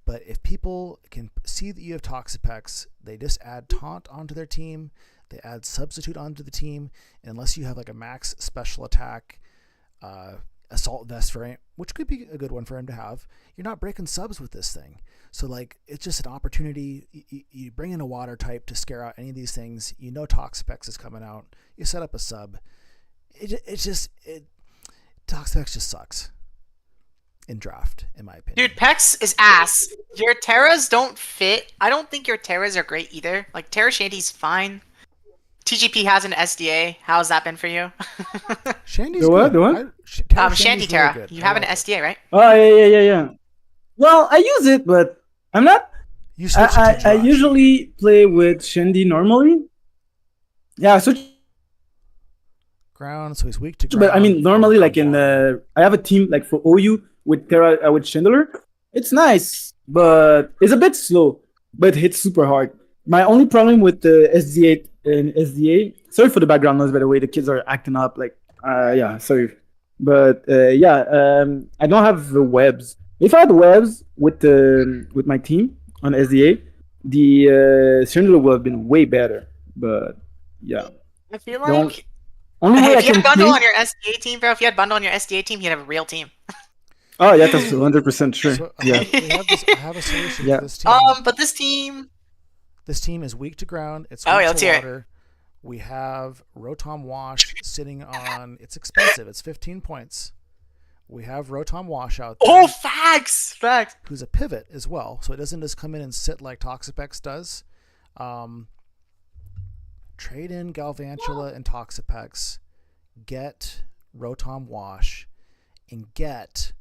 but if people can see that you have Toxapex, they just add Taunt onto their team. They add Substitute onto the team, and unless you have like a max special attack, Assault Vest variant, which could be a good one for him to have, you're not breaking subs with this thing. So like it's just an opportunity. You bring in a water type to scare out any of these things. You know Toxapex is coming out. You set up a sub. Toxapex just sucks in draft, in my opinion. Dude, Pex is ass. Your Terras don't fit. I don't think your Terras are great either. Like Terra Shanty's fine. TGP has an SDA. How's that been for you? Shanty's the what? Shanty Terra. Really you have an SDA, right? Oh yeah. Well, I use it, but I'm not. I usually play with Shandy normally. Yeah, so ground, so he's weak to ground. But I mean, normally, like I have a team like for OU with Terra with Chandler. It's nice, but it's a bit slow, but hits super hard. My only problem with the SDA and SDA. Sorry for the background noise, by the way. The kids are acting up. Like, sorry, but I don't have the webs. If I had webs with my team on SDA, the Chandler would have been way better. But yeah, I feel like only way if you had bundle on your SDA team, bro. If you had bundle on your SDA team, you'd have a real team. Oh yeah, that's 100% true. So, yeah, I have a solution for this team. But this team is weak to ground. It's weak to water. We have Rotom Wash sitting on. It's expensive. It's 15 points. We have Rotom Wash out there. Oh, facts. Who's a pivot as well, so it doesn't just come in and sit like Toxapex does. Trade in Galvantula and Toxapex. Get Rotom Wash, and get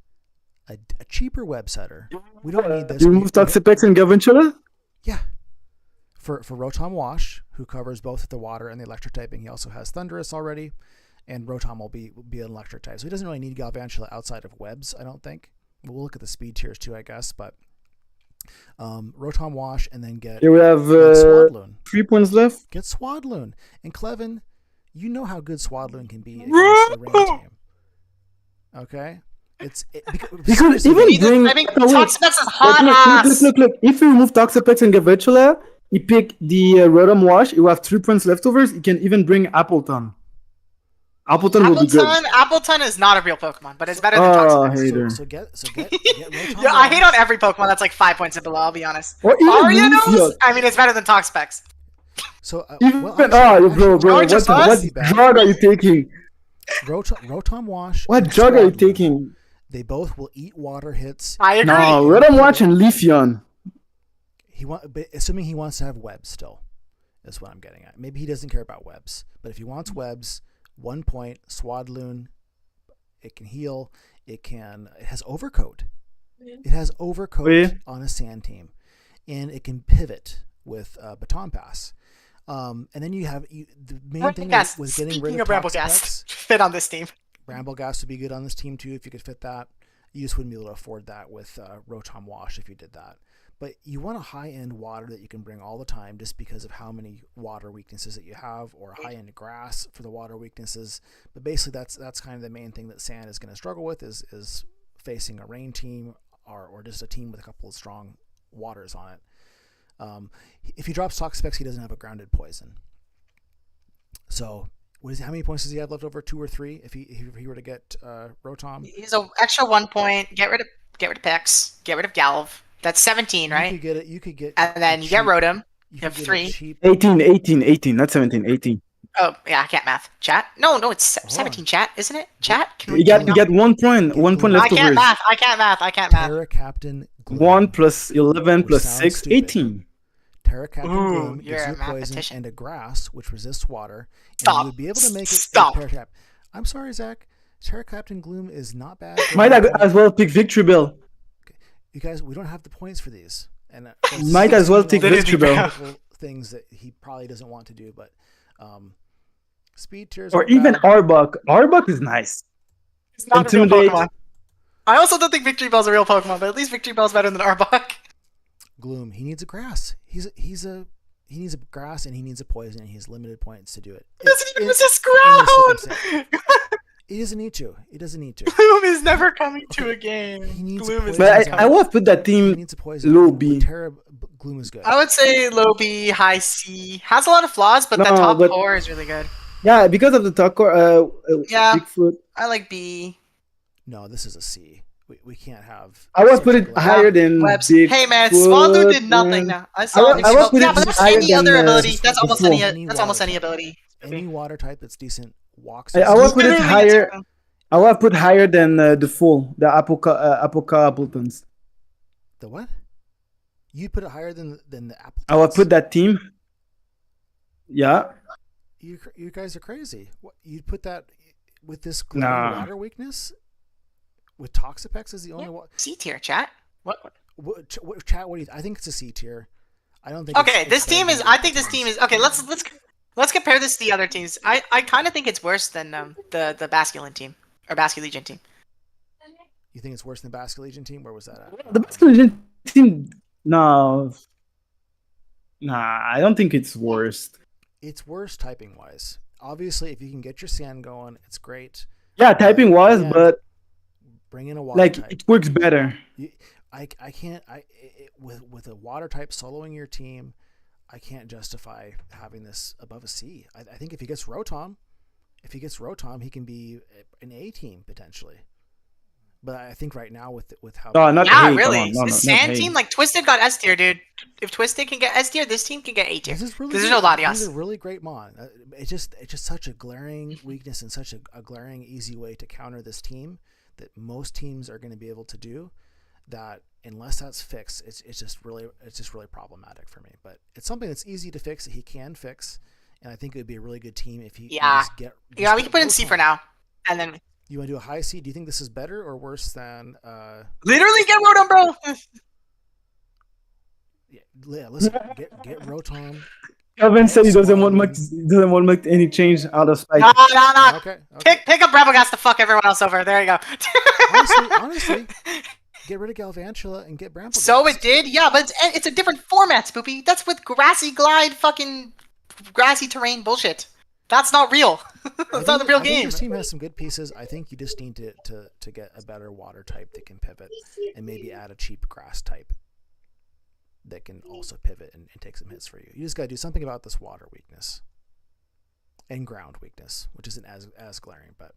a cheaper web setter. We don't need this. You remove Toxapex and Garvantula? Yeah. For Rotom Wash, who covers both the water and the electric typing, he also has Thundurus already, and Rotom will be an electric type. So he doesn't really need Galvantula outside of webs, I don't think. We'll look at the speed tiers too, I guess, but Rotom Wash and then get Here we have Swadloon. 3 points left. Get Swadloon. And Clevin, you know how good Swadloon can be against the rain team. Okay? Because even bring... Toxapex is hot ass! Look. If you remove Toxapex and Garvantula, you pick the Rotom Wash, you have 3 points leftovers, you can even bring Appleton. Appleton will be good. Appleton is not a real Pokemon, but it's better than Toxapex. Hater. So get Rotom Yeah, I hate on every Pokemon that's like 5 points and below, I'll be honest. Or even Aria knows? Lucio. I mean, it's better than Toxapex. So, bro, what drug are you taking? Rotom Wash. What drug are you taking? They both will eat water hits. I agree. No, Rotom Wash and Leafeon. But assuming he wants to have webs still, is what I'm getting at. Maybe he doesn't care about webs, but if he wants webs, 1 point, Swadloon, it can heal. It has Overcoat. It has Overcoat on a sand team, and it can pivot with Baton Pass. And then you have the main thing with getting rid of Brambleghast fit on this team. Brambleghast would be good on this team too if you could fit that. You just wouldn't be able to afford that with Rotom Wash if you did that. But you want a high-end water that you can bring all the time just because of how many water weaknesses that you have, or a high-end grass for the water weaknesses. But basically that's kind of the main thing that Sand is going to struggle with is facing a rain team or just a team with a couple of strong waters on it. If he drops Toxapex, he doesn't have a grounded poison. So how many points does he have left over? 2 or 3 if he were to get Rotom? He's an extra 1 point. Get rid of Pex. Get rid of Galv. That's 17, right? You could get and then you get Rotom. You have 3. 18, not 17, 18. Oh, yeah, I can't math. Chat? No, it's 17, chat, isn't it? Chat? You get 1 point. 1 point left over. I can't math. Terra Captain Gloom. 1 plus 11 plus 6, stupid. 18. Terra Captain Gloom you're gives a you poison mathematician. and a grass, which resists water. And Stop. you would be able to make it Stop. Terra Cap. I'm sorry, Zach. Terra Captain Gloom is not bad. Might as well pick Victory Bell. You guys, we don't have the points for these. And might as well take Victory Bell. Things that he probably doesn't want to do, but speed tiers or even Arbok. Arbok is nice. It's not a real Pokemon. I also don't think Victory Bell's a real Pokemon, but at least Victory Bell's better than Arbok. Gloom. He needs a grass. He needs a grass and he needs a poison, and he has limited points to do it. He doesn't even resist ground. He doesn't need to. Gloom is never coming to a game. But I would put that team low B. Gloom is good. I would say low B, high C. Has a lot of flaws, but the top 4 is really good. Yeah, because of the top core. Bigfoot. I like B. No, this is a C. We can't have. I would put it higher than Bigfoot. Hey man, Swadloon did nothing now. I would put it that's higher any than other ability. That's almost any water ability. Any water type that's decent walks. I would put it higher. I would put higher than the Apoca Appletons. The what? You put it higher than the Appletons? I would put that team. Yeah. You guys are crazy. What, you'd put that with this water weakness? With Toxapex is the only one. C tier, chat. What chat? What do you? I think it's a C tier. I don't think. Okay, this team is. I think this team is. Okay, let's compare this to the other teams. I kind of think it's worse than the Basculin team or Basculegion team. You think it's worse than the Basculegion team? Where was that at? The Basculegion team. No. Nah, I don't think it's worse. It's worse typing wise. Obviously, if you can get your sand going, it's great. Yeah, typing wise, but bring in a water like type. It works better. I can't. With a water type soloing your team, I can't justify having this above a C. I think if he gets Rotom, he can be an A team potentially. But I think right now with how really this sand team like Twisted got S tier, dude. If Twisted can get S tier, this team can get A tier. This is no Latias. This is a really great mon. It's just such a glaring weakness and such a glaring easy way to counter this team that most teams are going to be able to do. That unless that's fixed, it's just really problematic for me. But it's something that's easy to fix that he can fix, and I think it would be a really good team if he we can put in C for now, and then You want to do a high C? Do you think this is better or worse than? Literally get Rotom, bro. Yeah, listen, get Rotom. Kelvin said he doesn't want Swan. much any change out of Spike. No. Okay. Pick up Rebelgas to fuck everyone else over. There you go. honestly, get rid of Galvantula and get Bramble. So it did, yeah, but it's a different format, Spoopy. That's with grassy glide, fucking grassy terrain bullshit. That's not real. That's not the real I game. think this team has some good pieces. I think you just need to get a better water type that can pivot, and maybe add a cheap grass type that can also pivot and take some hits for you. You just got to do something about this water weakness and ground weakness, which isn't as glaring. But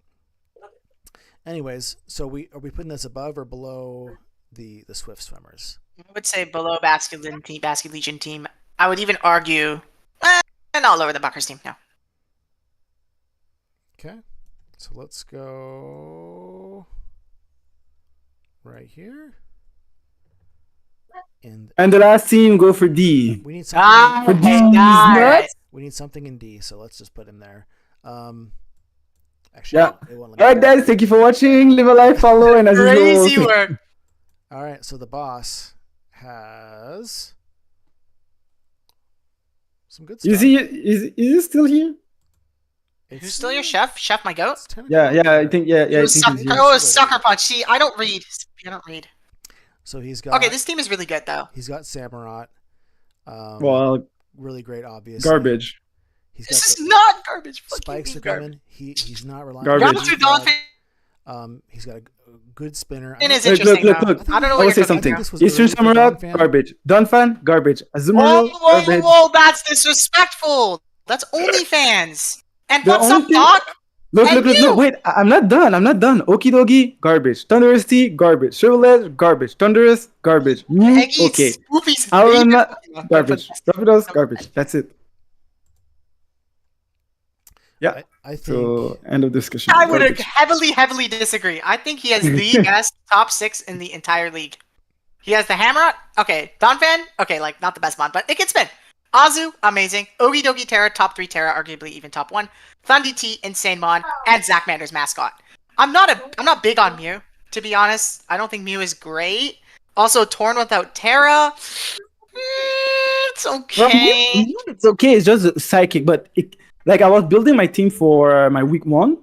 anyways, so are we putting this above or below the Swift Swimmers? I would say below Basket Legion team. I would even argue, not lower the Buckers team. No. Okay, so let's go right here. And the last team go for D. We need something for D. Right. We need something in D, so let's just put him there. Actually, yeah. All right, guys, thank you for watching. Live a life, follow, and as crazy usual. work. All right, so the boss has some good stuff. Is he still here? Who's still your chef? Chef my goat? Yeah, I think I think Sucker Punch. See, I don't read. So he's got. Okay, this team is really good though. He's got Samurott. Well, really great, obviously. Garbage. This is not garbage. Spikes are coming. He's not relying. Garbage. He's got a good spinner. It is interesting. Look. I don't know. I will say something. Eastern Samurott, garbage. Donphan, garbage. Azumarill, garbage. Whoa, that's disrespectful. That's OnlyFans. And what's up, Doc? Look, wait, I'm not done. Okidogi, garbage. Thunderous Tea, garbage. Chevrolet, garbage. Thunderous, garbage. Mew, okay. Aura, garbage. Rapidos, garbage. That's it. Yeah. I think. So, end of discussion. I would heavily disagree. I think he has the best top 6 in the entire league. He has the Hammerot. Okay. Donphan. Okay, like, not the best mod, but it can spin. Azu, amazing. Okidogi Terra, top 3 Terra, arguably even top 1. Thundy T, insane mod, and Zachmander's mascot. I'm not big on Mew, to be honest. I don't think Mew is great. Also, Torn without Terra. It's okay. It's okay. It's just psychic, but I was building my team for my week 1,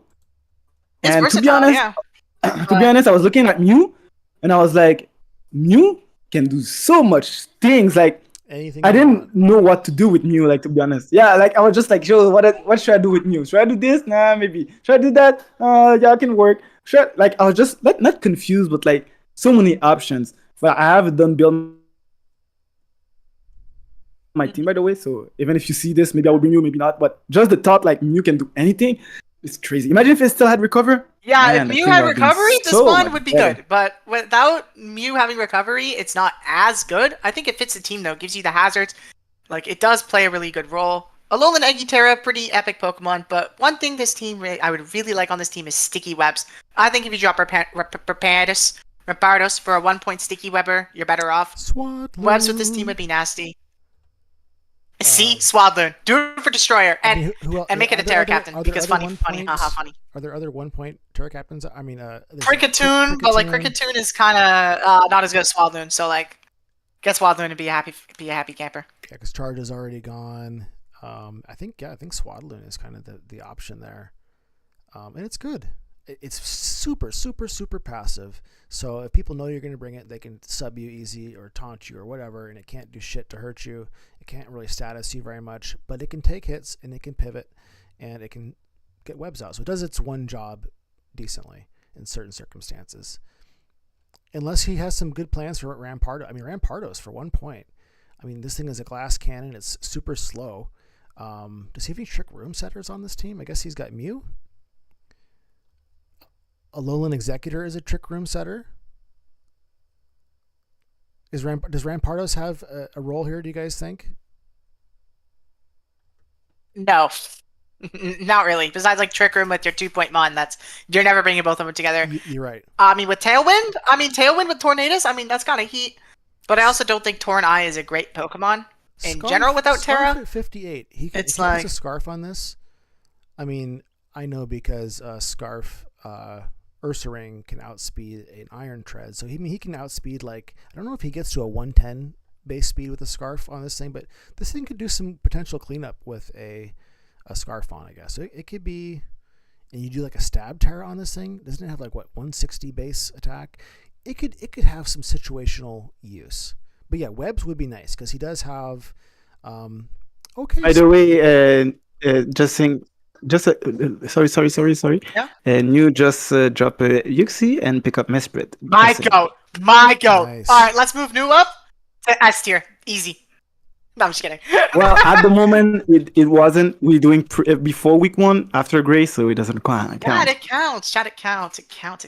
it's and versatile, to be honest, I was looking at Mew, and I was like, Mew can do so much things. Like, anything I didn't know what to do with Mew, like, to be honest. Yeah, like, I was just like, yo, what should I do with Mew? Should I do this? Nah, maybe. Should I do that? Yeah, it can work. I was just not confused, but like so many options. But I haven't done build my team, by the way. So even if you see this, maybe I will bring Mew, maybe not. But just the thought, like, Mew can do anything, it's crazy. Imagine if it still had recover. Yeah, Man, if Mew had recovery, this mod would be better. good. But without Mew having recovery, it's not as good. I think it fits the team, though. It gives you the hazards. Like, it does play a really good role. Alolan Eggy Terra, pretty epic Pokemon. But one thing this team, I would really like on this team is sticky webs. I think if you drop Rapardos for a 1-point sticky webber, you're better off. Swadloon. Webs with this team would be nasty. See, Swadloon. Do it for Destroyer. And make it a Terra Captain, because funny, haha, funny. Are there other 1-point Terra Captains? I mean, Kricketune, but like Kricketune is kind of not as good as Swadloon, so like, get Swadloon to be a happy camper. Yeah, because Charge is already gone. I think Swadloon is kind of the option there, and it's good. It's super passive. So if people know you're going to bring it, they can sub you easy or taunt you or whatever, and it can't do shit to hurt you. It can't really status you very much, but it can take hits and it can pivot and it can get webs out. So it does its one job decently in certain circumstances. Unless he has some good plans for Rampardo. I mean, Rampardos for 1 point. I mean, this thing is a glass cannon. It's super slow. Does he have any trick room setters on this team? I guess he's got Mew. Alolan Executor is a trick room setter. Does Rampardos have a role here, do you guys think? No. Not really. Besides, like, Trick Room with your 2-point mon, you're never bringing both of them together. You're right. I mean, with Tailwind with Tornadus, I mean, that's got a heat. But I also don't think Torn Eye is a great Pokemon in general without Terra. Scarf at 58. He puts a Scarf on this. I mean, I know because Scarf Ursaring can outspeed an Iron Tread. So he can outspeed, like, I don't know if he gets to a 110 base speed with a Scarf on this thing, but this thing could do some potential cleanup with a Scarf on, I guess. So it could be, and you do like a Stab Terror on this thing. Doesn't it have like, what, 160 base attack? It could have some situational use. But yeah, Webs would be nice because he does have okay. By the way, just saying, sorry. Yeah. And you just drop a Yuxi and pick up Mesprit. My goat. Nice. All right, let's move New up to S tier. Easy. No, I'm just kidding. Well, at the moment, it wasn't. We're doing before week 1, after Grace, so it doesn't count. Chat, it counts. It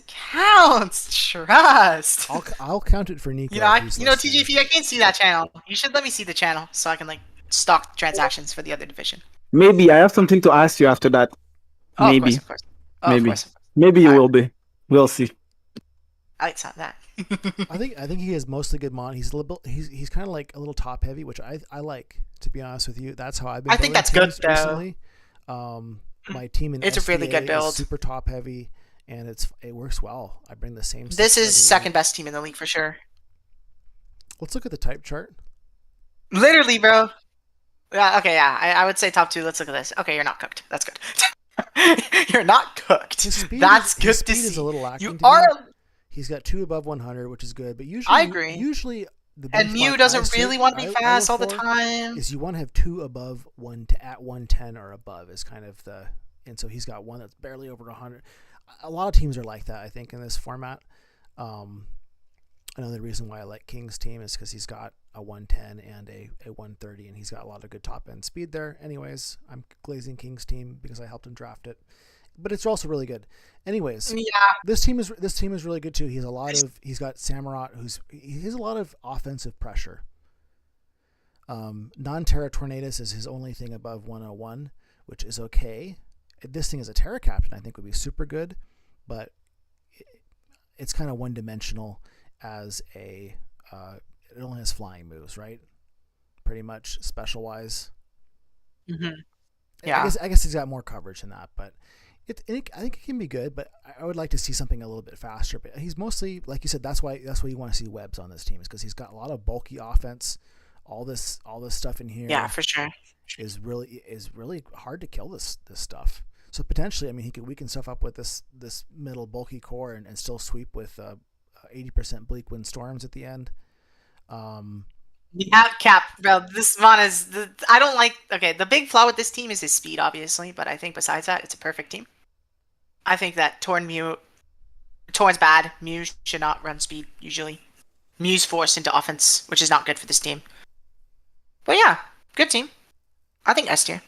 counts. Trust. I'll count it for Nico. You know, TGP, I can't see that channel. You should let me see the channel so I can like stock transactions for the other division. Maybe I have something to ask you after that. Oh, Maybe. of course. Oh, Maybe. Of course. Maybe you will be. We'll see. It's not that. I think he has mostly good mon. He's kind of like a little top heavy, which I like, to be honest with you. That's how I've been. I think that's good though. Recently. My team in it's SDA a really good build. Is super top heavy, and it works well. I bring the same. This is second best team in the league for sure. Let's look at the type chart. Literally, bro. Yeah. Okay. Yeah. I would say top 2. Let's look at this. Okay, you're not cooked. That's good. You're not cooked. That's good to see. Is a little lacking you are. He's got 2 above 100, which is good. But usually, I agree. Usually, and Mew doesn't really want to be fast all the time. Is you want to have 2 above at 110 or above is kind of the, and so he's got one that's barely over 100. A lot of teams are like that, I think, in this format. Another reason why I like King's team is because he's got a 110 and a 130, and he's got a lot of good top end speed there. Anyways, I'm glazing King's team because I helped him draft it, but it's also really good. Anyways, yeah, this team is really good too. He's got Samurott, he has a lot of offensive pressure. Non-Terra Tornadus is his only thing above 101, which is okay. This thing as a Terra Captain, I think, would be super good, but it's kind of one-dimensional as it only has flying moves, right? Pretty much special-wise. Mm-hmm. Yeah. I guess he's got more coverage than that, but I think it can be good, but I would like to see something a little bit faster. But he's mostly, like you said, that's why you want to see Webs on this team, is because he's got a lot of bulky offense. All this stuff in here, yeah, for sure, is really hard to kill this stuff. So potentially, I mean, he could weaken stuff up with this middle bulky core and still sweep with 80% bleak wind storms at the end. Yeah, Cap, bro. This mon is I don't like. Okay, the big flaw with this team is his speed, obviously, but I think besides that, it's a perfect team. I think that Torn's bad. Mew should not run speed usually. Mew's forced into offense, which is not good for this team. But yeah, good team. I think S tier.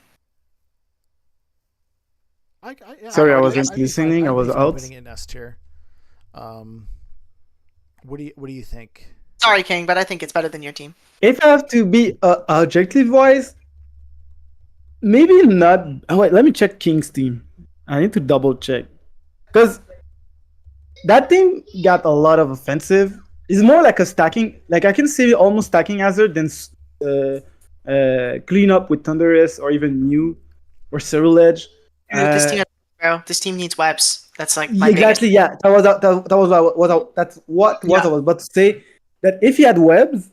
Sorry, I wasn't listening. I was out. Putting it in S tier. What do you think? Sorry, King, but I think it's better than your team. If I have to be objective wise, maybe not. Oh, wait, let me check King's team. I need to double check, because that team got a lot of offensive. It's more like a stacking. Like, I can say almost stacking hazard than clean up with Thunderous or even Mew or Cyril Edge. This team needs Webs. That's like my exactly. Biggest. Yeah, that's what I was about to say. That if he had Webs, it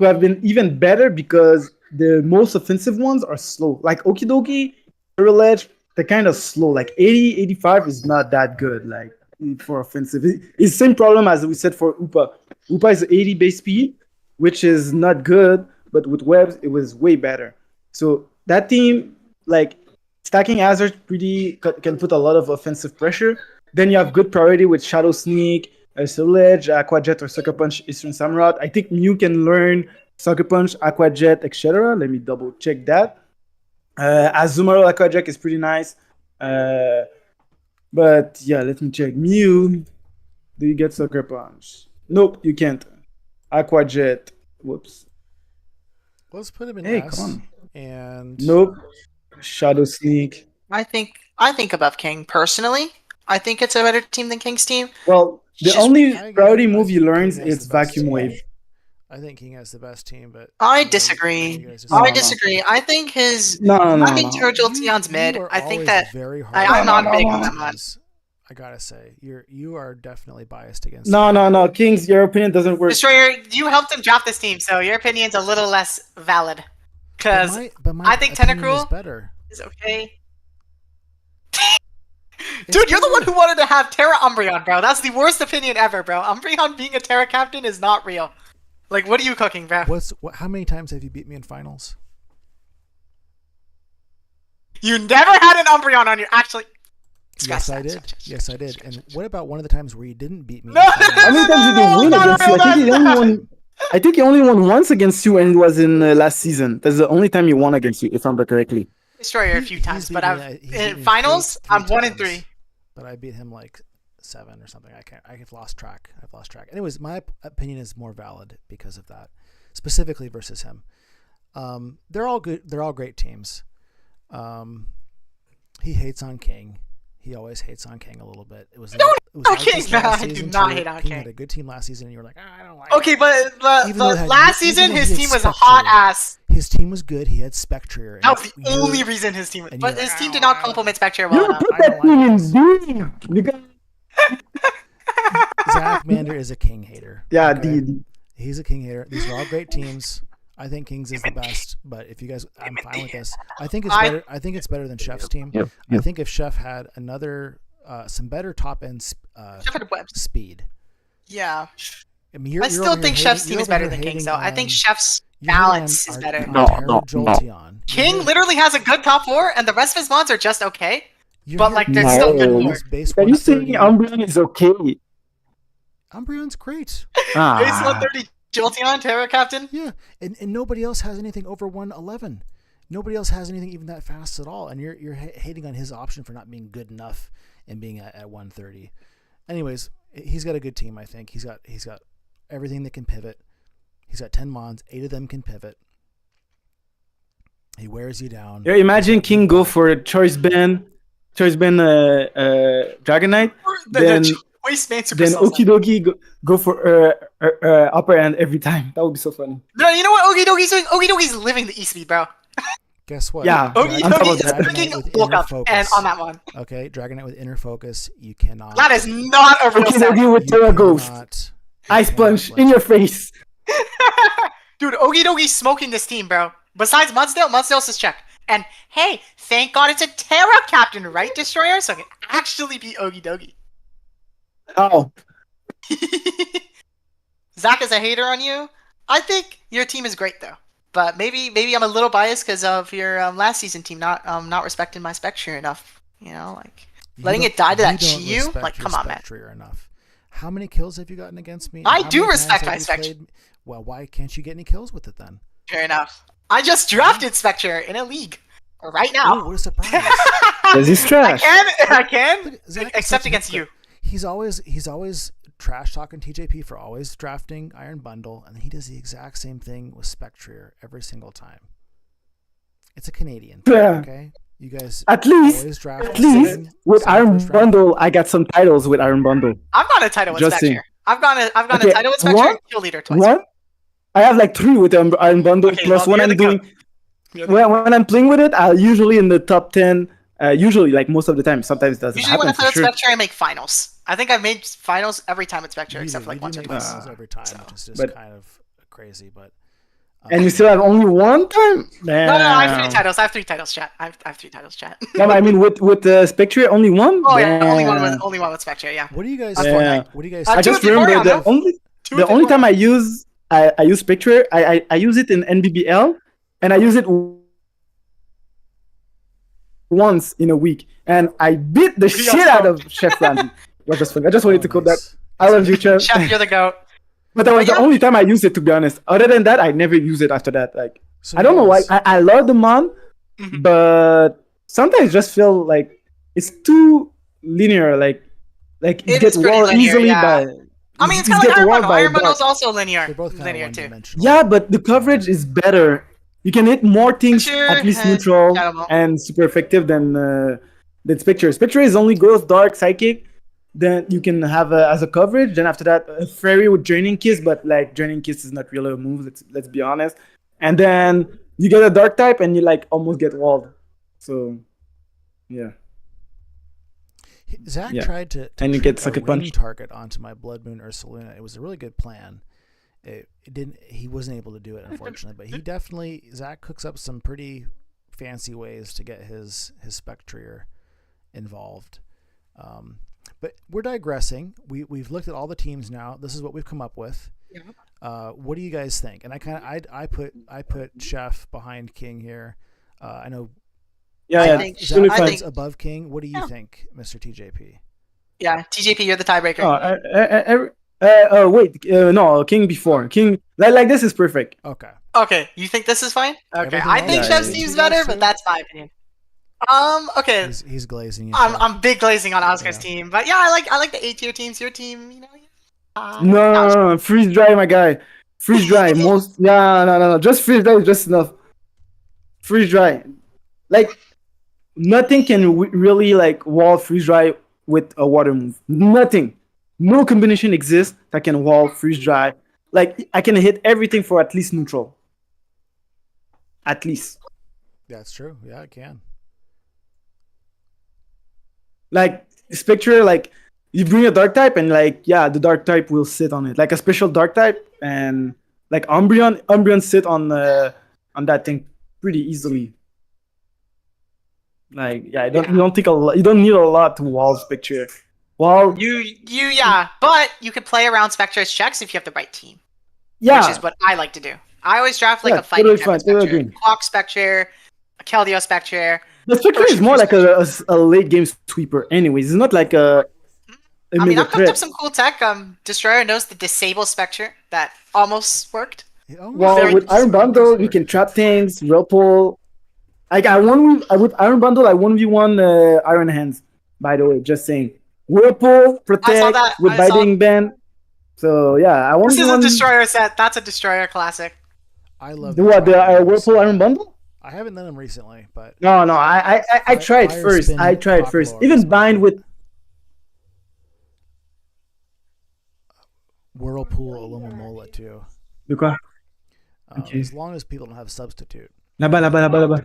would have been even better, because the most offensive ones are slow. Like Okidoki, Cyril Edge, they're kind of slow. Like 80, 85 is not that good. Like, for offensive, it's the same problem as we said for Upa. Upa is 80 base speed, which is not good, but with Webs it was way better. So that team, like, stacking hazard can put a lot of offensive pressure. Then you have good priority with Shadow Sneak, Soul Edge, Aqua Jet, or Sucker Punch, Eastern Samurott. I think Mew can learn Sucker Punch, Aqua Jet, etc. Let me double check that. Azumarill Aqua Jet is pretty nice. But yeah, let me check. Mew, do you get Sucker Punch? Nope, you can't. Aqua Jet. Whoops. Let's put him in S. Come on. And nope. Shadow Sneak. I think above King personally. I think it's a better team than King's team. Well, the only priority move he learns is Vacuum Wave. I think King has the best team, but I disagree. I think his. I think Turtle Tion's mid. I think that I'm not big on that mod. I gotta say, you are definitely biased against. No. Kings, your opinion doesn't work. Destroyer, you helped him draft this team, so your opinion's a little less valid. Because but my I think opinion is Tentacruel better. is okay. Dude, you're the one who wanted to have Terra Umbreon, bro. That's the worst opinion ever, bro. Umbreon being a Terra captain is not real. Like, what are you cooking, bro? How many times have you beat me in finals? You never had an Umbreon on your actually. Yes, I did. Yes, I did. And what about one of the times where you didn't beat me? No, How many times did he win against you? I think he only won once against you, and it was in last season. That's the only time he won against you, if I remember correctly. Destroyer a few times, but in finals, I'm 1-3. But I beat him like 7 or something. I've lost track. Anyways, my opinion is more valid because of that, specifically versus him. They're all good. They're all great teams. He hates on King. He always hates on King a little bit. It was King. I do not hate on King. Had a good team last season, and you were like, I don't like. Okay, but last season his team was a hot ass. His team was good. He had Spectrier. That was the only reason his team. But his team did not complement Spectrier well enough. Put that thing in D. Zach Mander is a King hater. Yeah, okay? D. He's a King hater. These are all great teams. I think Kings is the best, but if you guys, I'm fine with this. I think it's better. I think it's better than Chef's team. Yep. I think if Chef had some better top end speed. Yeah. I mean, I still think Chef's team is better than King's, though. I think Chef's balance is better. No. King literally has a good top 4, and the rest of his mods are just okay. But like, they're still good more. Are you saying Umbreon is okay? Umbreon's great. Base 130 Jolteon, Terra Captain. Yeah, and nobody else has anything over 111. Nobody else has anything even that fast at all, and you're hating on his option for not being good enough and being at 130. Anyways, he's got a good team. I think he's got everything that can pivot. He's got 10 mons, 8 of them can pivot. He wears you down. Yeah, imagine King go for a choice band Dragonite, then Okidogi go for upper end every time. That would be so funny. No, you know what Okidogi's doing? Okidogi's living the E-Speed, bro. Guess what? Yeah, Okidogi is picking bulk up and on that one. Okay, Dragonite with inner focus, you cannot. That is not a real Okidogi with Terra Ghost. Ice Punch in your face. Dude, Okidogi's smoking this team, bro. Besides Mudsdale's his check. And hey, thank God it's a Terra Captain, right, Destroyer? So I can actually beat Okidogi. Oh. Zach is a hater on you. I think your team is great though, but maybe I'm a little biased because of your last season team not respecting my Spectre enough. You know, like letting it die to that Chi-Yu. Like, come on, man. Enough. How many kills have you gotten against me? I do respect my Spectre. Well, why can't you get any kills with it then? Fair enough. I just drafted Spectre in a league right now. Oh, what a surprise! Because he's trash. I can, except against you. He's always trash talking TJP for always drafting Iron Bundle, and he does the exact same thing with Spectrier every single time. It's a Canadian thing, okay? You guys at least with Iron Bundle, I got some titles with Iron Bundle. I've got a title with Spectrier. I've got a title with Spectrier and Kill Leader twice. What? I have like 3 with Iron Bundle. Okay, plus when I'm doing when I'm playing with it, I'm usually in the top 10. Usually, like most of the time. Sometimes it doesn't happen. Usually when I play with Spectre, I make finals. I think I've made finals every time with Spectre, except for like once or twice. Every time, which is just kind of crazy. But and you still have only one time? No, I have 3 titles. I have 3 titles, chat. I have 3 titles, chat. No, I mean with Spectre, only one. Oh yeah, only one with Spectre. Yeah. What do you guys? What do you guys? I just remember the only time I use Spectre, I use it in NBBL, and I use it once in a week, and I beat the shit out of Chef Randy. I just wanted to quote that. I love you, Chef. Chef, you're the goat. But that was the only time I used it, to be honest. Other than that, I never use it after that. Like, so I don't know why. I love the mon, but sometimes I just feel like it's too linear. Like it gets walled easily by. I mean, it's kind of like Iron Bundle. Iron Bundle is also linear. They're both linear too. Yeah, but the coverage is better. You can hit more things at least neutral and super effective than Spectre. Spectre is only Ghost, Dark, Psychic. Then you can have as a coverage. Then after that, a Fairy with Draining Kiss, but like Draining Kiss is not really a move. Let's be honest. And then you get a Dark type, and you like almost get walled. So, yeah. Zach Yeah. tried to And you trick get sucker a punch. ring target onto my Blood Moon Ursaluna. It was a really good plan. It didn't. He wasn't able to do it, unfortunately. But he definitely, Zach cooks up some pretty fancy ways to get his Spectrier involved. But we're digressing. We've looked at all the teams now. This is what we've come up with. Yeah. What do you guys think? And I put Chef behind King here. I know. Yeah, think- Zach really I fun. is think- above King. What do you Yeah. think, Mr. TJP? Yeah, TJP, you're the tiebreaker. Wait, no, King before. King, like this is perfect. Okay. Okay, you think this is fine? Okay, Everything I else think is Chef's good. team's You guys better, too? but that's my opinion. Okay, He's glazing you. I'm Chef. I'm big glazing on Oscar's Yeah. team, but yeah, I like the A tier teams. Your team, you know. No, freeze dry, my guy. Freeze dry. No. Just freeze dry is just enough. Freeze dry. Like, nothing can really, like, wall freeze dry with a water move. Nothing. No combination exists that can wall freeze dry. Like, I can hit everything for at least neutral. At least. That's true. Yeah, I can. Like, Spectre, like, you bring a dark type and, like, yeah, the dark type will sit on it. Like a special dark type, and like Umbreon sit on that thing pretty easily. Like, yeah, you don't think a lot. You don't need a lot to wall Spectre. Well, Yeah, but you can play around Spectre's checks if you have the right team, yeah, which is what I like to do. I always draft like Yeah, a fighting totally type fine, of Spectre. totally agree. Clock Spectre, a Keldeo Spectre. the Spectre is more like a late game sweeper. Anyways, it's not like a I mean, mega I've cooked threat. up some cool tech. Destroyer knows the disable Spectre that almost worked. It almost Well, very with Iron Bundle, you can trap things, Whirlpool. Like, with Iron Bundle, I 1v1 Iron Hands, by the way, just saying. Whirlpool, Protect, that. with I saw- Biting Band. So, yeah, I This is a 1v1. Destroyer set. That's a Destroyer classic. I love The Fire Whirlpool Emblem. Iron Bundle? I haven't done them recently, but No, I tried Fire first. Spin I tried Pop first. Lore Even is my bind with. favorite. Whirlpool Alumamola too. De quoi? Okay. As long as people don't have substitute. Là-bas.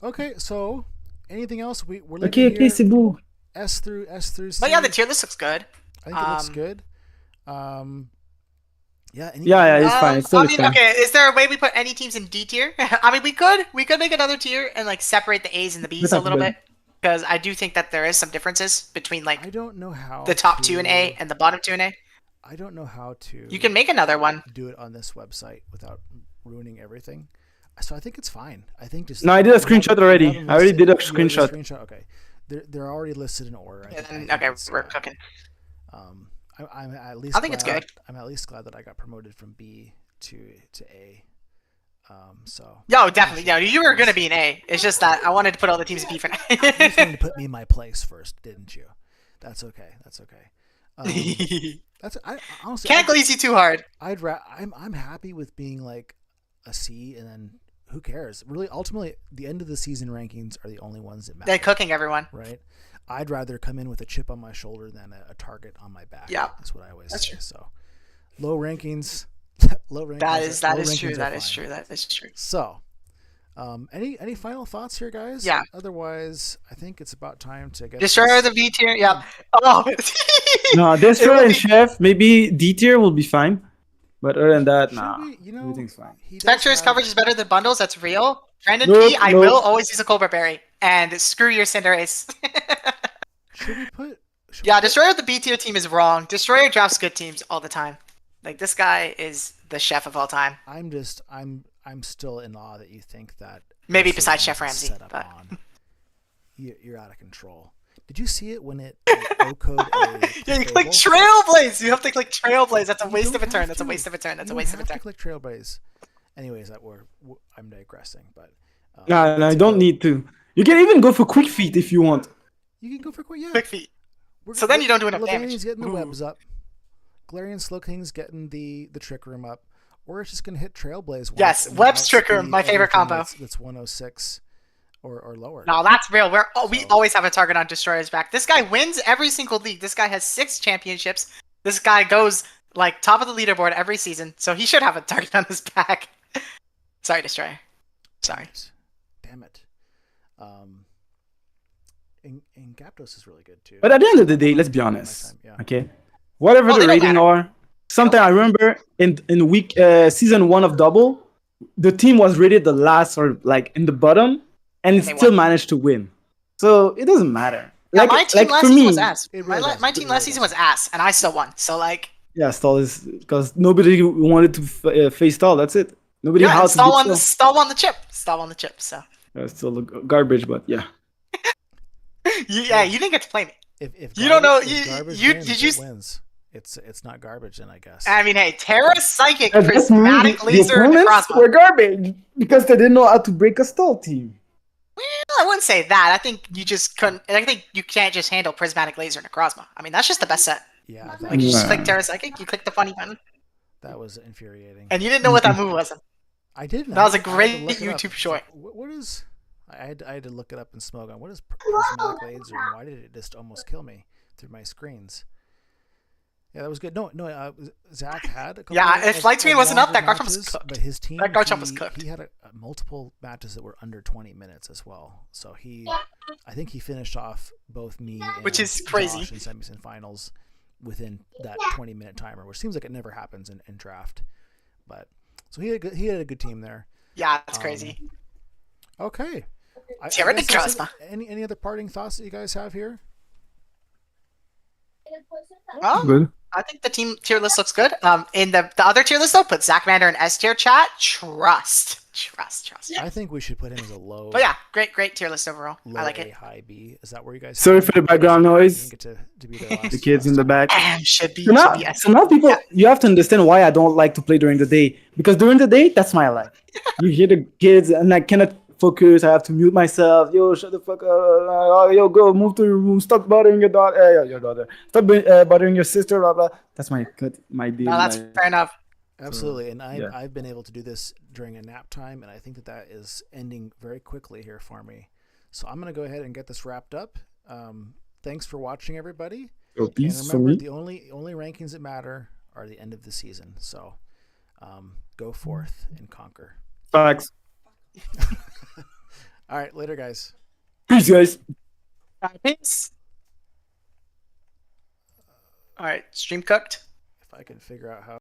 Okay, so anything else? We're Okay, looking here. c'est beau. S through C. But yeah, the tier list looks good. I think it looks um, good. Yeah. Yeah, it's fine. It's I totally mean, fine. okay, is there a way we put any teams in D tier? I mean, we could make another tier and like separate the A's and the B's That's a little good. bit, because I do think that there is some differences between like I don't know how the top to, two in A and the bottom two in A. I don't know how to. You can make another one. do it on this website without ruining everything. So I think it's fine. I think just. No, I did a have them- screenshot already. have them I already listed- did a you did screenshot. Okay, they're already listed in order. I think Okay, it's, we're cooking. I'm at least. I think it's good. I'm at least glad that I got promoted from B to A. So. Yo, definitely. No, you were gonna be an A. It's just that I wanted to put all the teams in B for now. You just wanted to put me in my place first, didn't you? That's okay. That's okay. I honestly Can't glaze you too hard. I'm happy with being like a C, and then who cares? Really, ultimately, the end of the season rankings are the only ones that matter. They're cooking everyone. Right? I'd rather come in with a chip on my shoulder than a target on my back. Yeah. That's what I always That's say. true. So, low rankings. Low rankings. That is low true. rankings are That is fine. true. That is true. So, any final thoughts here, guys? Yeah. Otherwise, I think it's about time to get Destroyer this- the V tier. Yeah. Oh. No, It Destroyer will and be- Chef, maybe D tier will be fine. But other than that, Should nah. we- you know, Everything's fine. he does Spectre's have- coverage is better than bundles. That's real. Brandon Nope, P, I nope. will always use a Cobra Berry. And screw your Cinderace. Should we put? should Yeah, we put- Destroyer of the B tier team is wrong. Destroyer drafts good teams all the time. Like, this guy is the chef of all time. I'm still in awe that you think that. Maybe Barcelona besides Chef is Ramsey, set up but- on. You're out of control. Did you see it when it O-code a Yeah, you disable? click Trailblaze. You have to click Trailblaze. That's a You waste don't of a turn. have That's a to. waste of a turn. That's You a waste don't of a have turn. to click Trailblaze. Anyways, I'm digressing, but. No, you to don't go- need to. You can even go for quick feet if you want. You can go for quick. Yeah. Quick feet. We're- So then you don't do enough Galarian's damage. getting the Ooh. webs up. Galarian Slowking's getting the trick room up. Or it's just gonna hit Trailblaze. once Yes, and Web's Trick Room, outspeed my favorite everything combo. That's 106 or lower. No, that's real. We So- always have a target on Destroyer's back. This guy wins every single league. This guy has 6 championships. This guy goes like top of the leaderboard every season, so he should have a target on his back. Sorry, Destroyer. Sorry. Damn it. and Gapdos is really good too. But at the end of the day, let's be honest. Yeah. Okay, whatever the rating are, something I remember in season 1 of Double, the team was rated the last or like in the bottom, and it still managed to win. So it doesn't matter. Yeah, my team last season was ass. My team last season was ass, and I still won. So like. Yeah, Stall is because nobody wanted to face Stall. That's it. Nobody had Stall won the chip. Stall won the chip. So. Still garbage, but yeah. You didn't get to play me. If you don't know, wins. It's not garbage, then I guess. I mean, hey, Terra Psychic, Prismatic Laser, and Crossbow were garbage because they didn't know how to break a Stall team. Well, I wouldn't say that. I think you just couldn't. I think you can't just handle Prismatic Laser and a Crossbow. I mean, that's just the best set. Yeah. Like you just click Terra Psychic, you click the funny button. That was infuriating. And you didn't know what that move was. I didn't. That was a great YouTube short. What is? I had to look it up in Smogon. What is Prismatic Laser, and why did it just almost kill me through my screens? Yeah, that was good. No. Zach had a couple. Yeah, if Light Screen wasn't up, that Garchomp was cooked. But his team, that Garchomp was cooked. He had multiple matches that were under 20 minutes as well. So I think he finished off both me and which is crazy Josh in semis and finals within that 20-minute timer, which seems like it never happens in draft. But so he had a good team there. Yeah, that's crazy. Okay. Any other parting thoughts that you guys have here? Good. I think the team tier list looks good. In the other tier list though, put Zach Mander in S tier. Chat. Trust. I think we should put him as a low. But yeah, great tier list overall. I like it. High B. Is that where you guys? Sorry for the background noise. Get to be the kids in the back. Should be. So now people, you have to understand why I don't like to play during the day. Because during the day, that's my life. You hear the kids, and I cannot focus. I have to mute myself. Yo, shut the fuck up. Yo, go move to your room. Stop bothering your daughter. Your daughter. Stop bothering your sister. Blah blah. That's my day. No, that's fair enough. Absolutely, and I've been able to do this during a nap time, and I think that is ending very quickly here for me. So I'm going to go ahead and get this wrapped up. Thanks for watching, everybody. And remember, the only rankings that matter are the end of the season. So go forth and conquer. Facts. All right, later, guys. Peace, guys. Peace. All right, stream cooked. If I can figure out how.